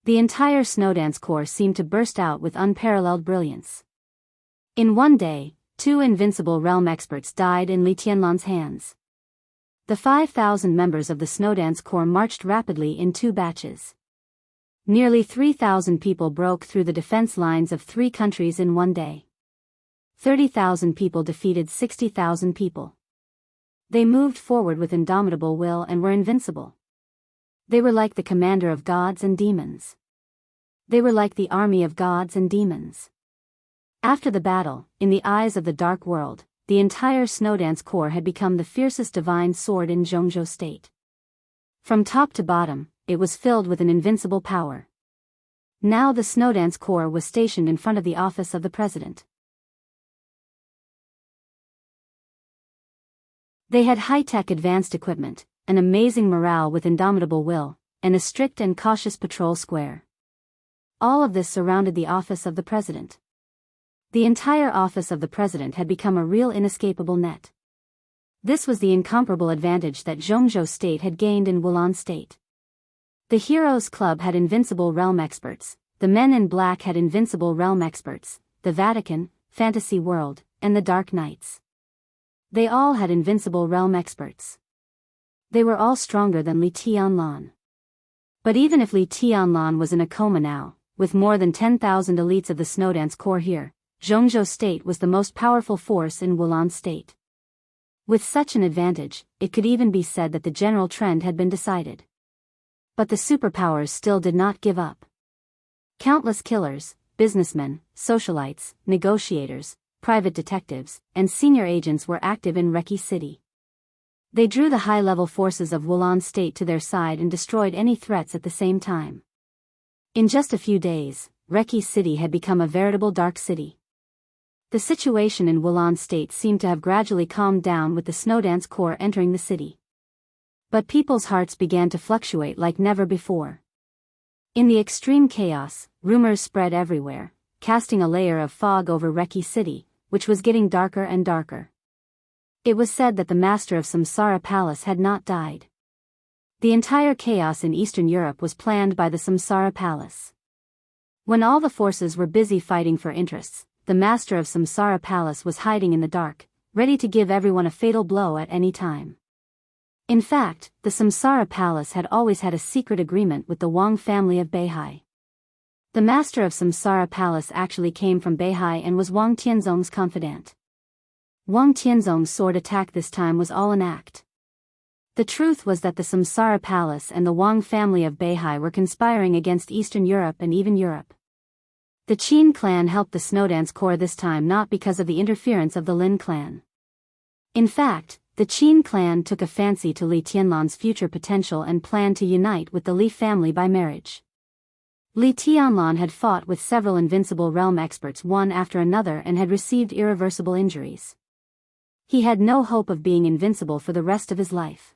The entire Snowdance Corps seemed to burst out with unparalleled brilliance. In one day, 2 invincible realm experts died in Li Tianlan's hands. The 5,000 members of the Snowdance Corps marched rapidly in 2 batches. Nearly 3,000 people broke through the defense lines of 3 countries in one day. 30,000 people defeated 60,000 people. They moved forward with indomitable will and were invincible. They were like the commander of gods and demons. They were like the army of gods and demons. After the battle, in the eyes of the dark world, the entire Snowdance Corps had become the fiercest divine sword in Gyeongju State. From top to bottom, it was filled with an invincible power. Now the Snowdance Corps was stationed in front of the office of the president. They had high-tech advanced equipment, an amazing morale with indomitable will, and a strict and cautious patrol square. All of this surrounded the office of the president. The entire office of the president had become a real inescapable net. This was the incomparable advantage that Gyeongju State had gained in Wolon State. The Heroes Club had invincible realm experts, the Men in Black had invincible realm experts, the Vatican, Fantasy World, and the Dark Knights. They all had invincible realm experts. They were all stronger than Li Tianlan. But even if Li Tianlan was in a coma now, with more than 10,000 elites of the Snowdance Corps here, Gyeongju State was the most powerful force in Wolon State. With such an advantage, it could even be said that the general trend had been decided. But the superpowers still did not give up. Countless killers, businessmen, socialites, negotiators, private detectives, and senior agents were active in Reki City. They drew the high-level forces of Wolon State to their side and destroyed any threats at the same time. In just a few days, Reki City had become a veritable dark city. The situation in Wolon State seemed to have gradually calmed down with the Snowdance Corps entering the city. But people's hearts began to fluctuate like never before. In the extreme chaos, rumors spread everywhere, casting a layer of fog over Reki City, which was getting darker and darker. It was said that the master of Samsara Palace had not died. The entire chaos in Eastern Europe was planned by the Samsara Palace. When all the forces were busy fighting for interests, the master of Samsara Palace was hiding in the dark, ready to give everyone a fatal blow at any time. In fact, the Samsara Palace had always had a secret agreement with the Wang family of Beihai. The master of Samsara Palace actually came from Beihai and was Wang Tianzong's confidant. Wang Tianzong's sword attack this time was all an act. The truth was that the Samsara Palace and the Wang family of Beihai were conspiring against Eastern Europe and even Europe. The Qin clan helped the Snowdance Corps this time not because of the interference of the Lin clan. In fact, the Qin clan took a fancy to Li Tianlan's future potential and planned to unite with the Li family by marriage. Li Tianlan had fought with several invincible realm experts one after another and had received irreversible injuries. He had no hope of being invincible for the rest of his life.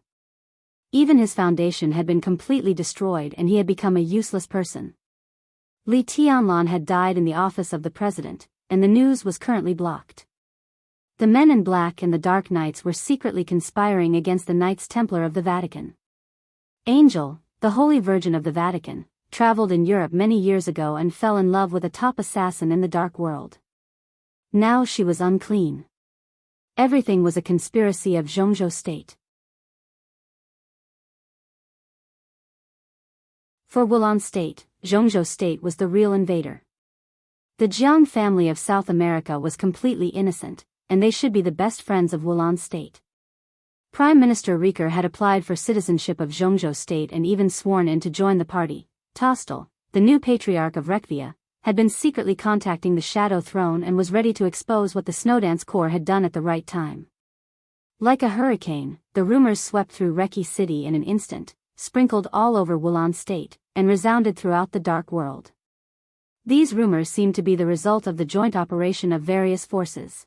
Even his foundation had been completely destroyed and he had become a useless person. Li Tianlan had died in the office of the president, and the news was currently blocked. The men in black and the Dark Knights were secretly conspiring against the Knights Templar of the Vatican. Angel, the Holy Virgin of the Vatican, traveled in Europe many years ago and fell in love with a top assassin in the dark world. Now she was unclean. Everything was a conspiracy of Zhongzhou state. For Wulan state, Zhongzhou state was the real invader. The Jiang family of South America was completely innocent, and they should be the best friends of Wulan state. Prime Minister Riker had applied for citizenship of Zhongzhou state and even sworn in to join the party. Tostel, the new patriarch of Rekvia, had been secretly contacting the Shadow Throne and was ready to expose what the Snowdance Corps had done at the right time. Like a hurricane, the rumors swept through Reki City in an instant, sprinkled all over Wulan state, and resounded throughout the dark world. These rumors seemed to be the result of the joint operation of various forces.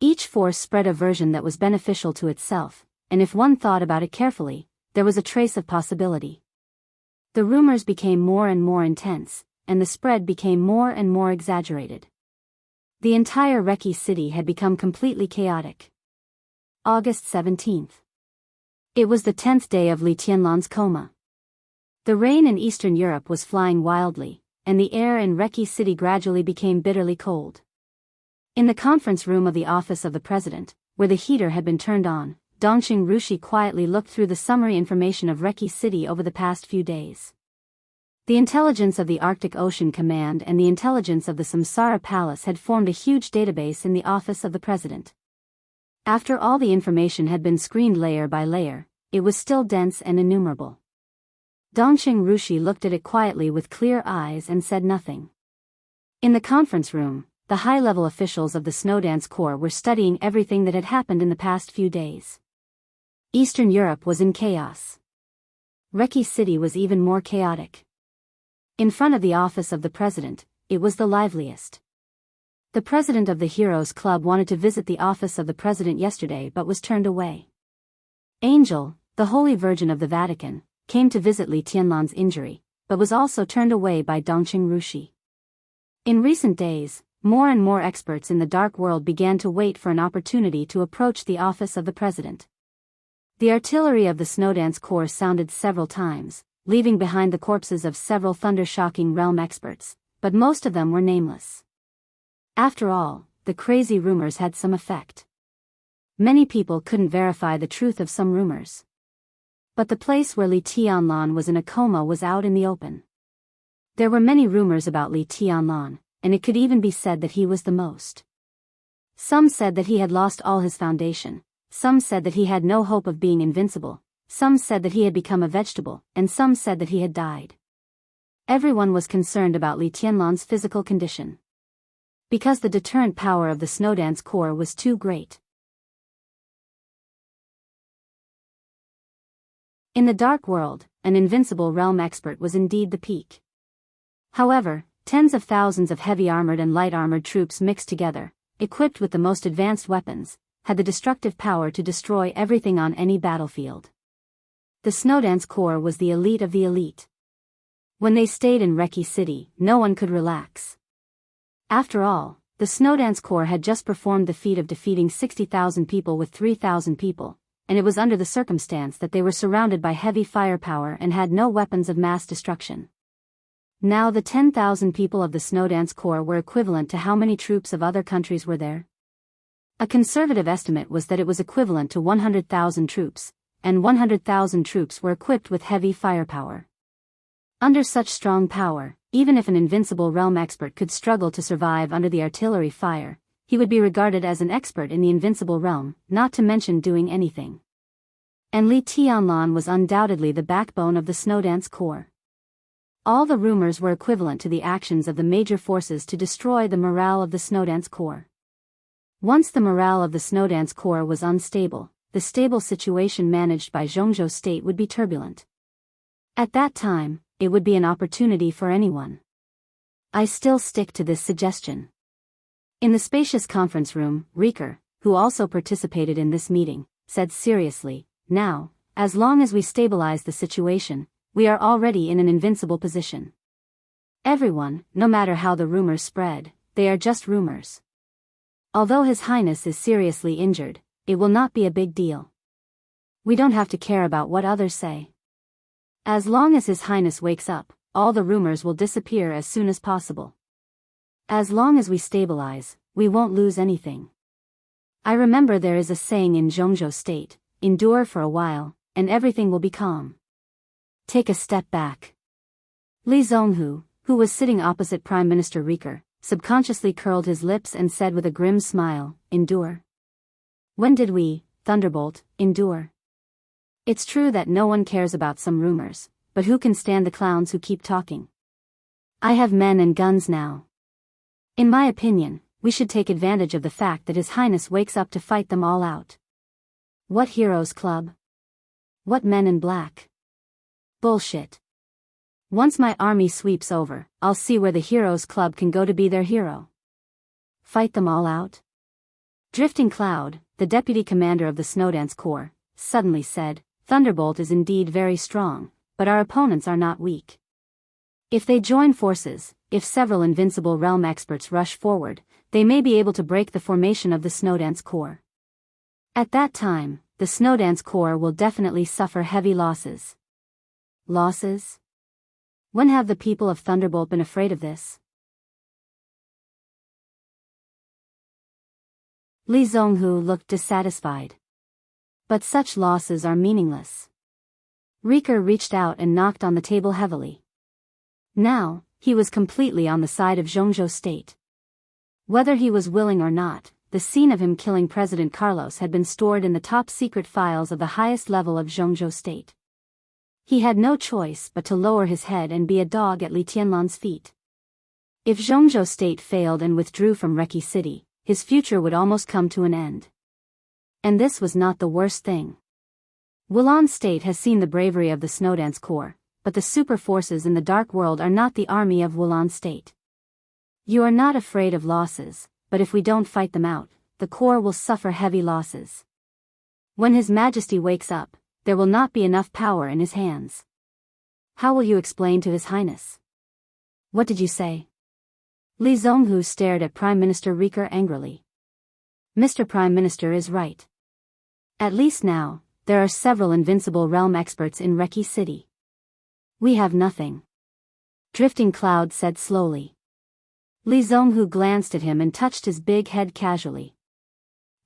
Each force spread a version that was beneficial to itself, and if one thought about it carefully, there was a trace of possibility. The rumors became more and more intense, and the spread became more and more exaggerated. The entire Reki city had become completely chaotic. August 17th. It was the 10th day of Li Tianlan's coma. The rain in Eastern Europe was flying wildly, and the air in Reki city gradually became bitterly cold. In the conference room of the office of the president, where the heater had been turned on, Dongqing Rushi quietly looked through the summary information of Reki City over the past few days. The intelligence of the Arctic Ocean Command and the intelligence of the Samsara Palace had formed a huge database in the office of the president. After all the information had been screened layer by layer, it was still dense and innumerable. Dongqing Rushi looked at it quietly with clear eyes and said nothing. In the conference room, the high-level officials of the Snowdance Corps were studying everything that had happened in the past few days. Eastern Europe was in chaos. Reki City was even more chaotic. In front of the office of the president, it was the liveliest. The president of the Heroes Club wanted to visit the office of the president yesterday but was turned away. Angel, the Holy Virgin of the Vatican, came to visit Li Tianlan's injury, but was also turned away by Dongqing Rushi. In recent days, more and more experts in the dark world began to wait for an opportunity to approach the office of the president. The artillery of the Snowdance Corps sounded several times, leaving behind the corpses of several thunder-shocking realm experts, but most of them were nameless. After all, the crazy rumors had some effect. Many people couldn't verify the truth of some rumors. But the place where Li Tianlan was in a coma was out in the open. There were many rumors about Li Tianlan, and it could even be said that he was the most. Some said that he had lost all his foundation, some said that he had no hope of being invincible, some said that he had become a vegetable, and some said that he had died. Everyone was concerned about Li Tianlan's physical condition. Because the deterrent power of the Snowdance Corps was too great. In the dark world, an invincible realm expert was indeed the peak. However, tens of thousands of heavy-armored and light-armored troops mixed together, equipped with the most advanced weapons, had the destructive power to destroy everything on any battlefield. The Snowdance Corps was the elite of the elite. When they stayed in Reki City, no one could relax. After all, the Snowdance Corps had just performed the feat of defeating 60,000 people with 3,000 people, and it was under the circumstance that they were surrounded by heavy firepower and had no weapons of mass destruction. Now the 10,000 people of the Snowdance Corps were equivalent to how many troops of other countries were there? A conservative estimate was that it was equivalent to 100,000 troops, and 100,000 troops were equipped with heavy firepower. Under such strong power, even if an invincible realm expert could struggle to survive under the artillery fire, he would be regarded as an expert in the invincible realm, not to mention doing anything. And Li Tianlan was undoubtedly the backbone of the Snowdance Corps. All the rumors were equivalent to the actions of the major forces to destroy the morale of the Snowdance Corps. Once the morale of the Snowdance Corps was unstable, the stable situation managed by Zhongzhou State would be turbulent. At that time, it would be an opportunity for anyone. I still stick to this suggestion. In the spacious conference room, Rieker, who also participated in this meeting, said seriously, "Now, as long as we stabilize the situation, we are already in an invincible position. Everyone, no matter how the rumors spread, they are just rumors. Although His Highness is seriously injured, it will not be a big deal. We don't have to care about what others say. As long as His Highness wakes up, all the rumors will disappear as soon as possible. As long as we stabilize, we won't lose anything. I remember there is a saying in Zhongzhou State, endure for a while, and everything will be calm. Take a step back." Li Zonghu, who was sitting opposite Prime Minister Rieker, subconsciously curled his lips and said with a grim smile, "Endure? When did we, Thunderbolt, endure? It's true that no one cares about some rumors, but who can stand the clowns who keep talking? I have men and guns now. In my opinion, we should take advantage of the fact that His Highness wakes up to fight them all out. What heroes club? What men in black? Bullshit. Once my army sweeps over, I'll see where the Heroes Club can go to be their hero. Fight them all out?" Drifting Cloud, the deputy commander of the Snowdance Corps, suddenly said, "Thunderbolt is indeed very strong, but our opponents are not weak. If they join forces, if several invincible realm experts rush forward, they may be able to break the formation of the Snowdance Corps. At that time, the Snowdance Corps will definitely suffer heavy losses." Losses? When have the people of Thunderbolt been afraid of this? Li Zonghu looked dissatisfied. But such losses are meaningless. Rieker reached out and knocked on the table heavily. Now, he was completely on the side of Zhongzhou State. Whether he was willing or not, the scene of him killing President Carlos had been stored in the top secret files of the highest level of Zhongzhou State. He had no choice but to lower his head and be a dog at Li Tianlan's feet. If Zhongzhou State failed and withdrew from Reki City, his future would almost come to an end. And this was not the worst thing. Wulan State has seen the bravery of the Snowdance Corps, but the super forces in the Dark World are not the army of Wulan State. You are not afraid of losses, but if we don't fight them out, the Corps will suffer heavy losses. When His Majesty wakes up, there will not be enough power in his hands. How will you explain to His Highness? What did you say? Li Zonghu stared at Prime Minister Rieker angrily. Mr. Prime Minister is right. At least now, there are several invincible realm experts in Reki City. We have nothing. Drifting Cloud said slowly. Li Zonghu glanced at him and touched his big head casually.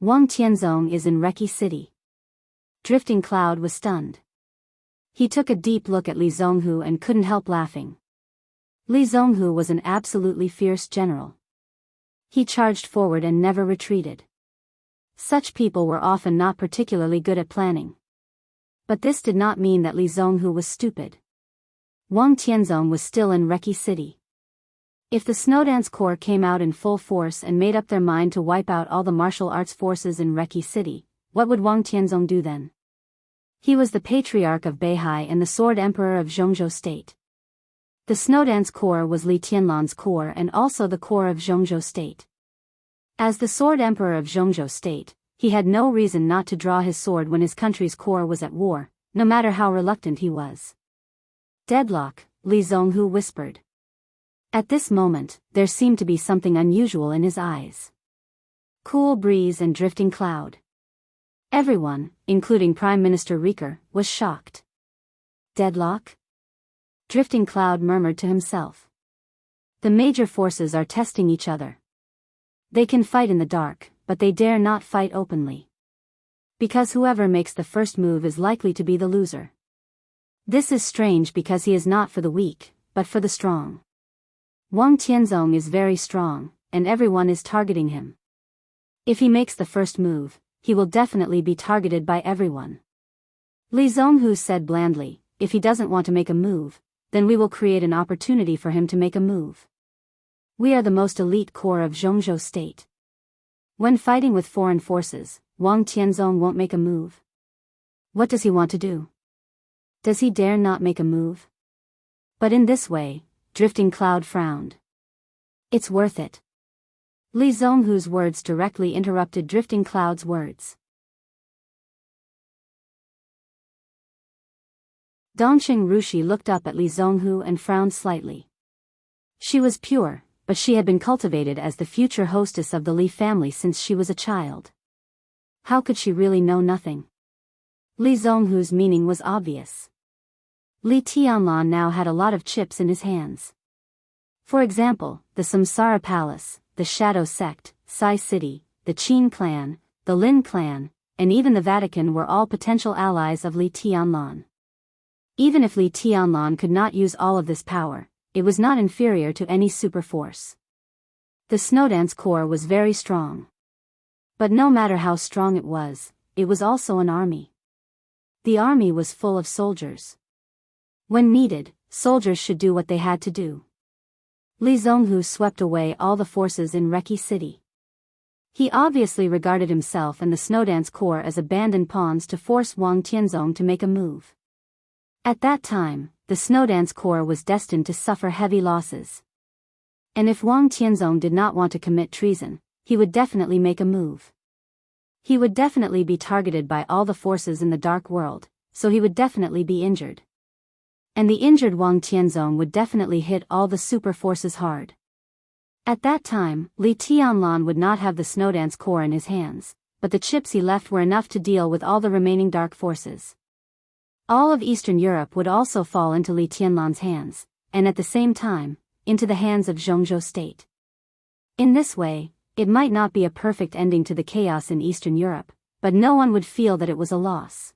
Wang Tianzong is in Reki City. Drifting Cloud was stunned. He took a deep look at Li Zonghu and couldn't help laughing. Li Zonghu was an absolutely fierce general. He charged forward and never retreated. Such people were often not particularly good at planning. But this did not mean that Li Zonghu was stupid. Wang Tianzong was still in Reki City. If the Snowdance Corps came out in full force and made up their mind to wipe out all the martial arts forces in Reki City, what would Wang Tianzong do then? He was the Patriarch of Beihai and the Sword Emperor of Zhongzhou State. The Snowdance Corps was Li Tianlan's corps and also the corps of Zhongzhou State. As the Sword Emperor of Zhongzhou State, he had no reason not to draw his sword when his country's corps was at war, no matter how reluctant he was. Deadlock, Li Zonghu whispered. At this moment, there seemed to be something unusual in his eyes. Cool breeze and drifting cloud. Everyone, including Prime Minister Rieker, was shocked. Deadlock? Drifting Cloud murmured to himself. The major forces are testing each other. They can fight in the dark, but they dare not fight openly. Because whoever makes the first move is likely to be the loser. This is strange because he is not for the weak, but for the strong. Wang Tianzong is very strong, and everyone is targeting him. If he makes the first move, he will definitely be targeted by everyone. Li Zhonghu said blandly, if he doesn't want to make a move, then we will create an opportunity for him to make a move. We are the most elite corps of Zhongzhou state. When fighting with foreign forces, Wang Tianzong won't make a move. What does he want to do? Does he dare not make a move? But in this way, Drifting Cloud frowned. It's worth it. Li Zhonghu's words directly interrupted Drifting Cloud's words. Dongqing Rushi looked up at Li Zhonghu and frowned slightly. She was pure, but she had been cultivated as the future hostess of the Li family since she was a child. How could she really know nothing? Li Zhonghu's meaning was obvious. Li Tianlan now had a lot of chips in his hands. For example, the Samsara Palace, the Shadow Sect, Sai City, the Qin clan, the Lin clan, and even the Vatican were all potential allies of Li Tianlan. Even if Li Tianlan could not use all of this power, it was not inferior to any super force. The Snowdance Corps was very strong. But no matter how strong it was also an army. The army was full of soldiers. When needed, soldiers should do what they had to do. Li Zhonghu swept away all the forces in Reki City. He obviously regarded himself and the Snowdance Corps as abandoned pawns to force Wang Tianzong to make a move. At that time, the Snowdance Corps was destined to suffer heavy losses. And if Wang Tianzong did not want to commit treason, he would definitely make a move. He would definitely be targeted by all the forces in the dark world, so he would definitely be injured. And the injured Wang Tianzong would definitely hit all the super forces hard. At that time, Li Tianlan would not have the Snowdance Corps in his hands, but the chips he left were enough to deal with all the remaining dark forces. All of Eastern Europe would also fall into Li Tianlan's hands, and at the same time, into the hands of Zhongzhou state. In this way, it might not be a perfect ending to the chaos in Eastern Europe, but no one would feel that it was a loss.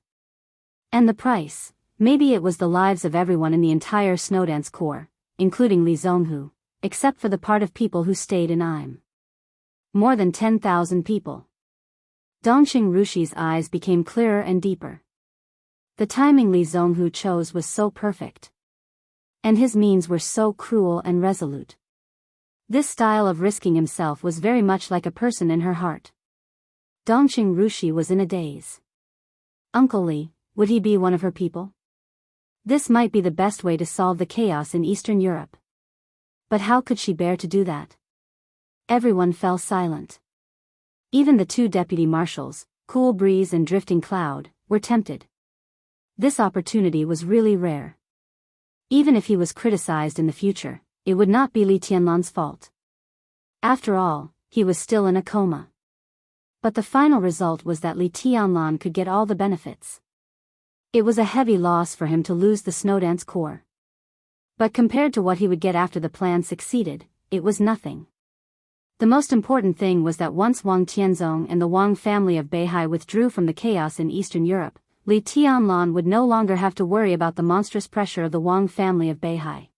And the price, maybe it was the lives of everyone in the entire Snowdance Corps, including Li Zhonghu, except for the part of people who stayed in Im. More than 10,000 people. Dongqing Rushi's eyes became clearer and deeper. The timing Li Zhonghu chose was so perfect. And his means were so cruel and resolute. This style of risking himself was very much like a person in her heart. Dongqing Rushi was in a daze. Uncle Li, would he be one of her people? This might be the best way to solve the chaos in Eastern Europe. But how could she bear to do that? Everyone fell silent. Even the two deputy marshals, Cool Breeze and Drifting Cloud, were tempted. This opportunity was really rare. Even if he was criticized in the future, it would not be Li Tianlan's fault. After all, he was still in a coma. But the final result was that Li Tianlan could get all the benefits. It was a heavy loss for him to lose the Snowdance Corps. But compared to what he would get after the plan succeeded, it was nothing. The most important thing was that once Wang Tianzong and the Wang family of Beihai withdrew from the chaos in Eastern Europe, Li Tianlan would no longer have to worry about the monstrous pressure of the Wang family of Beihai.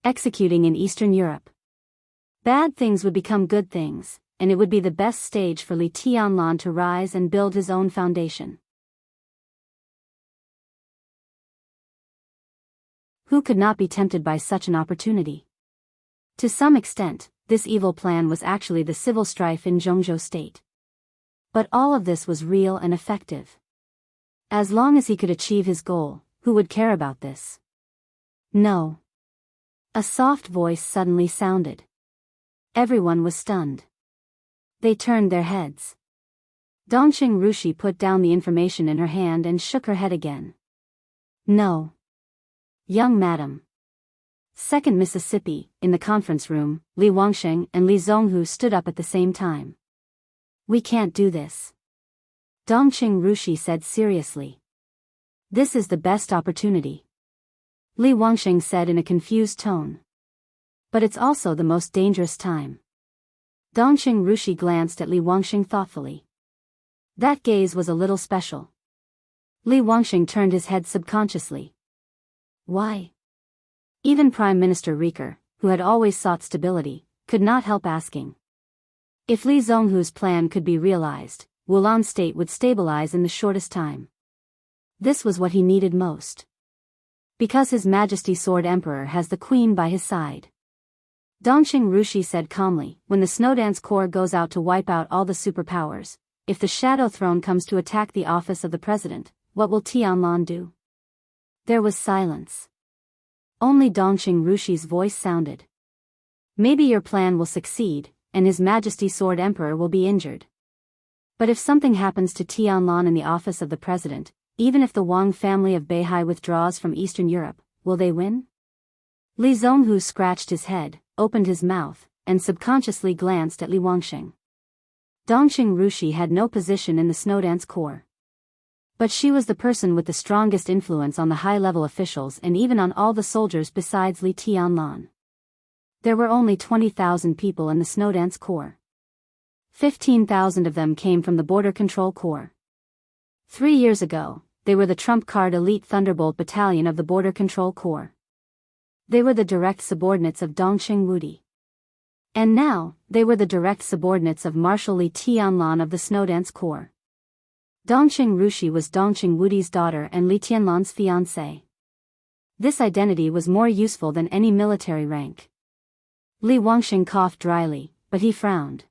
Executing in Eastern Europe. Bad things would become good things, and it would be the best stage for Li Tianlan to rise and build his own foundation. Who could not be tempted by such an opportunity? To some extent, this evil plan was actually the civil strife in Zhongzhou state. But all of this was real and effective. As long as he could achieve his goal, who would care about this? No. A soft voice suddenly sounded. Everyone was stunned. They turned their heads. Dongqing Rushi put down the information in her hand and shook her head again. No. Young madam. Second Mississippi, in the conference room, Li Wangsheng and Li Zhonghu stood up at the same time. We can't do this. Dongqing Rushi said seriously. This is the best opportunity. Li Wangsheng said in a confused tone. But it's also the most dangerous time. Dongxing Rushi glanced at Li Wangxing thoughtfully. That gaze was a little special. Li Wangxing turned his head subconsciously. Why? Even Prime Minister Rieker, who had always sought stability, could not help asking. If Li Zonghu's plan could be realized, Wulan state would stabilize in the shortest time. This was what he needed most. Because His Majesty Sword Emperor has the Queen by his side. Dongxing Rushi said calmly, when the Snowdance Corps goes out to wipe out all the superpowers, if the Shadow Throne comes to attack the office of the President, what will Tianlan do? There was silence. Only Dongxing Rushi's voice sounded. Maybe your plan will succeed, and His Majesty Sword Emperor will be injured. But if something happens to Tianlan in the office of the President, even if the Wang family of Beihai withdraws from Eastern Europe, will they win? Li Zonghu scratched his head, opened his mouth, and subconsciously glanced at Li Wangxing. Dongxing Rushi had no position in the Snowdance Corps. But she was the person with the strongest influence on the high-level officials and even on all the soldiers besides Li Tianlan. There were only 20,000 people in the Snowdance Corps. 15,000 of them came from the Border Control Corps. 3 years ago, they were the trump-card elite Thunderbolt Battalion of the Border Control Corps. They were the direct subordinates of Dongxing Wudi. And now, they were the direct subordinates of Marshal Li Tianlan of the Snowdance Corps. Dongxing Rushi was Dongxing Wudi's daughter and Li Tianlan's fiancée. This identity was more useful than any military rank. Li Wangxing coughed dryly, but he frowned.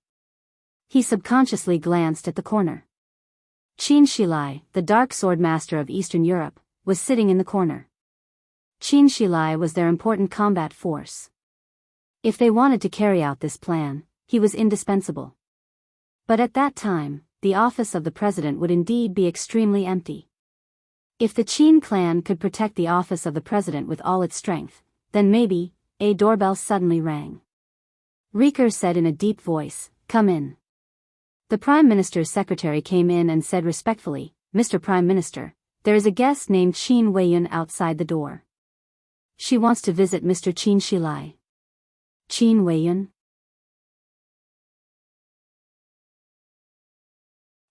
He subconsciously glanced at the corner. Qin Shilai, the Dark Sword Master of Eastern Europe, was sitting in the corner. Qin Shilai was their important combat force. If they wanted to carry out this plan, he was indispensable. But at that time, the office of the President would indeed be extremely empty. If the Qin clan could protect the office of the President with all its strength, then maybe, a doorbell suddenly rang. Rieker said in a deep voice, "Come in." The Prime Minister's secretary came in and said respectfully, "Mr. Prime Minister, there is a guest named Qin Weiyun outside the door. She wants to visit Mr. Qin Shilai." Qin Weiyun?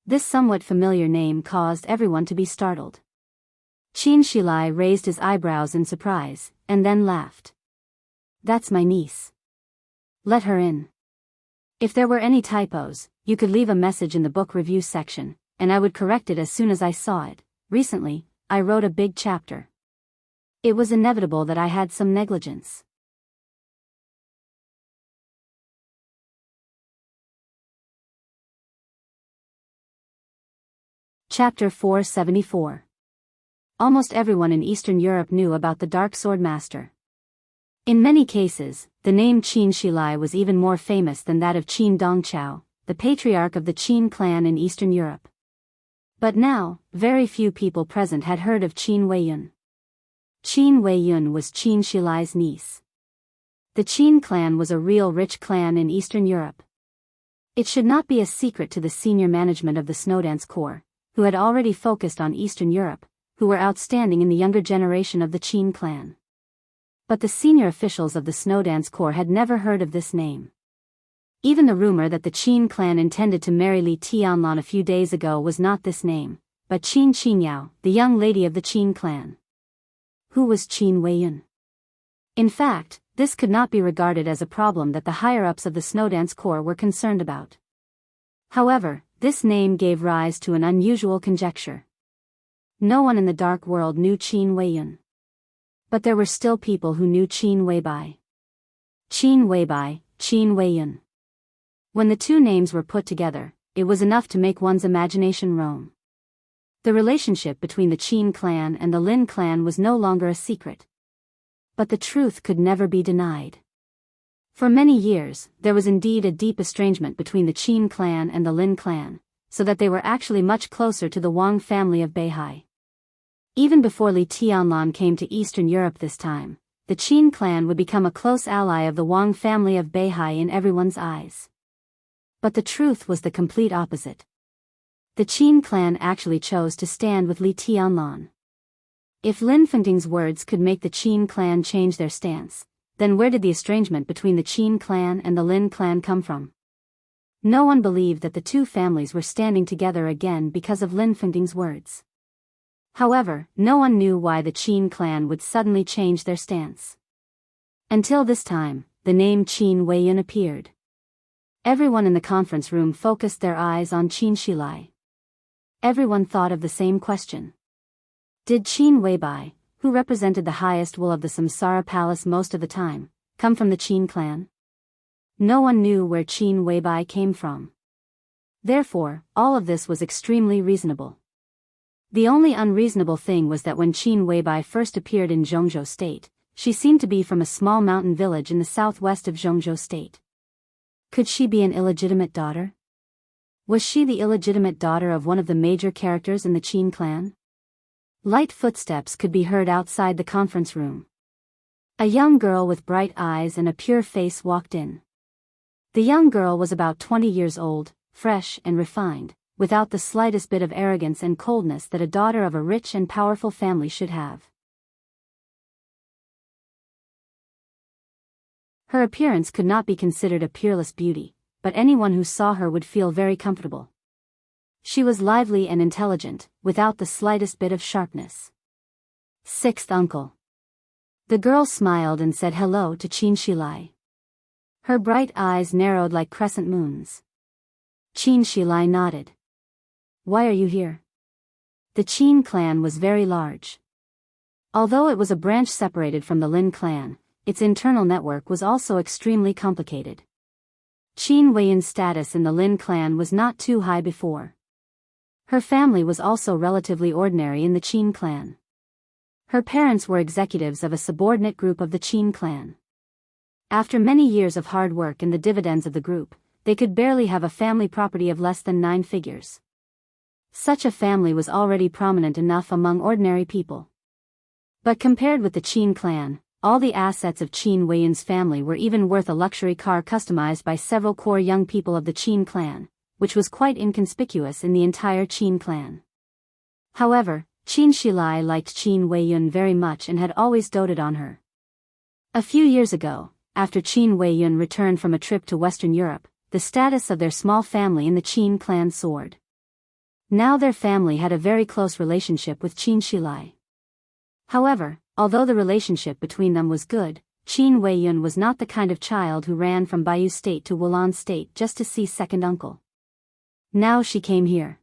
This somewhat familiar name caused everyone to be startled. Qin Shilai raised his eyebrows in surprise, and then laughed. "That's my niece. Let her in. If there were any typos, you could leave a message in the book review section, and I would correct it as soon as I saw it. Recently, I wrote a big chapter. It was inevitable that I had some negligence." Chapter 474. Almost everyone in Eastern Europe knew about the Dark Sword Master. In many cases, the name Qin Shilai was even more famous than that of Qin Dongqiao, the patriarch of the Qin clan in Eastern Europe. But now, very few people present had heard of Qin Weiyun. Qin Weiyun was Qin Shilai's niece. The Qin clan was a real rich clan in Eastern Europe. It should not be a secret to the senior management of the Snowdance Corps, who had already focused on Eastern Europe, who were outstanding in the younger generation of the Qin clan. But the senior officials of the Snowdance Corps had never heard of this name. Even the rumor that the Qin clan intended to marry Li Tianlan a few days ago was not this name, but Qin Qinyao, the young lady of the Qin clan. Who was Qin Weiyun? In fact, this could not be regarded as a problem that the higher-ups of the Snowdance Corps were concerned about. However, this name gave rise to an unusual conjecture. No one in the dark world knew Qin Weiyun. But there were still people who knew Qin Weibai. Qin Weibai, Qin Weiyun. When the two names were put together, it was enough to make one's imagination roam. The relationship between the Qin clan and the Lin clan was no longer a secret. But the truth could never be denied. For many years, there was indeed a deep estrangement between the Qin clan and the Lin clan, so that they were actually much closer to the Wang family of Beihai. Even before Li Tianlan came to Eastern Europe this time, the Qin clan would become a close ally of the Wang family of Beihai in everyone's eyes. But the truth was the complete opposite. The Qin clan actually chose to stand with Li Tianlan. If Lin Fengting's words could make the Qin clan change their stance, then where did the estrangement between the Qin clan and the Lin clan come from? No one believed that the two families were standing together again because of Lin Fengding's words. However, no one knew why the Qin clan would suddenly change their stance. Until this time, the name Qin Weiyun appeared. Everyone in the conference room focused their eyes on Qin Shilai. Everyone thought of the same question. Did Qin Weibai, who represented the highest will of the Samsara Palace most of the time, come from the Qin clan? No one knew where Qin Weibai came from. Therefore, all of this was extremely reasonable. The only unreasonable thing was that when Qin Weibai first appeared in Zhongzhou State, she seemed to be from a small mountain village in the southwest of Zhongzhou State. Could she be an illegitimate daughter? Was she the illegitimate daughter of one of the major characters in the Qin clan? Light footsteps could be heard outside the conference room. A young girl with bright eyes and a pure face walked in. The young girl was about 20 years old, fresh and refined, without the slightest bit of arrogance and coldness that a daughter of a rich and powerful family should have. Her appearance could not be considered a peerless beauty, but anyone who saw her would feel very comfortable. She was lively and intelligent, without the slightest bit of sharpness. Sixth uncle. The girl smiled and said hello to Qin Shilai. Her bright eyes narrowed like crescent moons. Qin Shilai nodded. Why are you here? The Qin clan was very large. Although it was a branch separated from the Lin clan, its internal network was also extremely complicated. Qin Weiyun's status in the Lin clan was not too high before. Her family was also relatively ordinary in the Qin clan. Her parents were executives of a subordinate group of the Qin clan. After many years of hard work and the dividends of the group, they could barely have a family property of less than 9 figures. Such a family was already prominent enough among ordinary people. But compared with the Qin clan, all the assets of Qin Weiyun's family were even worth a luxury car customized by several core young people of the Qin clan, which was quite inconspicuous in the entire Qin clan. However, Qin Shilai liked Qin Weiyun very much and had always doted on her. A few years ago, after Qin Weiyun returned from a trip to Western Europe, the status of their small family in the Qin clan soared. Now their family had a very close relationship with Qin Shilai. However, although the relationship between them was good, Qin Weiyun was not the kind of child who ran from Bayou State to Wulan State just to see second uncle. Now she came here.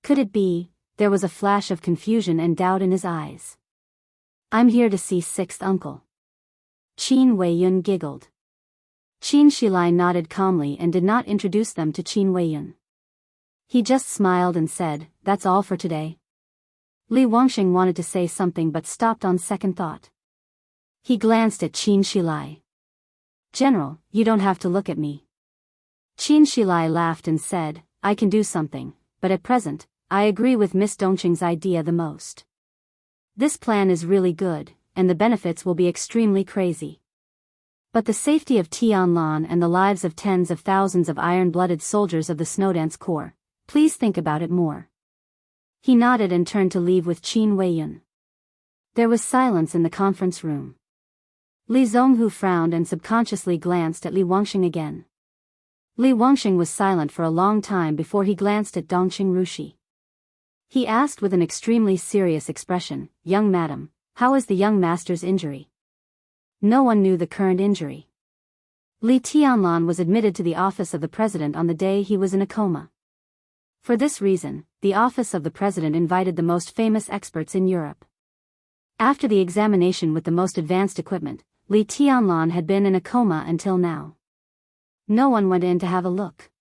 Could it be? There was a flash of confusion and doubt in his eyes. I'm here to see sixth uncle. Qin Weiyun giggled. Qin Shilai nodded calmly and did not introduce them to Qin Weiyun. He just smiled and said, "That's all for today." Li Wangxing wanted to say something but stopped on second thought. He glanced at Qin Shilai. "General, you don't have to look at me." Qin Shilai laughed and said, "I can do something, but at present, I agree with Miss Dongqing's idea the most. This plan is really good, and the benefits will be extremely crazy. But the safety of Tianlan and the lives of tens of thousands of iron-blooded soldiers of the Snowdance Corps, please think about it more." He nodded and turned to leave with Qin Weiyun. There was silence in the conference room. Li Zonghu frowned and subconsciously glanced at Li Wangxing again. Li Wangxing was silent for a long time before he glanced at Dongqing Rushi. He asked with an extremely serious expression, "Young madam, how is the young master's injury?" No one knew the current injury. Li Tianlan was admitted to the office of the president on the day he was in a coma. For this reason, the office of the president invited the most famous experts in Europe. After the examination with the most advanced equipment, Li Tianlan had been in a coma until now. No one went in to have a look.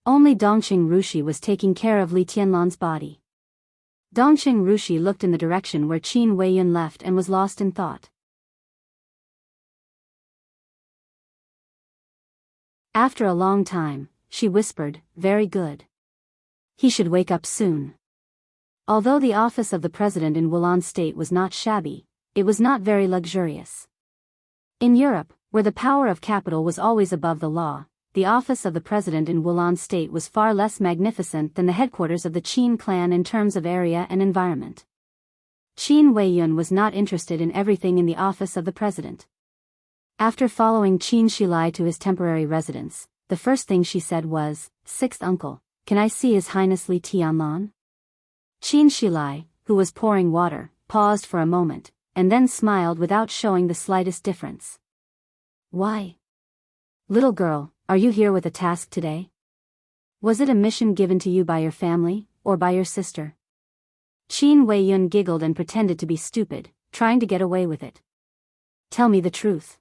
Only Dongqing Rushi was taking care of Li Tianlan's body. Dongqing Rushi looked in the direction where Qin Weiyun left and was lost in thought. After a long time, she whispered, "Very good. He should wake up soon." Although the office of the president in Wulan State was not shabby, it was not very luxurious. In Europe, where the power of capital was always above the law, the office of the president in Wulan State was far less magnificent than the headquarters of the Qin clan in terms of area and environment. Qin Weiyun was not interested in everything in the office of the president. After following Qin Shilai to his temporary residence, the first thing she said was, "Sixth uncle, can I see His Highness Li Tianlan?" Qin Shilai, who was pouring water, paused for a moment, and then smiled without showing the slightest difference. "Why? Little girl, are you here with a task today? Was it a mission given to you by your family, or by your sister?" Qin Weiyun giggled and pretended to be stupid, trying to get away with it. "Tell me the truth."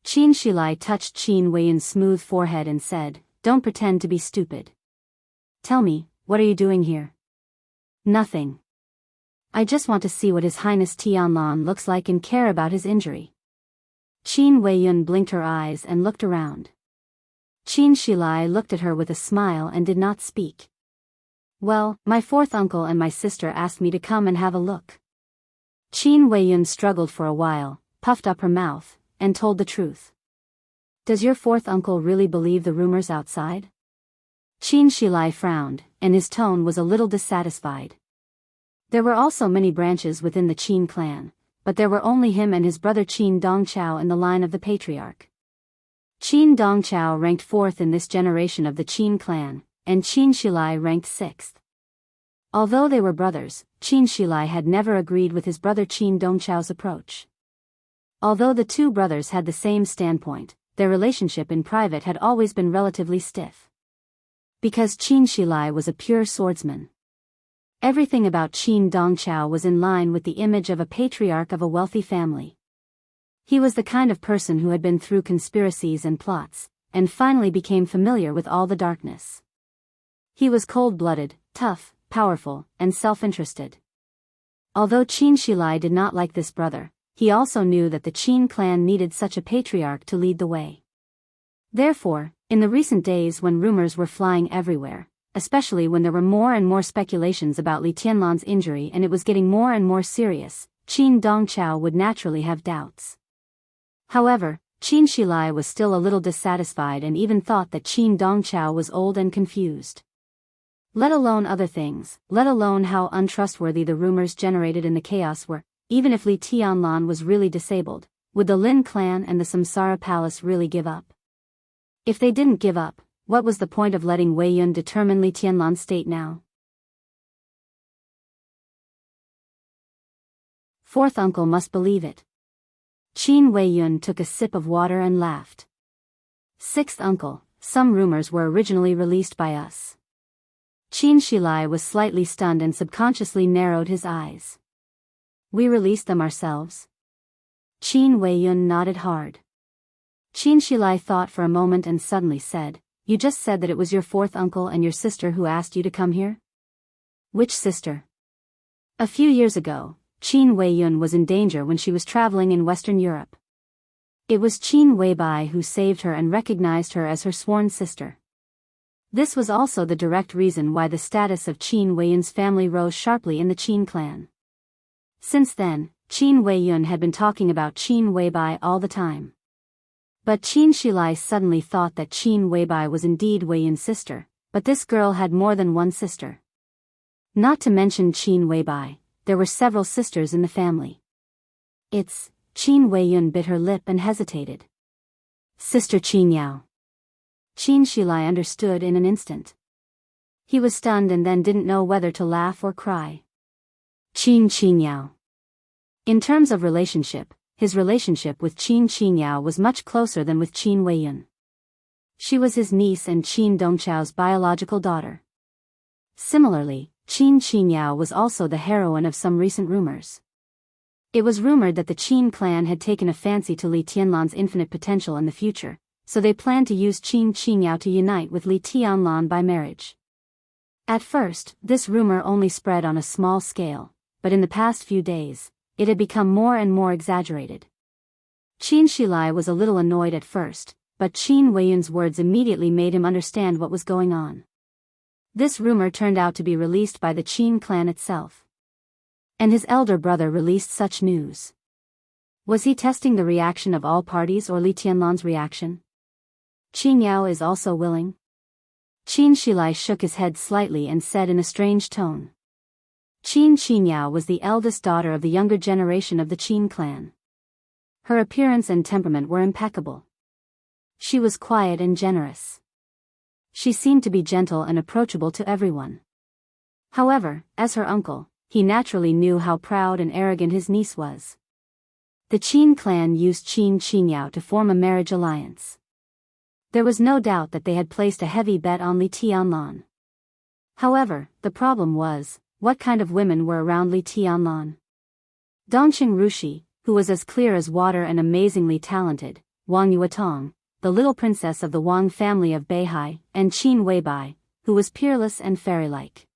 Qin Shilai touched Qin Weiyun's smooth forehead and said, "Don't pretend to be stupid. Tell me, what are you doing here?" "Nothing. I just want to see what His Highness Tianlan looks like and care about his injury." Qin Weiyun blinked her eyes and looked around. Qin Shilai looked at her with a smile and did not speak. "Well, my fourth uncle and my sister asked me to come and have a look." Qin Weiyun struggled for a while, puffed up her mouth, and told the truth. "Does your fourth uncle really believe the rumors outside?" Qin Shilai frowned, and his tone was a little dissatisfied. There were also many branches within the Qin clan, but there were only him and his brother Qin Dongchao in the line of the patriarch. Qin Dongchao ranked 4th in this generation of the Qin clan, and Qin Shilai ranked 6th. Although they were brothers, Qin Shilai had never agreed with his brother Qin Dongchao's approach. Although the two brothers had the same standpoint, their relationship in private had always been relatively stiff. Because Qin Shilai was a pure swordsman. Everything about Qin Dongchao was in line with the image of a patriarch of a wealthy family. He was the kind of person who had been through conspiracies and plots, and finally became familiar with all the darkness. He was cold-blooded, tough, powerful, and self-interested. Although Qin Shilai did not like this brother, he also knew that the Qin clan needed such a patriarch to lead the way. Therefore, in the recent days when rumors were flying everywhere, especially when there were more and more speculations about Li Tianlan's injury and it was getting more and more serious, Qin Dongchao would naturally have doubts. However, Qin Shilai was still a little dissatisfied and even thought that Qin Dongchao was old and confused. Let alone other things, let alone how untrustworthy the rumors generated in the chaos were. Even if Li Tianlan was really disabled, would the Lin clan and the Samsara Palace really give up? If they didn't give up, what was the point of letting Wei Yun determine Li Tianlan's state now? Fourth uncle must believe it. Qin Weiyun took a sip of water and laughed. Sixth uncle, some rumors were originally released by us. Qin Shilai was slightly stunned and subconsciously narrowed his eyes. We released them ourselves? Qin Weiyun nodded hard. Qin Shilai thought for a moment and suddenly said, "You just said that it was your fourth uncle and your sister who asked you to come here?" "Which sister?" "A few years ago, Qin Weiyun was in danger when she was traveling in Western Europe. It was Qin Weibai who saved her and recognized her as her sworn sister. This was also the direct reason why the status of Qin Weiyun's family rose sharply in the Qin clan. Since then, Qin Weiyun had been talking about Qin Weibai all the time. But Qin Shilai suddenly thought that Qin Weibai was indeed Weiyun's sister, but this girl had more than one sister. Not to mention Qin Weibai, there were several sisters in the family. Qin Weiyun bit her lip and hesitated. "Sister Qin Yao." Qin Shilai understood in an instant. He was stunned and then didn't know whether to laugh or cry. Qin Yao. In terms of relationship, his relationship with Qin Yao was much closer than with Qin Weiyun. She was his niece and Qin Dongchao's biological daughter. Similarly, Qin Yao was also the heroine of some recent rumors. It was rumored that the Qin clan had taken a fancy to Li Tianlan's infinite potential in the future, so they planned to use Qin Yao to unite with Li Tianlan by marriage. At first, this rumor only spread on a small scale, but in the past few days, it had become more and more exaggerated. Qin Shilai was a little annoyed at first, but Qin Weiyun's words immediately made him understand what was going on. This rumor turned out to be released by the Qin clan itself. And his elder brother released such news. Was he testing the reaction of all parties or Li Tianlan's reaction? Qin Yao is also willing? Qin Shilai shook his head slightly and said in a strange tone. Qin Yao was the eldest daughter of the younger generation of the Qin clan. Her appearance and temperament were impeccable. She was quiet and generous. She seemed to be gentle and approachable to everyone. However, as her uncle, he naturally knew how proud and arrogant his niece was. The Qin clan used Qin Qingyao to form a marriage alliance. There was no doubt that they had placed a heavy bet on Li Tianlan. However, the problem was, what kind of women were around Li Tianlan? Dongqing Rushi, who was as clear as water and amazingly talented, Wang Yuetong, the little princess of the Wang family of Beihai, and Qin Weibai, who was peerless and fairy-like.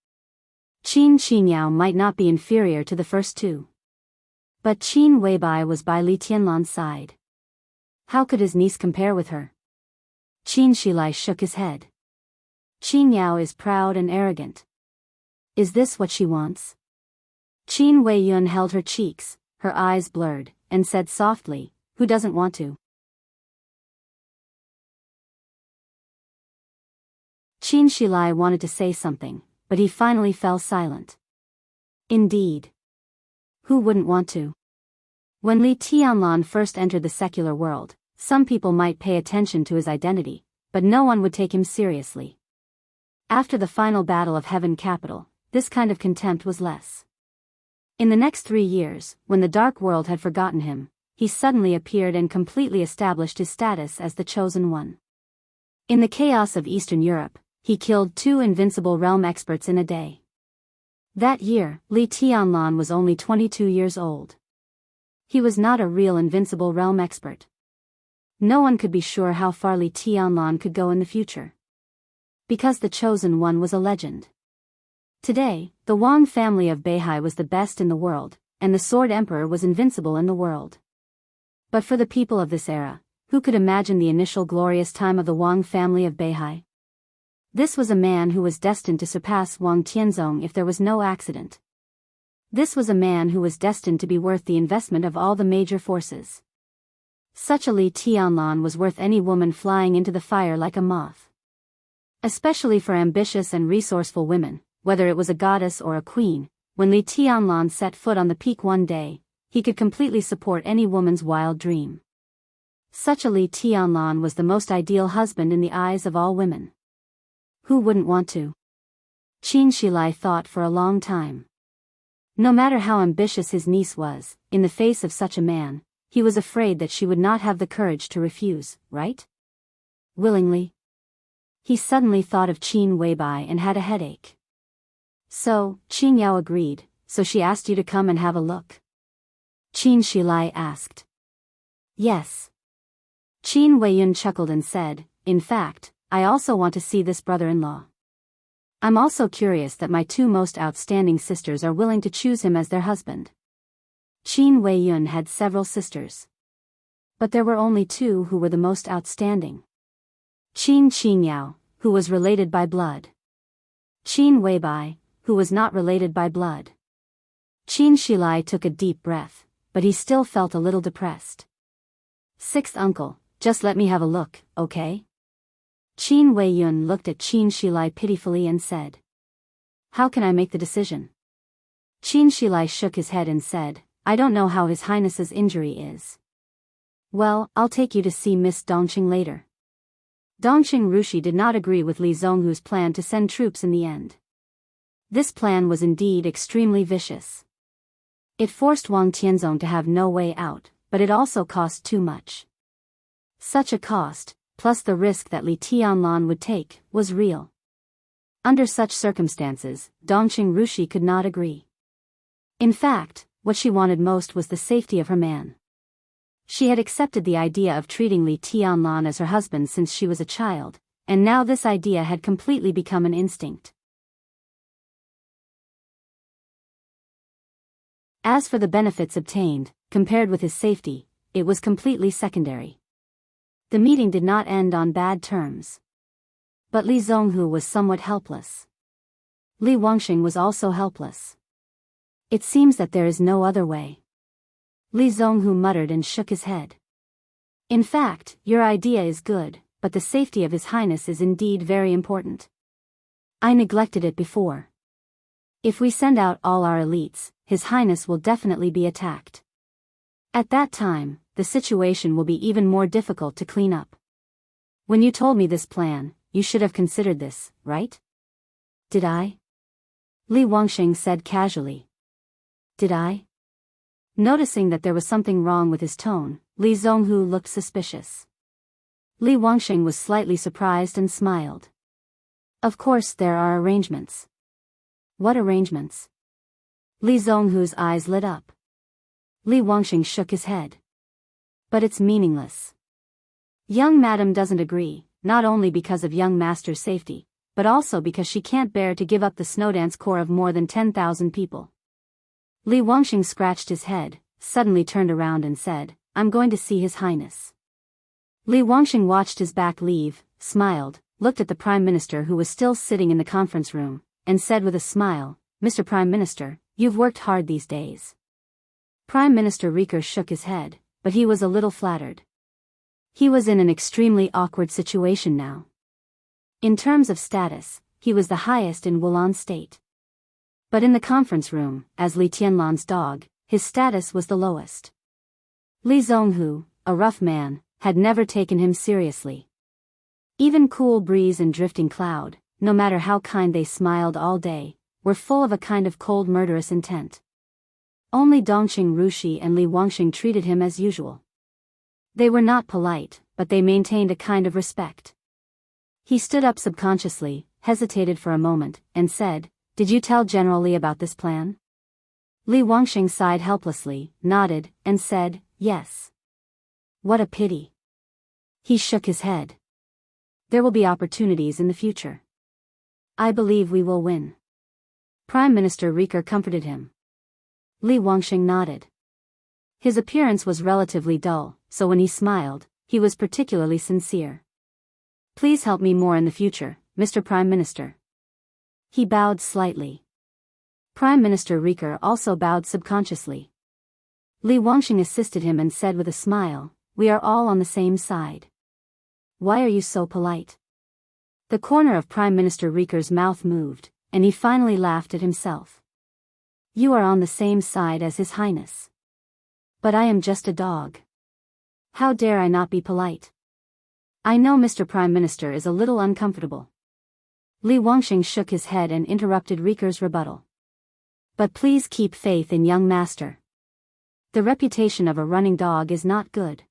Qin Qinyao might not be inferior to the first two. But Qin Weibai was by Li Tianlan's side. How could his niece compare with her? Qin Shilai shook his head. Qin Yao is proud and arrogant. Is this what she wants? Qin Weiyun held her cheeks, her eyes blurred, and said softly, who doesn't want to? Qin Shilai wanted to say something, but he finally fell silent. Indeed. Who wouldn't want to? When Li Tianlan first entered the secular world, some people might pay attention to his identity, but no one would take him seriously. After the final battle of Heaven Capital, this kind of contempt was less. In the next 3 years, when the Dark World had forgotten him, he suddenly appeared and completely established his status as the Chosen One. In the chaos of Eastern Europe, he killed 2 invincible realm experts in a day. That year, Li Tianlan was only 22 years old. He was not a real invincible realm expert. No one could be sure how far Li Tianlan could go in the future. Because the Chosen One was a legend. Today, the Wang family of Beihai was the best in the world, and the Sword Emperor was invincible in the world. But for the people of this era, who could imagine the initial glorious time of the Wang family of Beihai? This was a man who was destined to surpass Wang Tianzong if there was no accident. This was a man who was destined to be worth the investment of all the major forces. Such a Li Tianlan was worth any woman flying into the fire like a moth. Especially for ambitious and resourceful women, whether it was a goddess or a queen, when Li Tianlan set foot on the peak one day, he could completely support any woman's wild dream. Such a Li Tianlan was the most ideal husband in the eyes of all women. Who wouldn't want to? Qin Shilai thought for a long time. No matter how ambitious his niece was, in the face of such a man, he was afraid that she would not have the courage to refuse, right? Willingly. He suddenly thought of Qin Weibai and had a headache. So, Qin Yao agreed, so she asked you to come and have a look? Qin Shilai asked. Yes. Qin Weiyun chuckled and said, in fact, I also want to see this brother-in-law. I'm also curious that my 2 most outstanding sisters are willing to choose him as their husband. Qin Weiyun had several sisters. But there were only 2 who were the most outstanding. Qin Qinyao, who was related by blood. Qin Weibai, who was not related by blood. Qin Shilai took a deep breath, but he still felt a little depressed. 6th uncle, just let me have a look, okay? Qin Weiyun looked at Qin Shilai pitifully and said. How can I make the decision? Qin Shilai shook his head and said, I don't know how His Highness's injury is. Well, I'll take you to see Miss Dongqing later. Dongqing Rushi did not agree with Li Zonghu's plan to send troops in the end. This plan was indeed extremely vicious. It forced Wang Tianzong to have no way out, but it also cost too much. Such a cost, plus the risk that Li Tianlan would take, was real. Under such circumstances, Dongqing Rushi could not agree. In fact, what she wanted most was the safety of her man. She had accepted the idea of treating Li Tianlan as her husband since she was a child, and now this idea had completely become an instinct. As for the benefits obtained, compared with his safety, it was completely secondary. The meeting did not end on bad terms. But Li Zonghu was somewhat helpless. Li Wangxing was also helpless. It seems that there is no other way. Li Zonghu muttered and shook his head. In fact, your idea is good, but the safety of His Highness is indeed very important. I neglected it before. If we send out all our elites, His Highness will definitely be attacked. At that time, the situation will be even more difficult to clean up. When you told me this plan, you should have considered this, right? Did I? Li Wangxing said casually. Did I? Noticing that there was something wrong with his tone, Li Zhonghu looked suspicious. Li Wangxing was slightly surprised and smiled. Of course there are arrangements. What arrangements? Li Zhonghu's eyes lit up. Li Wangxing shook his head. But it's meaningless. Young madam doesn't agree, not only because of young master's safety, but also because she can't bear to give up the Snowdance Corps of more than 10,000 people. Li Wangxing scratched his head, suddenly turned around and said, I'm going to see His Highness. Li Wangxing watched his back leave, smiled, looked at the Prime Minister who was still sitting in the conference room, and said with a smile, Mr. Prime Minister, you've worked hard these days. Prime Minister Rieker shook his head, but he was a little flattered. He was in an extremely awkward situation now. In terms of status, he was the highest in Wulan State. But in the conference room, as Li Tianlan's dog, his status was the lowest. Li Zhonghu, a rough man, had never taken him seriously. Even Cool Breeze and Drifting Cloud, no matter how kind they smiled all day, were full of a kind of cold murderous intent. Only Dongqing Rushi and Li Wangxing treated him as usual. They were not polite, but they maintained a kind of respect. He stood up subconsciously, hesitated for a moment, and said, Did you tell General Li about this plan? Li Wangxing sighed helplessly, nodded, and said, Yes. What a pity. He shook his head. There will be opportunities in the future. I believe we will win. Prime Minister Rieker comforted him. Li Wangxing nodded. His appearance was relatively dull, so when he smiled, he was particularly sincere. Please help me more in the future, Mr. Prime Minister. He bowed slightly. Prime Minister Rieker also bowed subconsciously. Li Wangxing assisted him and said with a smile, We are all on the same side. Why are you so polite? The corner of Prime Minister Rieker's mouth moved, and he finally laughed at himself. You are on the same side as His Highness. But I am just a dog. How dare I not be polite? I know Mr. Prime Minister is a little uncomfortable. Li Wangxing shook his head and interrupted Rieker's rebuttal. But please keep faith in young master. The reputation of a running dog is not good.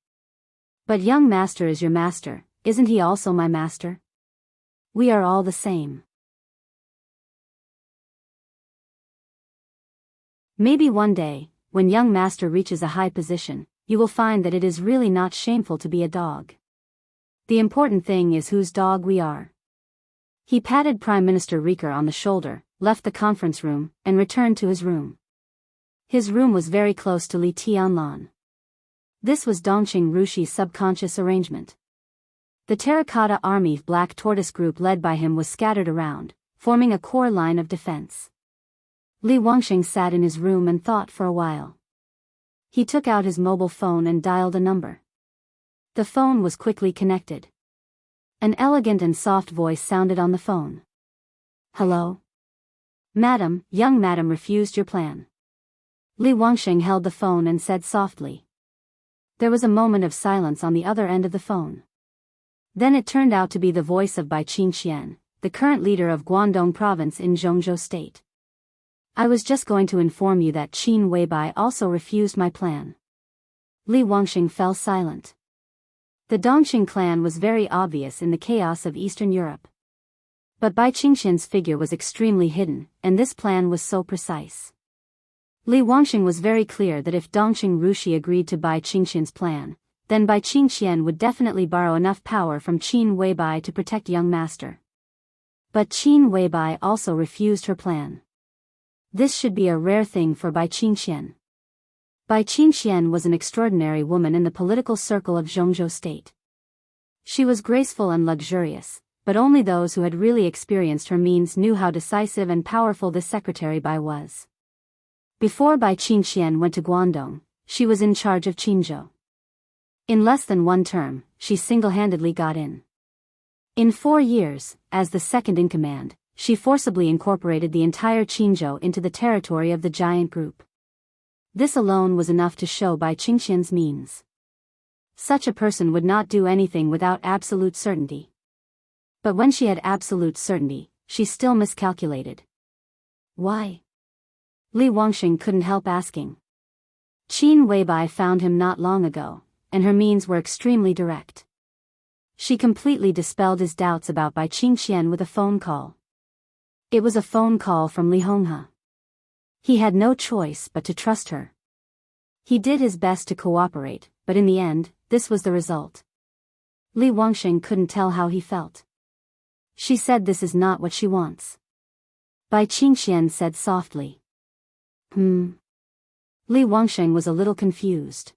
But young master is your master, isn't he also my master? We are all the same. Maybe one day, when young master reaches a high position, you will find that it is really not shameful to be a dog. The important thing is whose dog we are. He patted Prime Minister Rieker on the shoulder, left the conference room, and returned to his room. His room was very close to Li Tianlan. This was Dongqing Rushi's subconscious arrangement. The Terracotta Army Black Tortoise group led by him was scattered around, forming a core line of defense. Li Wangxing sat in his room and thought for a while. He took out his mobile phone and dialed a number. The phone was quickly connected. An elegant and soft voice sounded on the phone. Hello? Madam, young madam refused your plan. Li Wangxing held the phone and said softly. There was a moment of silence on the other end of the phone. Then it turned out to be the voice of Bai Qingxian, the current leader of Guangdong Province in Zhongzhou State. I was just going to inform you that Qin Weibai also refused my plan. Li Wangxing fell silent. The Dongqing clan was very obvious in the chaos of Eastern Europe. But Bai Qingxian's figure was extremely hidden, and this plan was so precise. Li Wangxing was very clear that if Dongqing Rushi agreed to Bai Qingxian's plan, then Bai Qingxian would definitely borrow enough power from Qin Weibai to protect young master. But Qin Weibai also refused her plan. This should be a rare thing for Bai Qingxian. Bai Qingxian was an extraordinary woman in the political circle of Zhongzhou State. She was graceful and luxurious, but only those who had really experienced her means knew how decisive and powerful this secretary Bai was. Before Bai Qingxian went to Guangdong, she was in charge of Qinzhou. In less than one term, she single-handedly got in. In 4 years, as the second in command, she forcibly incorporated the entire Qinzhou into the territory of the giant group. This alone was enough to show Bai Qingxian's means. Such a person would not do anything without absolute certainty. But when she had absolute certainty, she still miscalculated. Why? Li Wangxing couldn't help asking. Qin Weibai found him not long ago, and her means were extremely direct. She completely dispelled his doubts about Bai Qingxian with a phone call. It was a phone call from Li Honghe. He had no choice but to trust her. He did his best to cooperate, but in the end, this was the result. Li Wangxing couldn't tell how he felt. She said this is not what she wants. Bai Qingxian said softly. Li Wangxing was a little confused.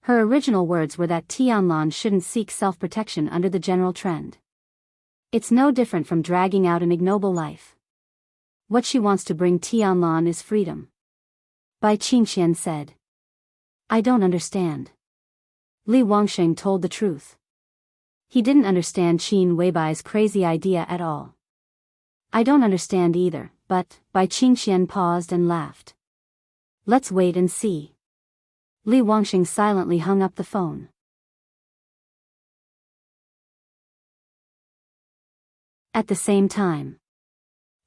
Her original words were that Tianlan shouldn't seek self-protection under the general trend. It's no different from dragging out an ignoble life. What she wants to bring Tianlan is freedom. Bai Qingxian said. I don't understand. Li Wangxing told the truth. He didn't understand Qin Weibai's crazy idea at all. I don't understand either, but, Bai Qingxian paused and laughed. Let's wait and see. Li Wangxing silently hung up the phone. At the same time,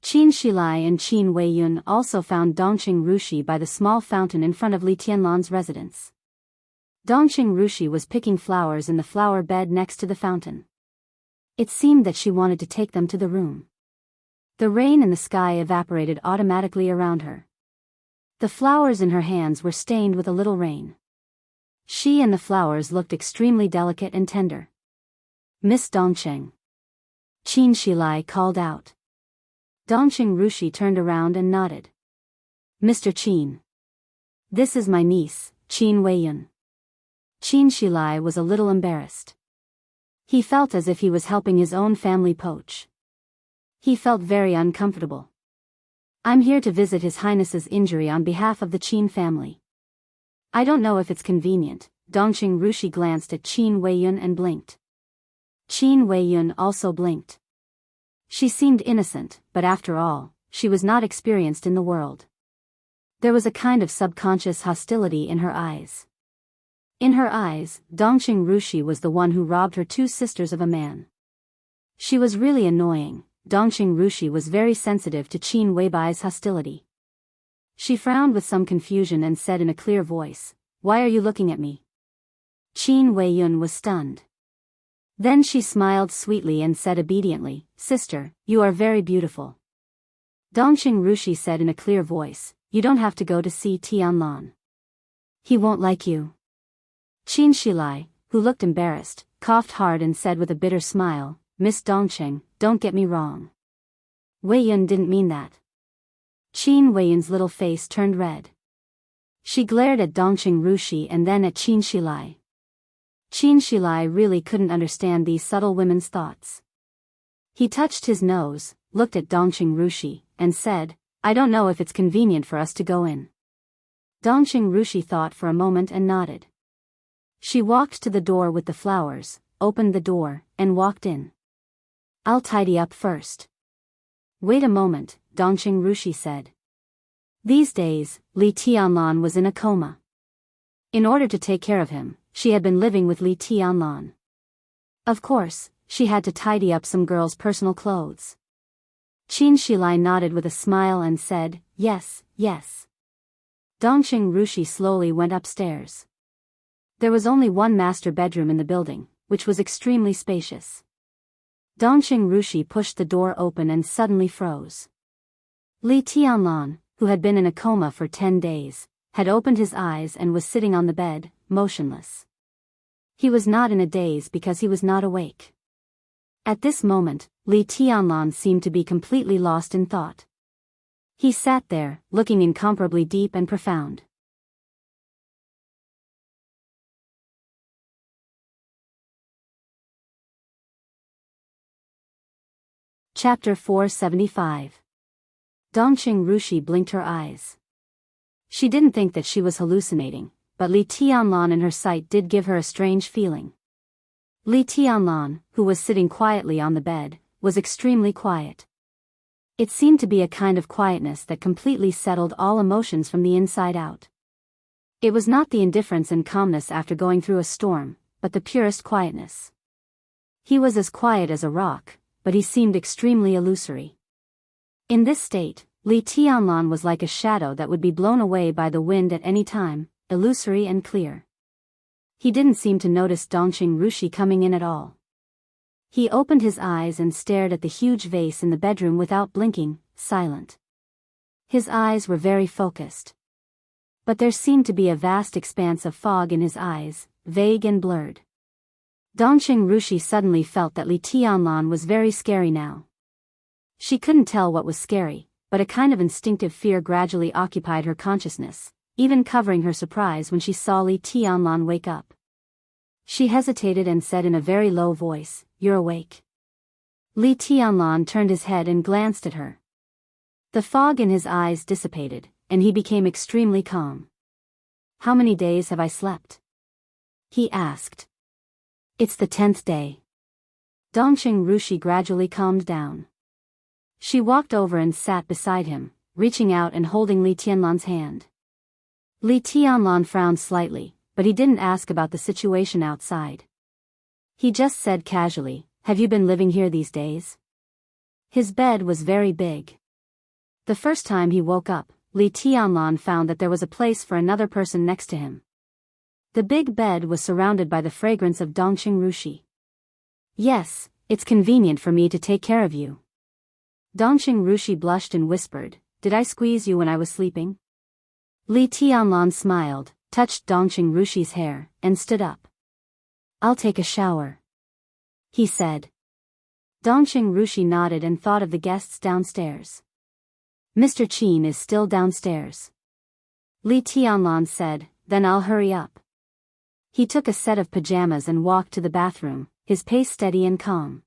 Qin Shilai and Qin Weiyun also found Dongqing Rushi by the small fountain in front of Li Tianlan's residence. Dongqing Rushi was picking flowers in the flower bed next to the fountain. It seemed that she wanted to take them to the room. The rain in the sky evaporated automatically around her. The flowers in her hands were stained with a little rain. She and the flowers looked extremely delicate and tender. Miss Dongqing. Qin Shilai called out. Dongqing Rushi turned around and nodded. Mr. Qin. This is my niece, Qin Weiyun. Qin Shilai was a little embarrassed. He felt as if he was helping his own family poach. He felt very uncomfortable. I'm here to visit His Highness's injury on behalf of the Qin family. I don't know if it's convenient. Dongqing Rushi glanced at Qin Weiyun and blinked. Qin Weiyun also blinked. She seemed innocent, but after all, she was not experienced in the world. There was a kind of subconscious hostility in her eyes. In her eyes, Dongqing Rushi was the one who robbed her two sisters of a man. She was really annoying. Dongqing Rushi was very sensitive to Qin Weibai's hostility. She frowned with some confusion and said in a clear voice, Why are you looking at me? Qin Weiyun was stunned. Then she smiled sweetly and said obediently, Sister, you are very beautiful. Dongqing Rushi said in a clear voice, You don't have to go to see Tianlan. He won't like you. Qin Shilai, who looked embarrassed, coughed hard and said with a bitter smile, Miss Dongqing, don't get me wrong. Weiyun didn't mean that. Qin Weiyun's little face turned red. She glared at Dongqing Rushi and then at Qin Shilai. Qin Shilai really couldn't understand these subtle women's thoughts. He touched his nose, looked at Dongqing Rushi, and said, I don't know if it's convenient for us to go in. Dongqing Rushi thought for a moment and nodded. She walked to the door with the flowers, opened the door, and walked in. I'll tidy up first. Wait a moment, Dongqing Rushi said. These days, Li Tianlan was in a coma. In order to take care of him, she had been living with Li Tianlan. Of course, she had to tidy up some girls' personal clothes. Qin Shilai nodded with a smile and said, Yes, yes. Dongqing Rushi slowly went upstairs. There was only one master bedroom in the building, which was extremely spacious. Dongqing Rushi pushed the door open and suddenly froze. Li Tianlan, who had been in a coma for 10 days, had opened his eyes and was sitting on the bed, motionless. He was not in a daze because he was not awake. At this moment, Li Tianlan seemed to be completely lost in thought. He sat there, looking incomparably deep and profound. Chapter 475. Dongqing Rushi blinked her eyes. She didn't think that she was hallucinating, but Li Tianlan in her sight did give her a strange feeling. Li Tianlan, who was sitting quietly on the bed, was extremely quiet. It seemed to be a kind of quietness that completely settled all emotions from the inside out. It was not the indifference and calmness after going through a storm, but the purest quietness. He was as quiet as a rock, but he seemed extremely illusory. In this state, Li Tianlan was like a shadow that would be blown away by the wind at any time, illusory and clear. He didn't seem to notice Dongqing Rushi coming in at all. He opened his eyes and stared at the huge vase in the bedroom without blinking, silent. His eyes were very focused. But there seemed to be a vast expanse of fog in his eyes, vague and blurred. Dongqing Rushi suddenly felt that Li Tianlan was very scary now. She couldn't tell what was scary, but a kind of instinctive fear gradually occupied her consciousness, even covering her surprise when she saw Li Tianlan wake up. She hesitated and said in a very low voice, "You're awake." Li Tianlan turned his head and glanced at her. The fog in his eyes dissipated, and he became extremely calm. "How many days have I slept?" he asked. "It's the 10th day." Dongqing Rushi gradually calmed down. She walked over and sat beside him, reaching out and holding Li Tianlan's hand. Li Tianlan frowned slightly, but he didn't ask about the situation outside. He just said casually, "Have you been living here these days?" His bed was very big. The first time he woke up, Li Tianlan found that there was a place for another person next to him. The big bed was surrounded by the fragrance of Dongqing Rushi. "Yes, it's convenient for me to take care of you." Dongqing Rushi blushed and whispered, "Did I squeeze you when I was sleeping?" Li Tianlan smiled, touched Dongqing Rushi's hair, and stood up. "I'll take a shower," he said. Dongqing Rushi nodded and thought of the guests downstairs. "Mr. Qin is still downstairs," Li Tianlan said, "then I'll hurry up." He took a set of pajamas and walked to the bathroom, his pace steady and calm.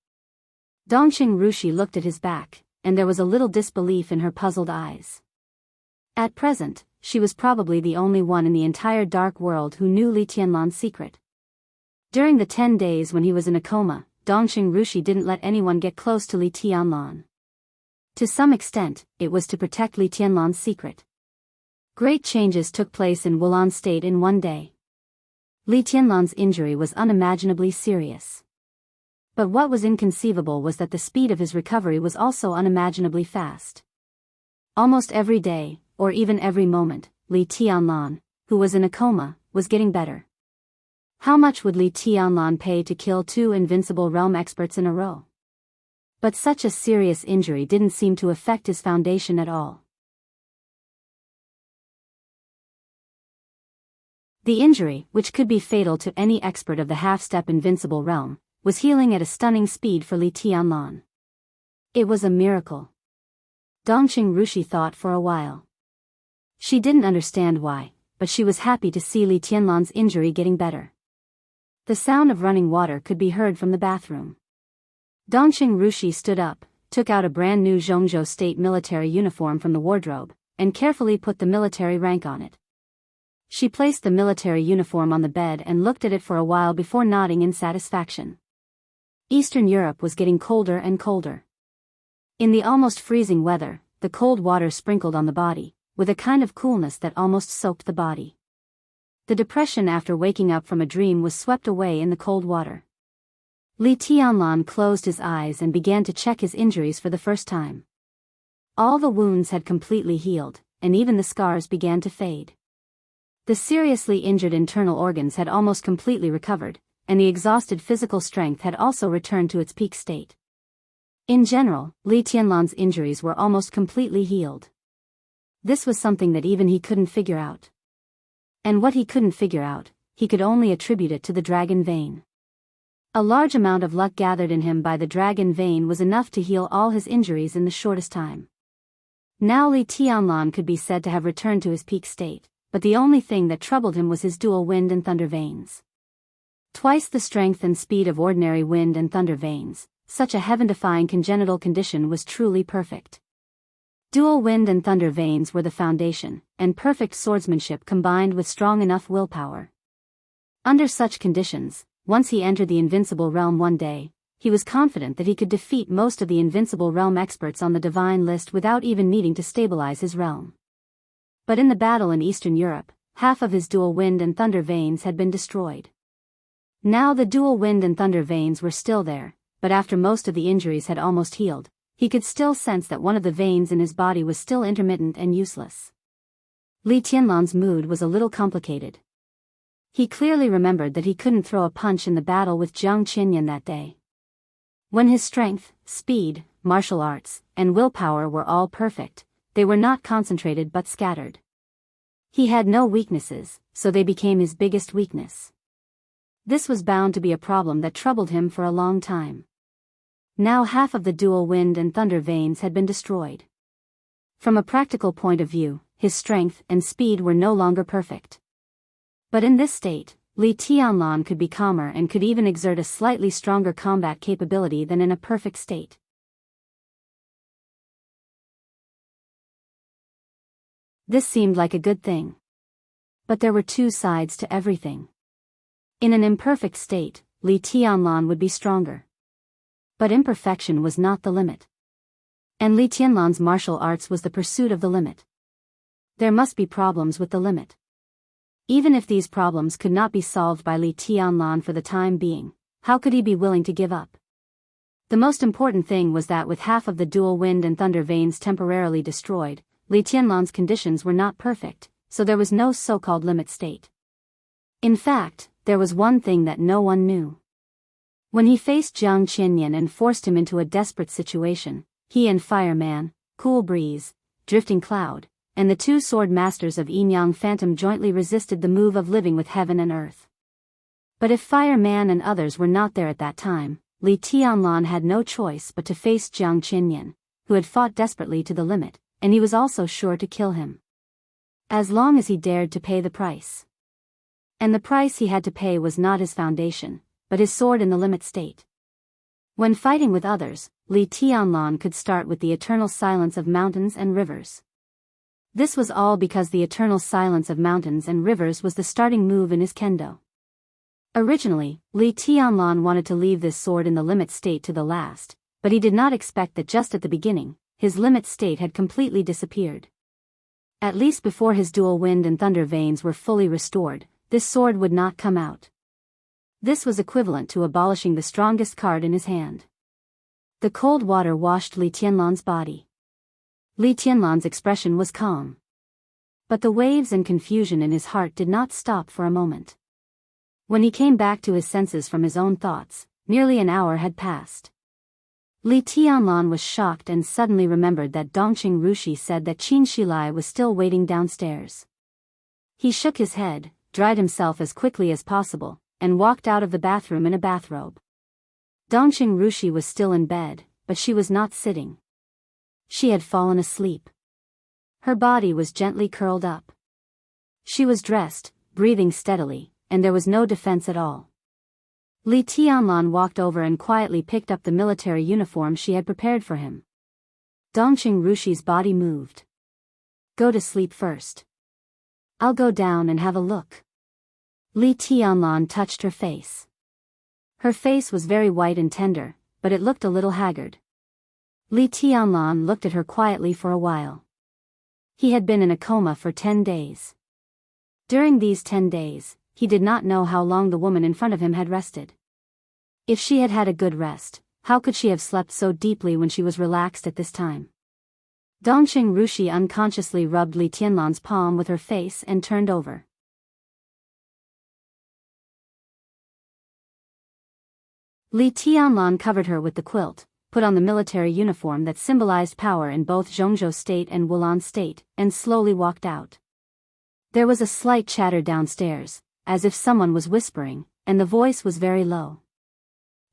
Dongqing Rushi looked at his back, and there was a little disbelief in her puzzled eyes. At present, she was probably the only one in the entire dark world who knew Li Tianlan's secret. During the 10 days when he was in a coma, Dongqing Rushi didn't let anyone get close to Li Tianlan. To some extent, it was to protect Li Tianlan's secret. Great changes took place in Wulan State in one day. Li Tianlan's injury was unimaginably serious. But what was inconceivable was that the speed of his recovery was also unimaginably fast. Almost every day, or even every moment, Li Tianlan, who was in a coma, was getting better. How much would Li Tianlan pay to kill 2 invincible realm experts in a row? But such a serious injury didn't seem to affect his foundation at all. The injury, which could be fatal to any expert of the half-step invincible realm, was healing at a stunning speed for Li Tianlan. It was a miracle. Dongqing Rushi thought for a while. She didn't understand why, but she was happy to see Li Tianlan's injury getting better. The sound of running water could be heard from the bathroom. Dongqing Rushi stood up, took out a brand new Zhongzhou state military uniform from the wardrobe, and carefully put the military rank on it. She placed the military uniform on the bed and looked at it for a while before nodding in satisfaction. Eastern Europe was getting colder and colder. In the almost freezing weather, the cold water sprinkled on the body, with a kind of coolness that almost soaked the body. The depression after waking up from a dream was swept away in the cold water. Li Tianlan closed his eyes and began to check his injuries for the first time. All the wounds had completely healed, and even the scars began to fade. The seriously injured internal organs had almost completely recovered, and the exhausted physical strength had also returned to its peak state. In general, Li Tianlan's injuries were almost completely healed. This was something that even he couldn't figure out. And what he couldn't figure out, he could only attribute it to the dragon vein. A large amount of luck gathered in him by the dragon vein was enough to heal all his injuries in the shortest time. Now Li Tianlan could be said to have returned to his peak state, but the only thing that troubled him was his dual wind and thunder veins. Twice the strength and speed of ordinary wind and thunder veins, such a heaven-defying congenital condition was truly perfect. Dual wind and thunder veins were the foundation, and perfect swordsmanship combined with strong enough willpower. Under such conditions, once he entered the invincible realm one day, he was confident that he could defeat most of the invincible realm experts on the divine list without even needing to stabilize his realm. But in the battle in Eastern Europe, half of his dual wind and thunder veins had been destroyed. Now the dual wind and thunder veins were still there, but after most of the injuries had almost healed, he could still sense that one of the veins in his body was still intermittent and useless. Li Tianlan's mood was a little complicated. He clearly remembered that he couldn't throw a punch in the battle with Jiang Qinyan that day. When his strength, speed, martial arts, and willpower were all perfect, they were not concentrated but scattered. He had no weaknesses, so they became his biggest weakness. This was bound to be a problem that troubled him for a long time. Now half of the dual wind and thunder veins had been destroyed. From a practical point of view, his strength and speed were no longer perfect. But in this state, Li Tianlan could be calmer and could even exert a slightly stronger combat capability than in a perfect state. This seemed like a good thing. But there were two sides to everything. In an imperfect state, Li Tianlan would be stronger. But imperfection was not the limit. And Li Tianlan's martial arts was the pursuit of the limit. There must be problems with the limit. Even if these problems could not be solved by Li Tianlan for the time being, how could he be willing to give up? The most important thing was that with half of the dual wind and thunder veins temporarily destroyed, Li Tianlan's conditions were not perfect, so there was no so-called limit state. In fact, there was one thing that no one knew. When he faced Jiang Qinyan and forced him into a desperate situation, he and Fireman, Cool Breeze, Drifting Cloud, and the two sword masters of Yin-Yang Phantom jointly resisted the move of living with heaven and earth. But if Fireman and others were not there at that time, Li Tianlan had no choice but to face Jiang Qinyan, who had fought desperately to the limit, and he was also sure to kill him. As long as he dared to pay the price. And the price he had to pay was not his foundation, but his sword in the limit state. When fighting with others, Li Tianlan could start with the eternal silence of mountains and rivers. This was all because the eternal silence of mountains and rivers was the starting move in his kendo. Originally, Li Tianlan wanted to leave this sword in the limit state to the last, but he did not expect that just at the beginning, his limit state had completely disappeared. At least before his dual wind and thunder veins were fully restored, this sword would not come out. This was equivalent to abolishing the strongest card in his hand. The cold water washed Li Tianlan's body. Li Tianlan's expression was calm. But the waves and confusion in his heart did not stop for a moment. When he came back to his senses from his own thoughts, nearly an hour had passed. Li Tianlan was shocked and suddenly remembered that Dongqing Rushi said that Qin Shilai was still waiting downstairs. He shook his head, dried himself as quickly as possible, and walked out of the bathroom in a bathrobe. Dongqing Rushi was still in bed, but she was not sitting. She had fallen asleep. Her body was gently curled up. She was dressed, breathing steadily, and there was no defense at all. Li Tianlan walked over and quietly picked up the military uniform she had prepared for him. Dongqing Rushi's body moved. Go to sleep first. I'll go down and have a look. Li Tianlan touched her face. Her face was very white and tender, but it looked a little haggard. Li Tianlan looked at her quietly for a while. He had been in a coma for 10 days. During these 10 days, he did not know how long the woman in front of him had rested. If she had had a good rest, how could she have slept so deeply when she was relaxed at this time? Dongqing Rushi unconsciously rubbed Li Tianlan's palm with her face and turned over. Li Tianlan covered her with the quilt, put on the military uniform that symbolized power in both Zhongzhou State and Wulan State, and slowly walked out. There was a slight chatter downstairs, as if someone was whispering, and the voice was very low.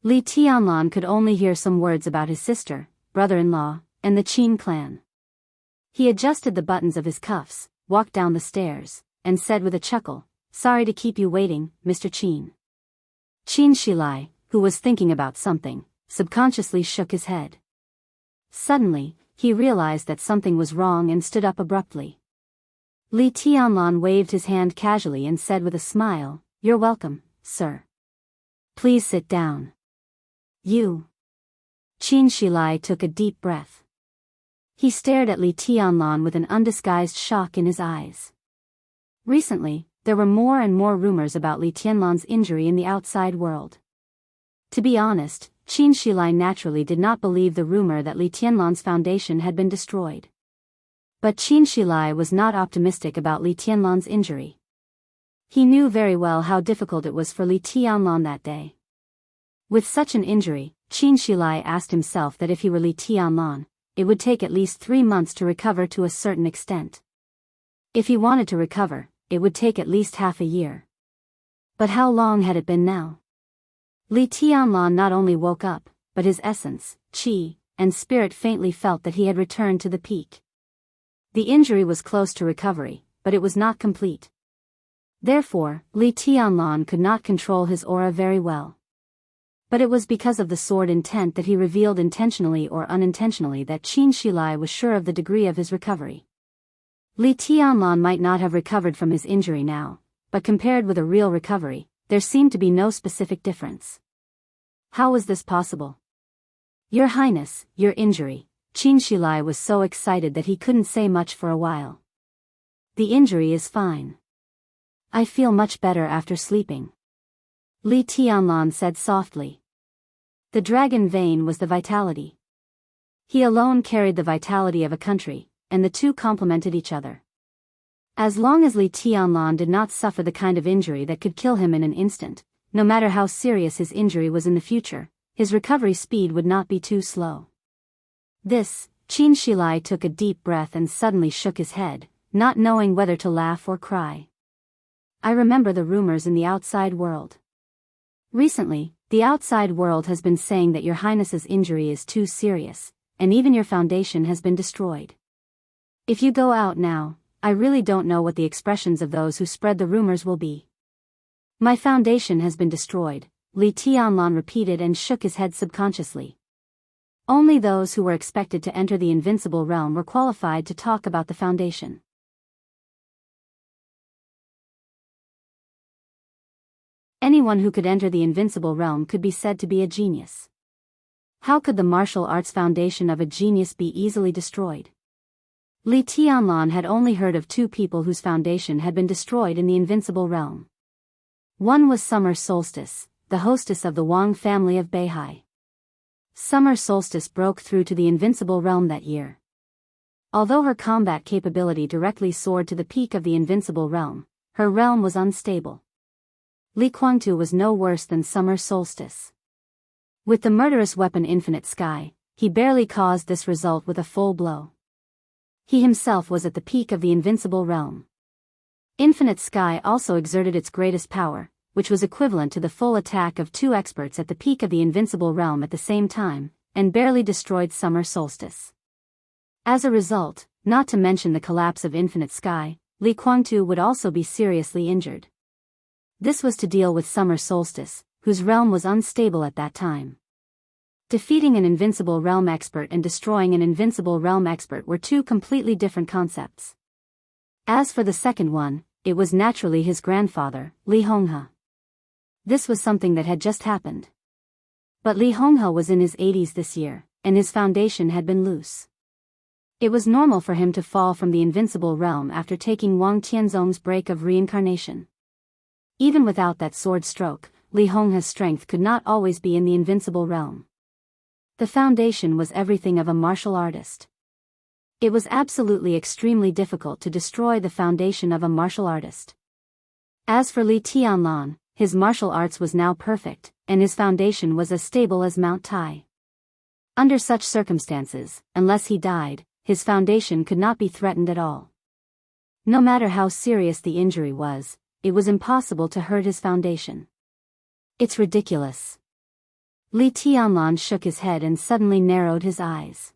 Li Tianlan could only hear some words about his sister, brother-in-law, and the Qin clan. He adjusted the buttons of his cuffs, walked down the stairs, and said with a chuckle, "Sorry to keep you waiting, Mr. Qin." Qin Shilai, who was thinking about something, subconsciously shook his head. Suddenly, he realized that something was wrong and stood up abruptly. Li Tianlan waved his hand casually and said with a smile, "You're welcome, sir. Please sit down." "You." Qin Shilai took a deep breath. He stared at Li Tianlan with an undisguised shock in his eyes. Recently, there were more and more rumors about Li Tianlan's injury in the outside world. To be honest, Qin Shilai naturally did not believe the rumor that Li Tianlan's foundation had been destroyed. But Qin Shilai was not optimistic about Li Tianlan's injury. He knew very well how difficult it was for Li Tianlan that day. With such an injury, Qin Shilai asked himself that if he were Li Tianlan, it would take at least 3 months to recover to a certain extent. If he wanted to recover, it would take at least half a year. But how long had it been now? Li Tianlan not only woke up, but his essence, qi, and spirit faintly felt that he had returned to the peak. The injury was close to recovery, but it was not complete. Therefore, Li Tianlan could not control his aura very well. But it was because of the sword intent that he revealed intentionally or unintentionally that Qin Shilai was sure of the degree of his recovery. Li Tianlan might not have recovered from his injury now, but compared with a real recovery, there seemed to be no specific difference. How was this possible? Your Highness, your injury. Qin Shilai was so excited that he couldn't say much for a while. The injury is fine. I feel much better after sleeping. Li Tianlan said softly. The dragon vein was the vitality. He alone carried the vitality of a country, and the two complemented each other. As long as Li Tianlan did not suffer the kind of injury that could kill him in an instant, no matter how serious his injury was in the future, his recovery speed would not be too slow. Qin Shilai took a deep breath and suddenly shook his head, not knowing whether to laugh or cry. I remember the rumors in the outside world. Recently, the outside world has been saying that your Highness's injury is too serious, and even your foundation has been destroyed. If you go out now, I really don't know what the expressions of those who spread the rumors will be. My foundation has been destroyed, Li Tianlan repeated and shook his head subconsciously. Only those who were expected to enter the invincible realm were qualified to talk about the foundation. Anyone who could enter the invincible realm could be said to be a genius. How could the martial arts foundation of a genius be easily destroyed? Li Tianlan had only heard of 2 people whose foundation had been destroyed in the invincible realm. One was Summer Solstice, the hostess of the Wang family of Beihai. Summer Solstice broke through to the invincible realm that year. Although her combat capability directly soared to the peak of the invincible realm, her realm was unstable. Li Guangtu was no worse than Summer Solstice. With the murderous weapon Infinite Sky, he barely caused this result with a full blow. He himself was at the peak of the invincible realm. Infinite Sky also exerted its greatest power, which was equivalent to the full attack of 2 experts at the peak of the invincible realm at the same time, and barely destroyed Summer Solstice. As a result, not to mention the collapse of Infinite Sky, Li Guangtu would also be seriously injured. This was to deal with Summer Solstice, whose realm was unstable at that time. Defeating an invincible realm expert and destroying an invincible realm expert were 2 completely different concepts. As for the second one, it was naturally his grandfather, Li Honghe. This was something that had just happened. But Li Honghe was in his 80s this year, and his foundation had been loose. It was normal for him to fall from the invincible realm after taking Wang Tianzong's break of reincarnation. Even without that sword stroke, Li Honghe's strength could not always be in the invincible realm. The foundation was everything of a martial artist. It was absolutely extremely difficult to destroy the foundation of a martial artist. As for Li Tianlan, his martial arts was now perfect, and his foundation was as stable as Mount Tai. Under such circumstances, unless he died, his foundation could not be threatened at all. No matter how serious the injury was, it was impossible to hurt his foundation. It's ridiculous. Li Tianlan shook his head and suddenly narrowed his eyes.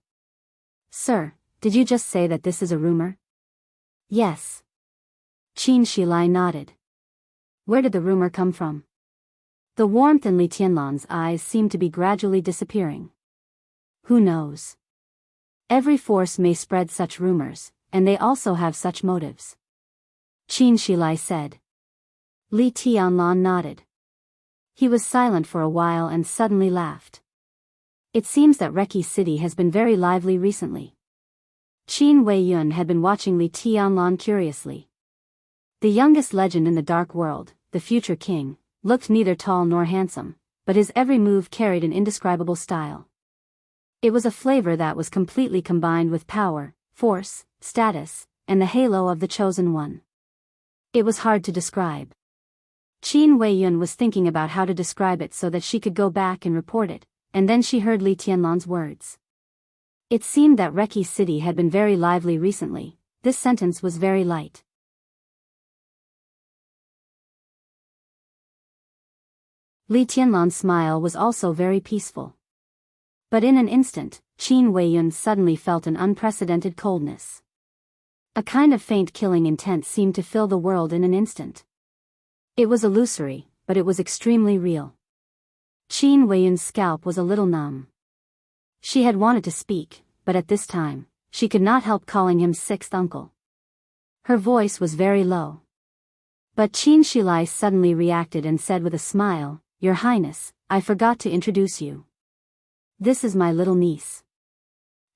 Sir, did you just say that this is a rumor? Yes. Qin Shilai nodded. Where did the rumor come from? The warmth in Li Tianlan's eyes seemed to be gradually disappearing. Who knows? Every force may spread such rumors, and they also have such motives. Qin Shilai said. Li Tianlan nodded. He was silent for a while and suddenly laughed. It seems that Reki City has been very lively recently. Qin Weiyun had been watching Li Tianlan curiously. The youngest legend in the dark world, the future king, looked neither tall nor handsome, but his every move carried an indescribable style. It was a flavor that was completely combined with power, force, status, and the halo of the chosen one. It was hard to describe. Qin Weiyun was thinking about how to describe it so that she could go back and report it, and then she heard Li Tianlan's words. It seemed that Reki City had been very lively recently. This sentence was very light. Li Tianlan's smile was also very peaceful. But in an instant, Qin Weiyun suddenly felt an unprecedented coldness. A kind of faint killing intent seemed to fill the world in an instant. It was illusory, but it was extremely real. Qin Weiyun's scalp was a little numb. She had wanted to speak, but at this time, she could not help calling him sixth uncle. Her voice was very low. But Qin Shilai suddenly reacted and said with a smile, "Your Highness, I forgot to introduce you. This is my little niece."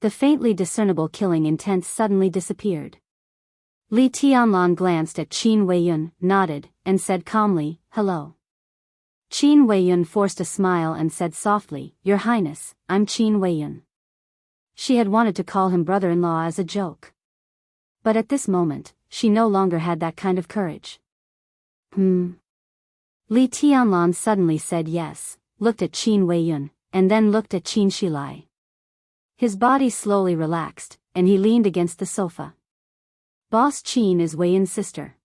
The faintly discernible killing intent suddenly disappeared. Li Tianlan glanced at Qin Weiyun, nodded, and said calmly, "Hello." Qin Weiyun forced a smile and said softly, "Your Highness, I'm Qin Weiyun." She had wanted to call him brother-in-law as a joke. But at this moment, she no longer had that kind of courage. Li Tianlan suddenly said yes, looked at Qin Weiyun, and then looked at Qin Shilai. His body slowly relaxed, and he leaned against the sofa. "Boss Qin is Weiyun's sister."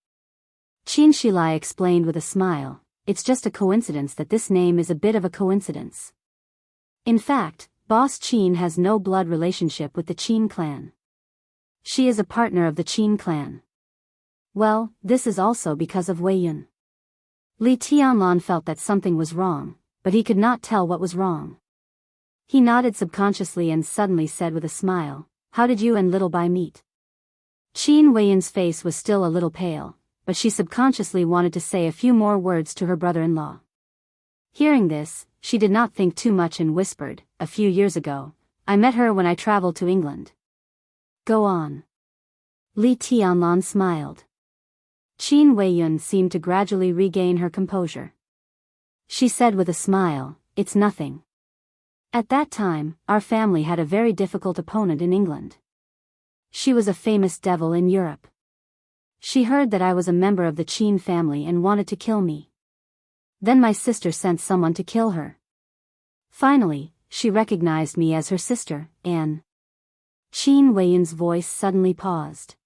Qin Shilai explained with a smile, "It's just a coincidence that this name is a bit of a coincidence. In fact, Boss Qin has no blood relationship with the Qin clan. She is a partner of the Qin clan. Well, this is also because of Weiyun." Li Tianlan felt that something was wrong, but he could not tell what was wrong. He nodded subconsciously and suddenly said with a smile, "How did you and Little Bai meet?" Qin Weiyun's face was still a little pale, but she subconsciously wanted to say a few more words to her brother-in-law. Hearing this, she did not think too much and whispered, "A few years ago, I met her when I traveled to England." "Go on." Li Tianlan smiled. Qin Weiyun seemed to gradually regain her composure. She said with a smile, "It's nothing. At that time, our family had a very difficult opponent in England. She was a famous devil in Europe. She heard that I was a member of the Qin family and wanted to kill me. Then my sister sent someone to kill her. Finally, she recognized me as her sister, Anne." Qin Weiyun's voice suddenly paused.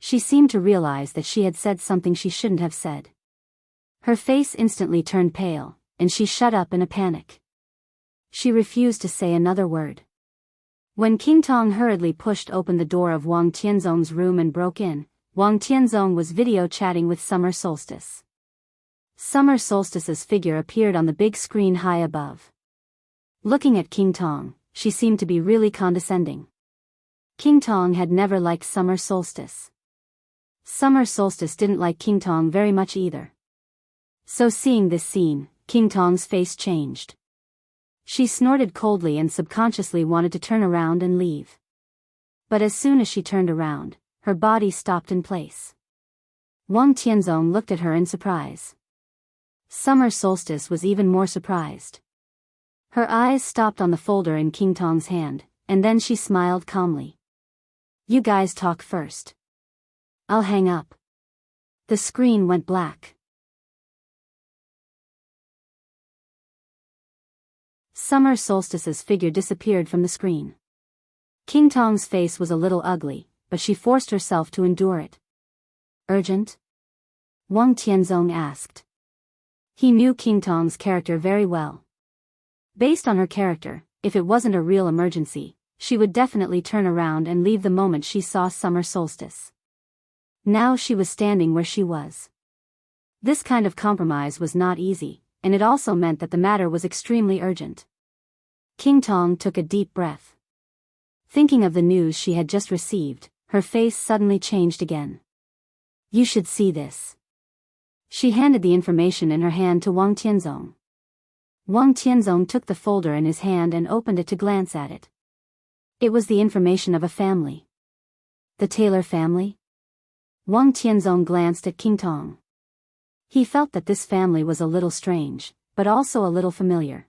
She seemed to realize that she had said something she shouldn't have said. Her face instantly turned pale, and she shut up in a panic. She refused to say another word. When King Tong hurriedly pushed open the door of Wang Tianzong's room and broke in, Wang Tianzong was video chatting with Summer Solstice. Summer Solstice's figure appeared on the big screen high above. Looking at King Tong, she seemed to be really condescending. King Tong had never liked Summer Solstice. Summer Solstice didn't like King Tong very much either. So seeing this scene, King Tong's face changed. She snorted coldly and subconsciously wanted to turn around and leave. But as soon as she turned around, her body stopped in place. Wang Tianzong looked at her in surprise. Summer Solstice was even more surprised. Her eyes stopped on the folder in King Tong's hand, and then she smiled calmly. "You guys talk first. I'll hang up." The screen went black. Summer Solstice's figure disappeared from the screen. King Tong's face was a little ugly, but she forced herself to endure it. "Urgent?" Wang Tianzong asked. He knew King Tong's character very well. Based on her character, if it wasn't a real emergency, she would definitely turn around and leave the moment she saw Summer Solstice. Now she was standing where she was. This kind of compromise was not easy, and it also meant that the matter was extremely urgent. King Tong took a deep breath. Thinking of the news she had just received, her face suddenly changed again. "You should see this." She handed the information in her hand to Wang Tianzong. Wang Tianzong took the folder in his hand and opened it to glance at it. It was the information of a family. The Taylor family? Wang Tianzong glanced at King Tong. He felt that this family was a little strange, but also a little familiar.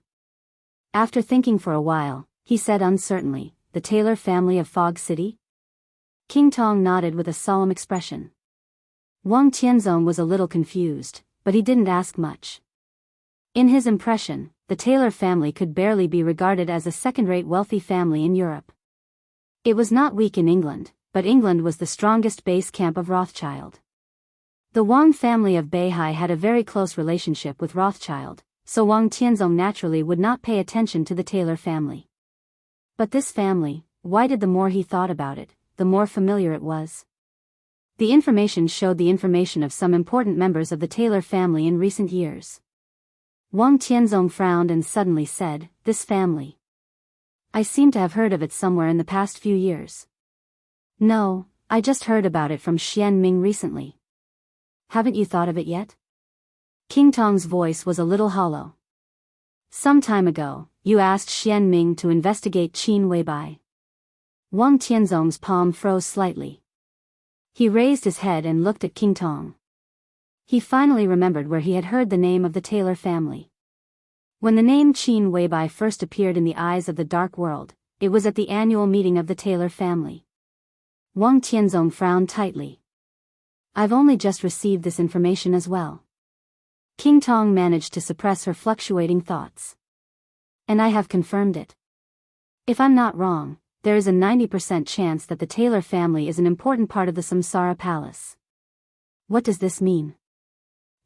After thinking for a while, he said uncertainly, "The Taylor family of Fog City?" King Tong nodded with a solemn expression. Wang Tianzong was a little confused, but he didn't ask much. In his impression, the Taylor family could barely be regarded as a second-rate wealthy family in Europe. It was not weak in England, but England was the strongest base camp of Rothschild. The Wang family of Beihai had a very close relationship with Rothschild, so Wang Tianzong naturally would not pay attention to the Taylor family. But this family, why did the more he thought about it, the more familiar it was? The information showed the information of some important members of the Taylor family in recent years. Wang Tianzong frowned and suddenly said, "This family. I seem to have heard of it somewhere in the past few years." "No, I just heard about it from Xian Ming recently." "Haven't you thought of it yet?" King Tong's voice was a little hollow. "Some time ago, you asked Xian Ming to investigate Qin Weibai." Wang Tianzong's palm froze slightly. He raised his head and looked at King Tong. He finally remembered where he had heard the name of the Taylor family. When the name Qin Weibai first appeared in the eyes of the dark world, it was at the annual meeting of the Taylor family. Wang Tianzong frowned tightly. "I've only just received this information as well." King Tong managed to suppress her fluctuating thoughts. "And I have confirmed it. If I'm not wrong, there is a 90% chance that the Taylor family is an important part of the Samsara Palace." "What does this mean?"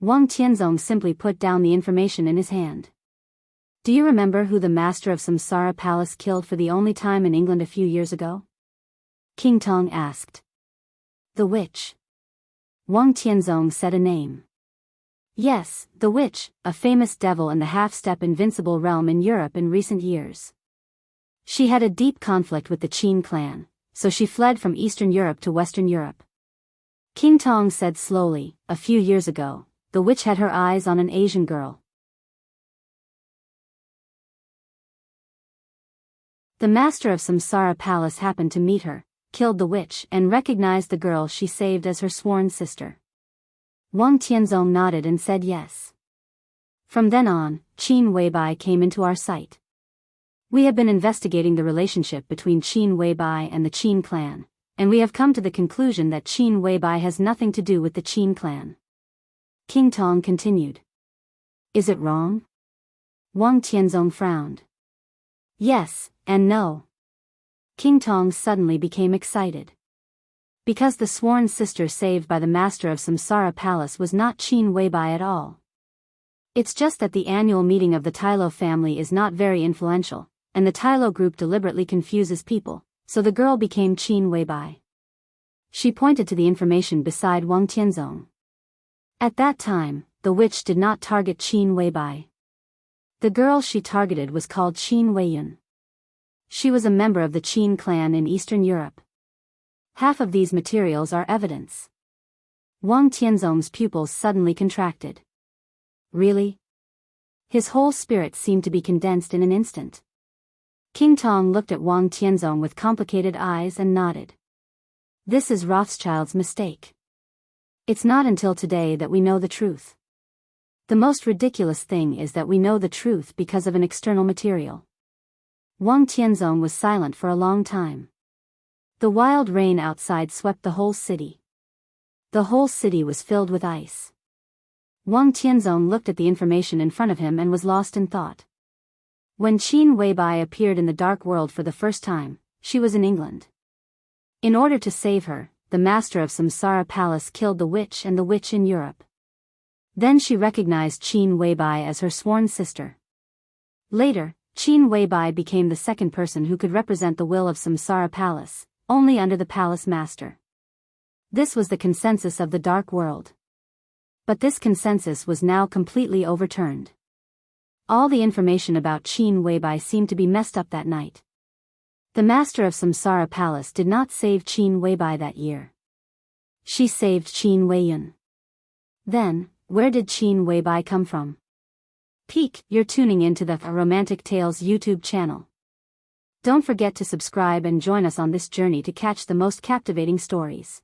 Wang Tianzong simply put down the information in his hand. "Do you remember who the master of Samsara Palace killed for the only time in England a few years ago?" King Tong asked. "The witch." Wang Tianzong said a name. "Yes, the witch, a famous devil in the half-step invincible realm in Europe in recent years. She had a deep conflict with the Qin clan, so she fled from Eastern Europe to Western Europe." King Tong said slowly, "A few years ago, the witch had her eyes on an Asian girl. The master of Samsara Palace happened to meet her, killed the witch, and recognized the girl she saved as her sworn sister." Wang Tianzong nodded and said yes. "From then on, Qin Weibai came into our sight. We have been investigating the relationship between Qin Weibai and the Qin clan, and we have come to the conclusion that Qin Weibai has nothing to do with the Qin clan." King Tong continued. "Is it wrong?" Wang Tianzong frowned. "Yes, and no." King Tong suddenly became excited. Because the sworn sister saved by the master of Samsara Palace was not Qin Weibai at all. It's just that the annual meeting of the Tylo family is not very influential, and the Tylo group deliberately confuses people, so the girl became Qin Weibai. She pointed to the information beside Wang Tianzong. At that time, the witch did not target Qin Weibai. The girl she targeted was called Qin Weiyun. She was a member of the Qin clan in Eastern Europe. Half of these materials are evidence. Wang Tianzong's pupils suddenly contracted. Really? His whole spirit seemed to be condensed in an instant. King Tong looked at Wang Tianzong with complicated eyes and nodded. "This is Rothschild's mistake. It's not until today that we know the truth. The most ridiculous thing is that we know the truth because of an external material." Wang Tianzong was silent for a long time. The wild rain outside swept the whole city. The whole city was filled with ice. Wang Tianzong looked at the information in front of him and was lost in thought. When Qin Weibai appeared in the dark world for the first time, she was in England. In order to save her, the master of Samsara Palace killed the witch and the witch in Europe. Then she recognized Qin Weibai as her sworn sister. Later, Qin Weibai became the second person who could represent the will of Samsara Palace, only under the palace master. This was the consensus of the dark world. But this consensus was now completely overturned. All the information about Qin Weibai seemed to be messed up that night. The master of Samsara Palace did not save Qin Weibai that year. She saved Qin Weiyun. Then, where did Qin Weibai come from? Peek, you're tuning into the Romantic Tales YouTube channel. Don't forget to subscribe and join us on this journey to catch the most captivating stories.